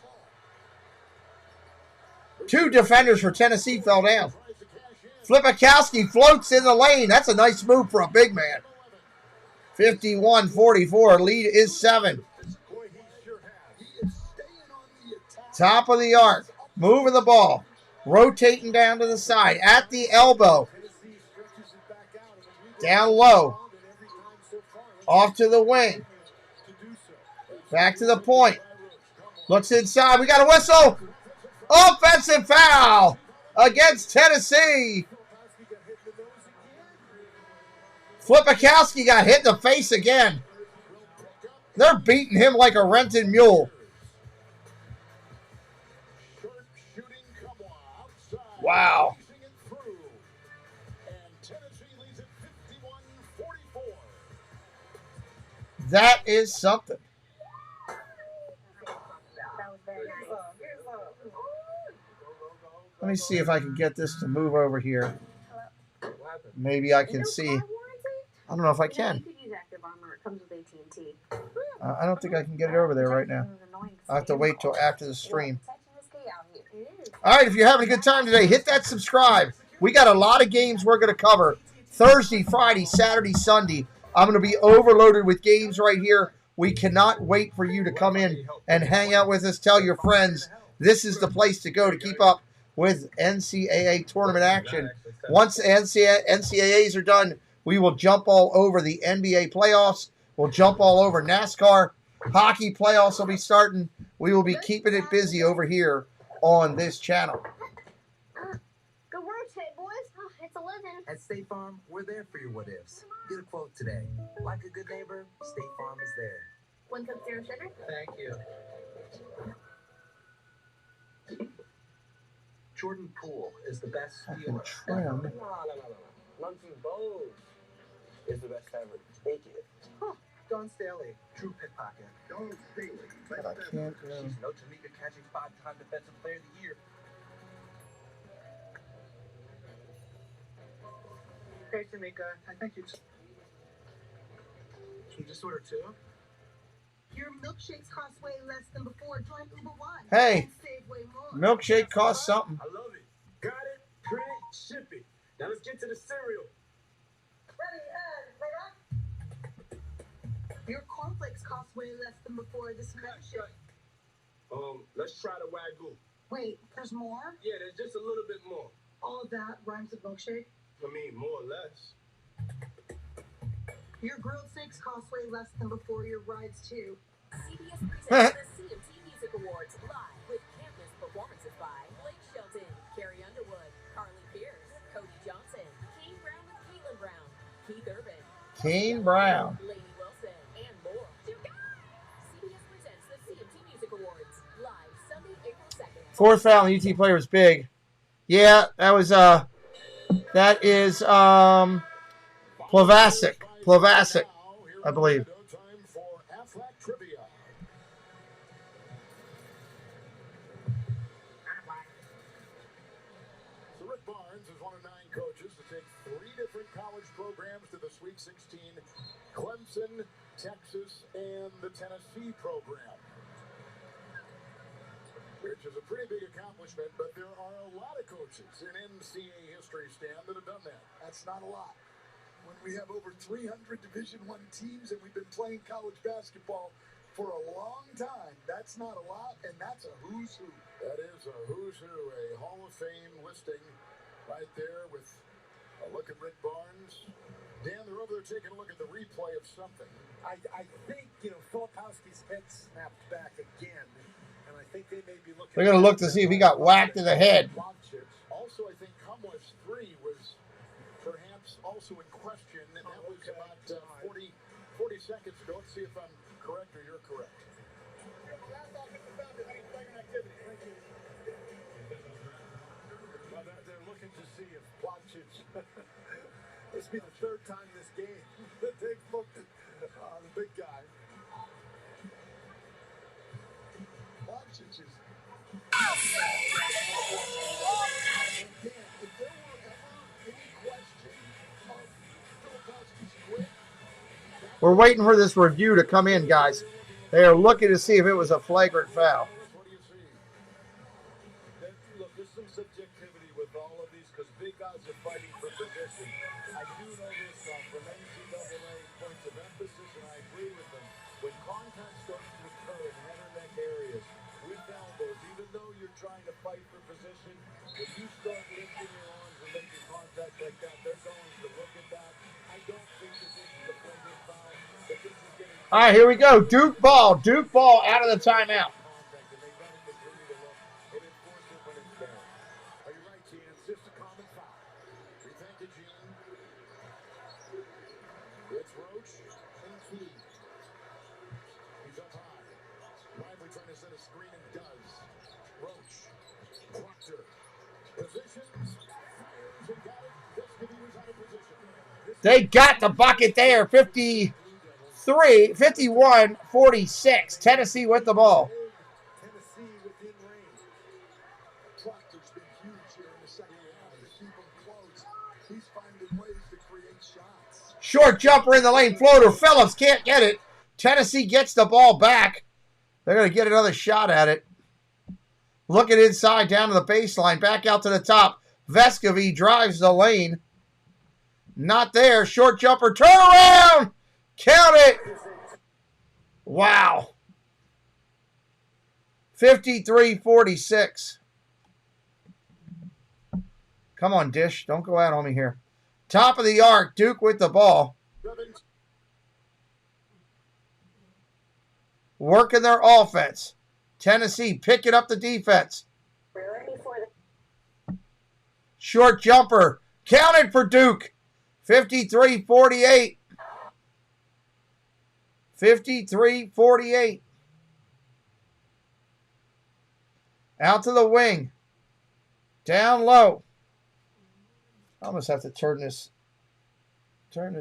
2 defenders for Tennessee fell down. Flipikowski floats in the lane. That's a nice move for a big man. 51-44. Lead is 7. Top of the arc. Moving the ball. Rotating down to the side. At the elbow. Down low. Off to the wing. Back to the point. Looks inside. We got a whistle. Offensive foul against Tennessee. Flipikowski got hit in the face again. They're beating him like a rented mule. Wow. That is something. Let me see if I can get this to move over here. Maybe I can see. I don't know if I can. I don't think I can get it over there right now. I'll have to wait till after the stream. All right, if you're having a good time today, hit that subscribe. We got a lot of games we're going to cover. Thursday, Friday, Saturday, Sunday. I'm going to be overloaded with games right here. We cannot wait for you to come in and hang out with us. Tell your friends this is the place to go to keep up with NCAA tournament action. Once NCAAs are done, we will jump all over the NBA playoffs. We'll jump all over NASCAR. Hockey playoffs will be starting. We will be keeping it busy over here on this channel. Good work, boys. Oh, it's a living. At State Farm, we're there for your what-ifs. Get a quote today. Like a good neighbor, State Farm is there. 1 cup zero sugar. Thank you. Jordan Poole is the best dealer. Trim. Luncheon Bowls is the best ever. Thank you. Huh. Don Staley, true pickpocket. Don Staley. But I can't. She's no Tamika catching 5-time defensive player of the year. Hey, Tamika, I think you. Can you just order 2? Your milkshakes cost way less than before. Join Uber One. Hey, And save way more. milkshake costs something. I love it. Got it, print it, ship it. Now let's get to the cereal. Your cornflakes cost way less than before. This membership. Let's try the Wagyu. Wait, there's more? Yeah, there's just a little bit more. All of that rhymes with milkshake? I mean, more or less. Your grilled steaks cost way less than before. Your rides too. CBS presents the CMT Music Awards live with campus performances by Blake Shelton, Carrie Underwood, Carly Pierce, Cody Johnson, Kane Brown with Caitlin Brown, Keith Urban, Kane Brown. Lainey Wilson, and more. CBS presents the CMT Music Awards live Sunday, April 2nd. Fourth foul, UT player was big. Yeah, that was that is Plavasic. Plavasic, I believe. So Rick Barnes is one of 9 coaches to take 3 different college programs to the Sweet 16, Clemson, Texas, and the Tennessee program. Which is a pretty big accomplishment, but there are a lot of coaches in NCAA history, Stan, that have done that. That's not a lot. When we have over 300 Division I teams and we've been playing college basketball for a long time, that's not a lot, and that's a who's who. That is a who's who, a Hall of Fame listing right there with a look at Rick Barnes. Dan, they're over there taking a look at the replay of something. I think, Filipowski's head snapped back again, and I think they may be looking. They're going to look to see if he got whacked in the head. Also, I think Cumwa's 3 was perhaps also in question, and that was about 40 seconds ago. Let's see if I'm correct or you're correct. Well, they're looking to see if Plavsic. This will be the 3rd time this game that they've looked at the big guy. Plavsic is. If there were ever any question of Filipowski's quit, We're waiting for this review to come in, guys. They are looking to see if it was a flagrant foul. Look, there's some subjectivity with all of these because big guys are fighting for position. I do know this from NCAA points of emphasis, and I agree with them. When contact starts to occur in head or neck areas with elbows, even though you're trying to fight for position, when you start lifting your arms and making contact like that, they're going to look at that. I don't think that this is a flagrant foul, but this is getting. All right, here we go. Duke ball. Duke ball out of the timeout. Contact, and They got the bucket there, 51-46. Tennessee with the ball. Tennessee within range. Proctor's been huge here in the second half to keep them close. He's finding ways to create shots. Short jumper in the lane, floater. Phillips can't get it. Tennessee gets the ball back. They're going to get another shot at it. Looking inside, down to the baseline, back out to the top. Vescovy drives the lane. Not there. Short jumper. Turn around. Count it. Wow. 53-46. Come on, Dish. Don't go out on me here. Top of the arc. Duke with the ball. Working their offense. Tennessee picking up the defense. Short jumper. Counted for Duke. 53-48. 53-48. Out to the wing. Down low. I almost have to turn this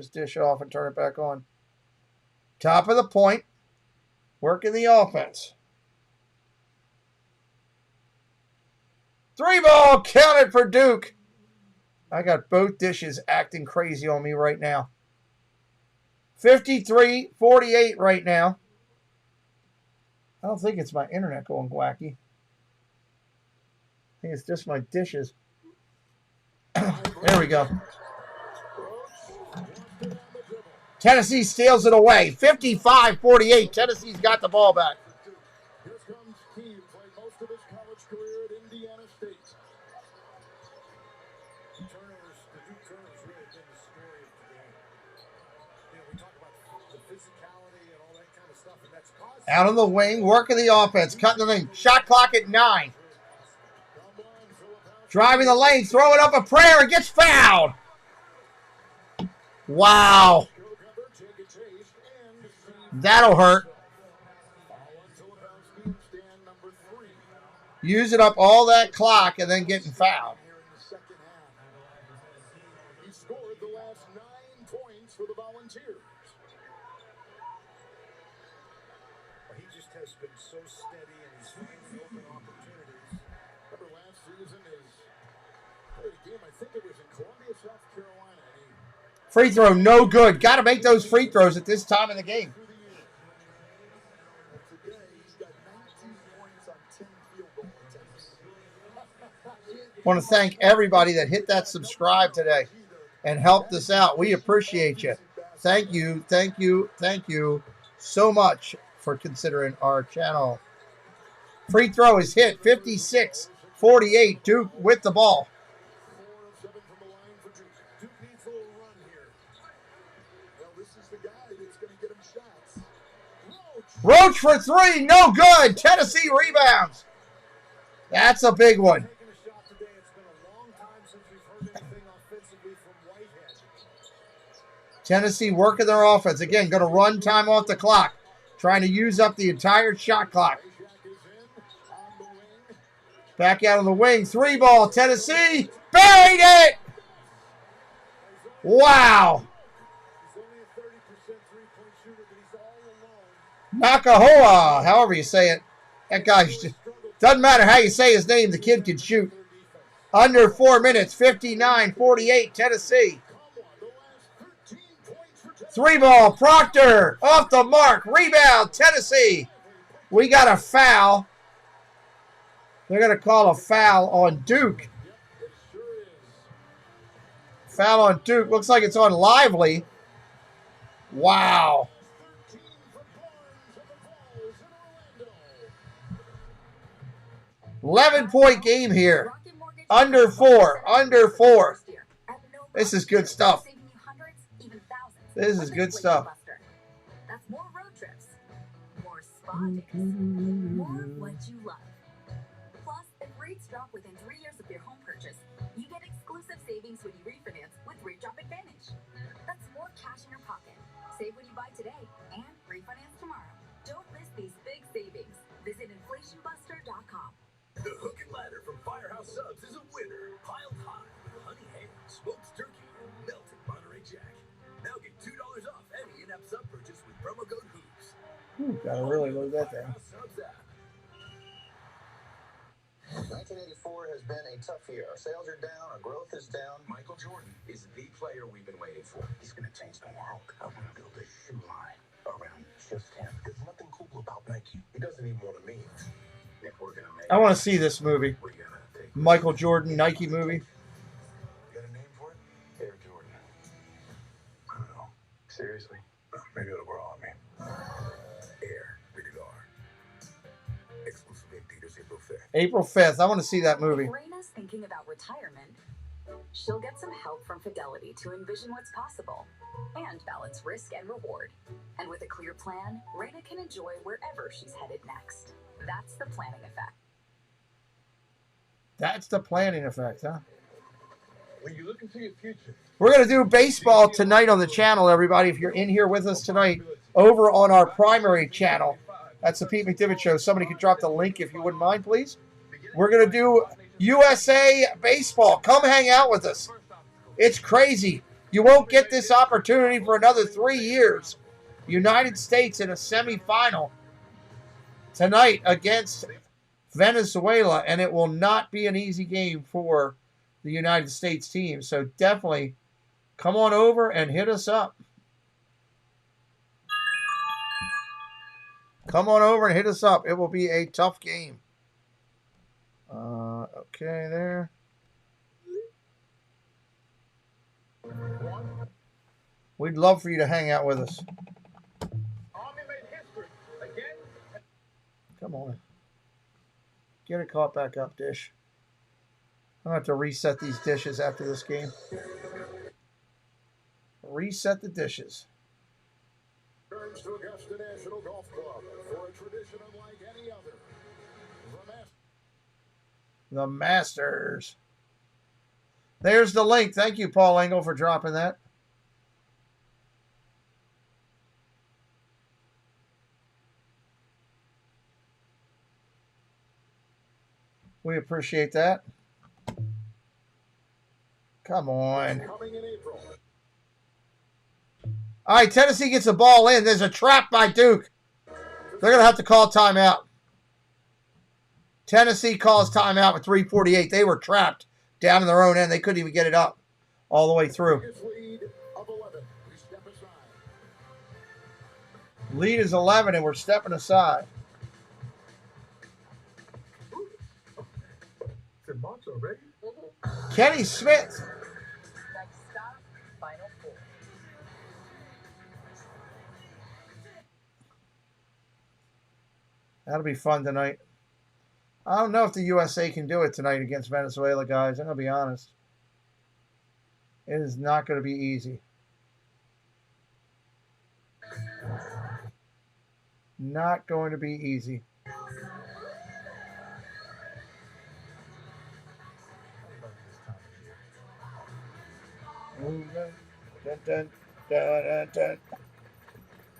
dish off and turn it back on. Top of the point. Working the offense. 3 ball counted for Duke. I got both dishes acting crazy on me right now. 53-48 right now. I don't think it's my internet going wacky. I think it's just my dishes. There we go. Tennessee steals it away. 55-48. Tennessee's got the ball back. Here comes Key, who played most of his college career at Indiana State. The Duke turnovers really been the story of the game. You know, we talk about the physicality and all that kind of stuff, and that's caused... Out on the wing, working the offense, cutting the lane. Shot clock at 9. Driving the lane, throwing up a prayer, and gets fouled. Wow. That'll hurt. Using up all that clock and then getting fouled. He scored the last 9 points for the Volunteers. He just has been so steady and he's finding open opportunities. Remember last season played a game, I think it was in Columbia, South Carolina. Free throw, no good. Got to make those free throws at this time in the game. Today, he's got 19 points on 10 field goal attempts. Want to thank everybody that hit that subscribe today and helped us out. We appreciate you. Thank you, thank you, thank you so much for considering our channel. Free throw is hit. 56-48. Duke with the ball. 4 of 7 from the line for Duke. Duke needs a little run here. Well, this is the guy that's going to get him shots. Roach for 3. No good. Tennessee rebounds. That's a big one. Taking a shot today. It's been a long time since we've heard anything offensively from Whitehead. Tennessee working their offense. Again, going to run time off the clock. Trying to use up the entire shot clock. Back out on the wing. 3 ball. Tennessee buried it. Wow. Nakahoa, however you say it. That guy's just, doesn't matter how you say his name, the kid can shoot. Under 4 minutes, 59-48, Tennessee. 3 ball, Proctor, off the mark, rebound, Tennessee. We got a foul. They're going to call a foul on Duke. Foul on Duke. Looks like it's on Lively. Wow. 11-point game here. Under 4. Under 4. This is good stuff. This is good stuff. That's more road trips, more spa days, more what you love. Plus, if rates drop within 3 years of your home purchase, you get exclusive savings when you refinance with Rate Drop Advantage. That's more cash in your pocket. Save when you buy today and refinance tomorrow. Don't miss these big savings. Visit inflationbuster.com. The hook and ladder from Firehouse Subs is a winner. Piled high with honey ham, smoked turkey, and melted Monterey Jack. Ooh, gotta really load that down. 1984 has been a tough year. Our sales are down, our growth is down. Michael Jordan is the player we've been waiting for. He's going to change the world. I want to build a shoe line around just him. There's nothing cool about Nike. He doesn't even want to meet. If we're gonna make I want to see this movie. Michael Jordan Nike movie. You got a name for it? Air Jordan. I don't know. Seriously? Maybe it'll grow on me. Air, rated R. Exclusively in theaters April 5th. April 5th. I want to see that movie. Raina's thinking about retirement. She'll get some help from Fidelity to envision what's possible and balance risk and reward. And with a clear plan, Raina can enjoy wherever she's headed next. That's the planning effect. That's the planning effect, huh? When you look into your future, We're going to do baseball tonight on the channel, everybody. If you're in here with us tonight, over on our primary channel, that's the Pete McDivitt Show. Somebody could drop the link if you wouldn't mind, please. We're going to do USA Baseball. Come hang out with us. It's crazy. You won't get this opportunity for another 3 years. United States in a semifinal tonight against Venezuela, and it will not be an easy game for the United States team. So definitely come on over and hit us up. Come on over and hit us up. It will be a tough game. Okay, there. We'd love for you to hang out with us. Come on. Get it caught back up, Dish. I'm going to have to reset these dishes after this game. Reset the dishes. Turns to Augusta National Golf Club for a tradition unlike any other. The Masters. There's the link. Thank you, Paul Engel, for dropping that. We appreciate that. Come on. All right, Tennessee gets the ball in. There's a trap by Duke. They're going to have to call timeout. Tennessee calls timeout with 3:48. They were trapped down in their own end. They couldn't even get it up all the way through. Lead is 11, and we're stepping aside. already? Kenny Smith. Next stop, Final Four. That'll be fun tonight. I don't know if the USA can do it tonight against Venezuela, guys. I'm going to be honest. It is not going to be easy. Not going to be easy. Dun, dun, dun, dun,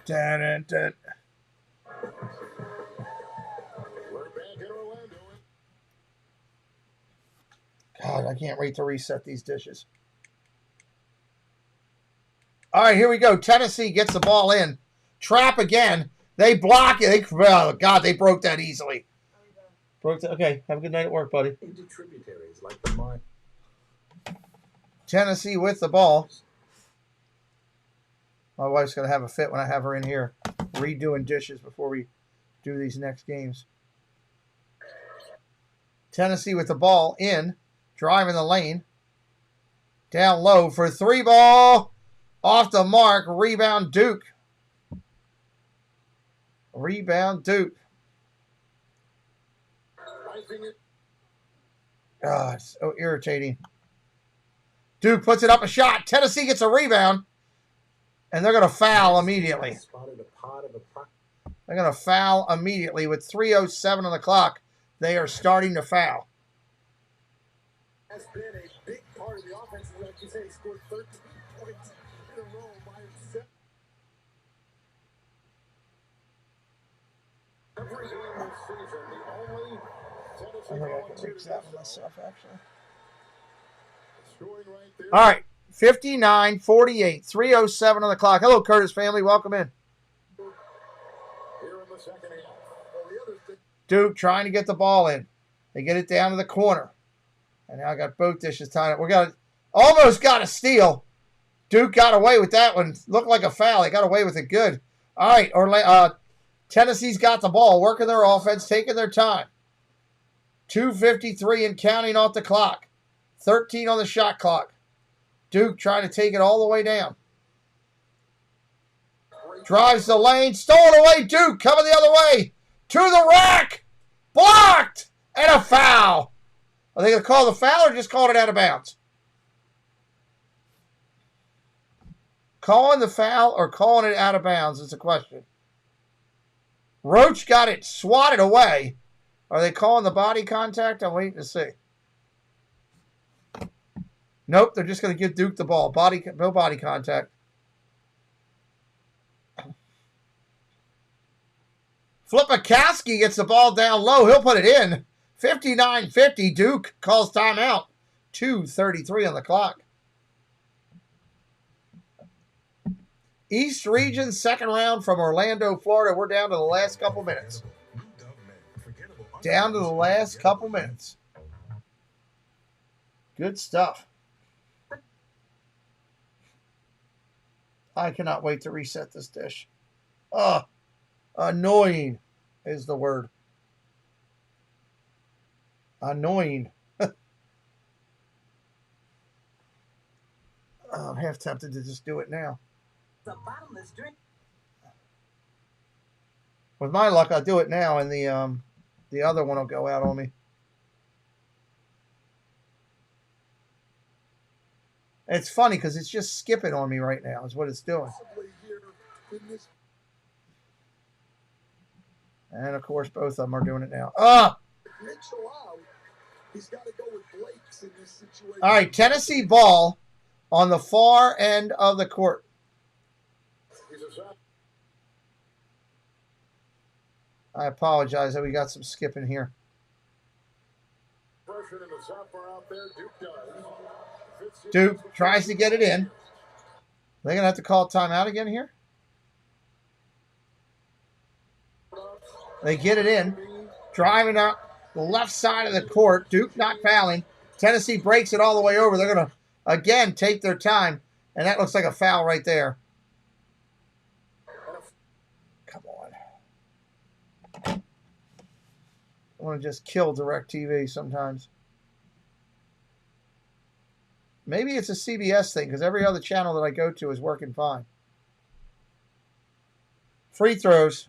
dun, dun, dun. God, I can't wait to reset these dishes. All right, here we go. Tennessee gets the ball in. Trap again. They block it. Oh, God, they broke that easily. Broke that. Okay, have a good night at work, buddy. Into tributaries like the mine. Tennessee with the ball. My wife's going to have a fit when I have her in here redoing dishes before we do these next games. Tennessee with the ball in. Driving the lane. Down low for 3 ball. Off the mark. Rebound Duke. Rebound Duke. God, it's so irritating. Duke puts it up a shot. Tennessee gets a rebound. And they're going to foul immediately. They're going to foul immediately with 3:07 on the clock. They are starting to foul. Has been a big part of the offense. Like you said, he scored 13 points in a row by himself. Every game this season, the only Tennessee I think I can fix that one myself, actually. scoring right there. All right. 59-48. 3:07 on the clock. Hello, Curtis family. Welcome in. Here Duke trying to get the ball in. They get it down to the corner. And now I got both dishes tied up. Almost got a steal. Duke got away with that one. Looked like a foul. They got away with it good. All right, Tennessee's got the ball, working their offense, taking their time. 2:53 and counting off the clock. 13 on the shot clock. Duke trying to take it all the way down. Drives the lane. Stolen away. Duke coming the other way. To the rack. Blocked. And a foul. Are they going to call the foul or just call it out of bounds? Calling the foul or calling it out of bounds is the question. Roach got it swatted away. Are they calling the body contact? I'm waiting to see. Nope, they're just going to give Duke the ball. No body contact. Flipakowski gets the ball down low. He'll put it in. 59-50. Duke calls timeout. 2:33 on the clock. East Region, second round from Orlando, Florida. We're down to the last couple minutes. Down to the last couple minutes. Good stuff. I cannot wait to reset this dish. Annoying is the word. Annoying. I'm half tempted to just do it now. The bottomless drink. With my luck, I'll do it now, and the other one will go out on me. It's funny because it's just skipping on me right now is what it's doing. And, of course, both of them are doing it now. He's got to go with Blake's in this situation. All right, Tennessee ball on the far end of the court. I apologize that we got some skipping here. Duke tries to get it in. They're going to have to call timeout again here. They get it in. Driving up the left side of the court. Duke not fouling. Tennessee breaks it all the way over. They're going to, again, take their time. And that looks like a foul right there. Come on. I want to just kill DirecTV sometimes. Maybe it's a CBS thing because every other channel that I go to is working fine. Free throws.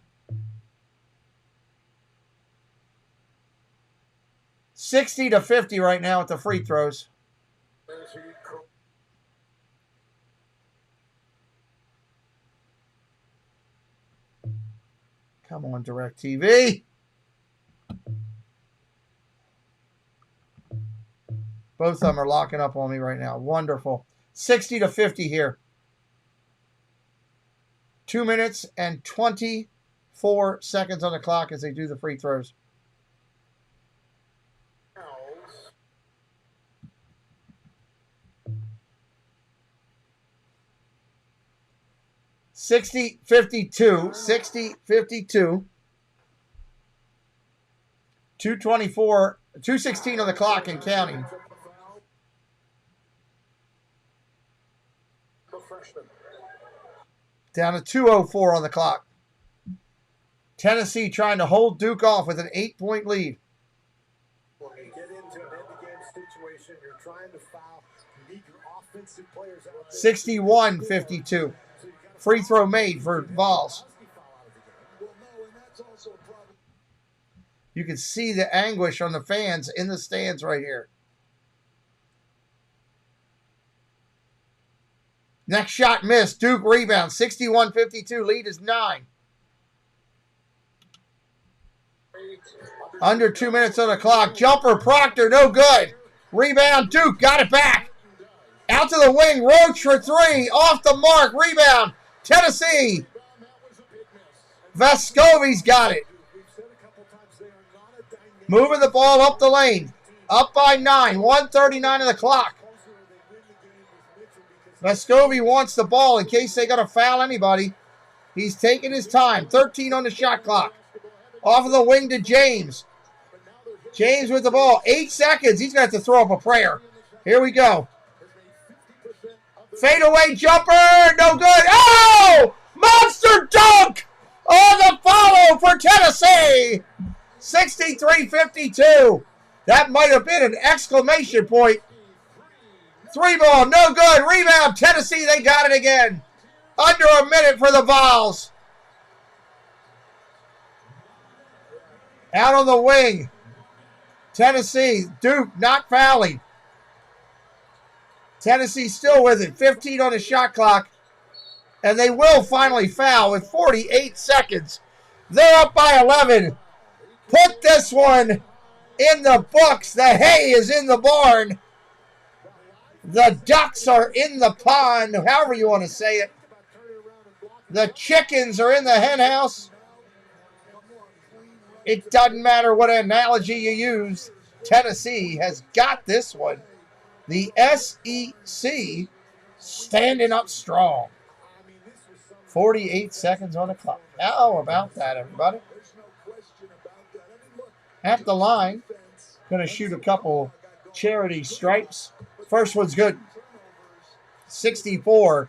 60-50 right now at the free throws. Come on, DirecTV. Both of them are locking up on me right now. Wonderful. 60-50 here. 2 minutes and 24 seconds on the clock as they do the free throws. $60-52. 60-52. 2:16 on the clock and counting. Down to 2:04 on the clock. Tennessee trying to hold Duke off with an 8-point lead. When you get into an end-of-game situation, you're trying to foul. You need your offensive players out there. 61-52. Free throw made for Vols. You can see the anguish on the fans in the stands right here. Next shot missed. Duke rebound. 61-52. Lead is 9. Under 2 minutes on the clock. Jumper Proctor. No good. Rebound. Duke got it back. Out to the wing. Roach for 3. Off the mark. Rebound. Tennessee. Vescovi's got it. Moving the ball up the lane. Up by 9. 1:39 on the clock. Vescovi wants the ball in case they got to foul anybody. He's taking his time. 13 on the shot clock. Off of the wing to James. James with the ball. 8 seconds. He's going to have to throw up a prayer. Here we go. Fadeaway jumper. No good. Oh! Monster dunk on the follow for Tennessee. 63-52. That might have been an exclamation point. 3 ball. No good. Rebound. Tennessee, they got it again. Under a minute for the Vols. Out on the wing. Tennessee. Duke not fouling. Tennessee still with it. 15 on the shot clock. And they will finally foul with 48 seconds. They're up by 11. Put this one in the books. The hay is in the barn. The ducks are in the pond, however you want to say it. The chickens are in the hen house. It doesn't matter what analogy you use. Tennessee has got this one. The SEC standing up strong. 48 seconds on the clock. How about that, everybody? At the line, going to shoot a couple charity stripes. First one's good. 64-52.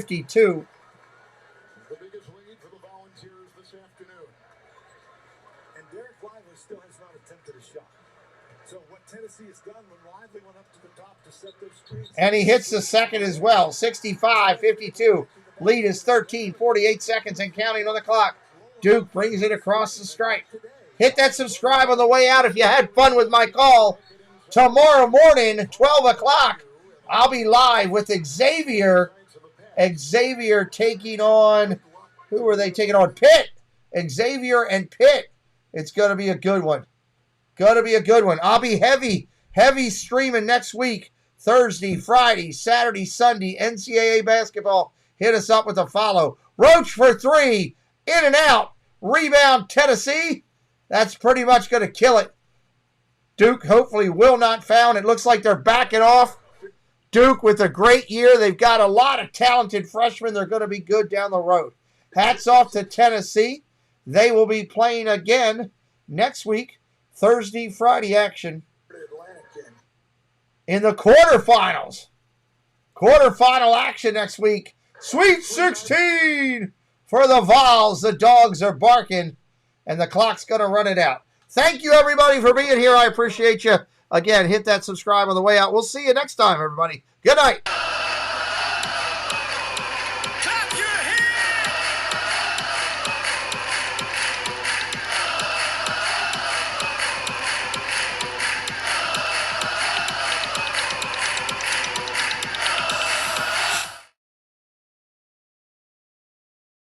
The biggest lead for the Volunteers this afternoon. And Derek Lively still has not attempted a shot. So what Tennessee has done when Lively went up to the top to set those screens. And he hits the second as well. 65-52. Lead is 13, 48 seconds and counting on the clock. Duke brings it across the stripe. Hit that subscribe on the way out if you had fun with my call. Tomorrow morning, 12 o'clock, I'll be live with Xavier. Xavier taking on, who are they taking on? Pitt. Xavier and Pitt. It's going to be a good one. Going to be a good one. I'll be heavy streaming next week. Thursday, Friday, Saturday, Sunday, NCAA basketball. Hit us up with a follow. Roach for 3. In and out. Rebound, Tennessee. That's pretty much going to kill it. Duke hopefully will not foul. It looks like they're backing off. Duke with a great year. They've got a lot of talented freshmen. They're going to be good down the road. Hats off to Tennessee. They will be playing again next week. Thursday, Friday action in the quarterfinals. Quarterfinal action next week. Sweet 16 for the Vols. The dogs are barking, and the clock's going to run it out. Thank you, everybody, for being here. I appreciate you. Again, hit that subscribe on the way out. We'll see you next time, everybody. Good night.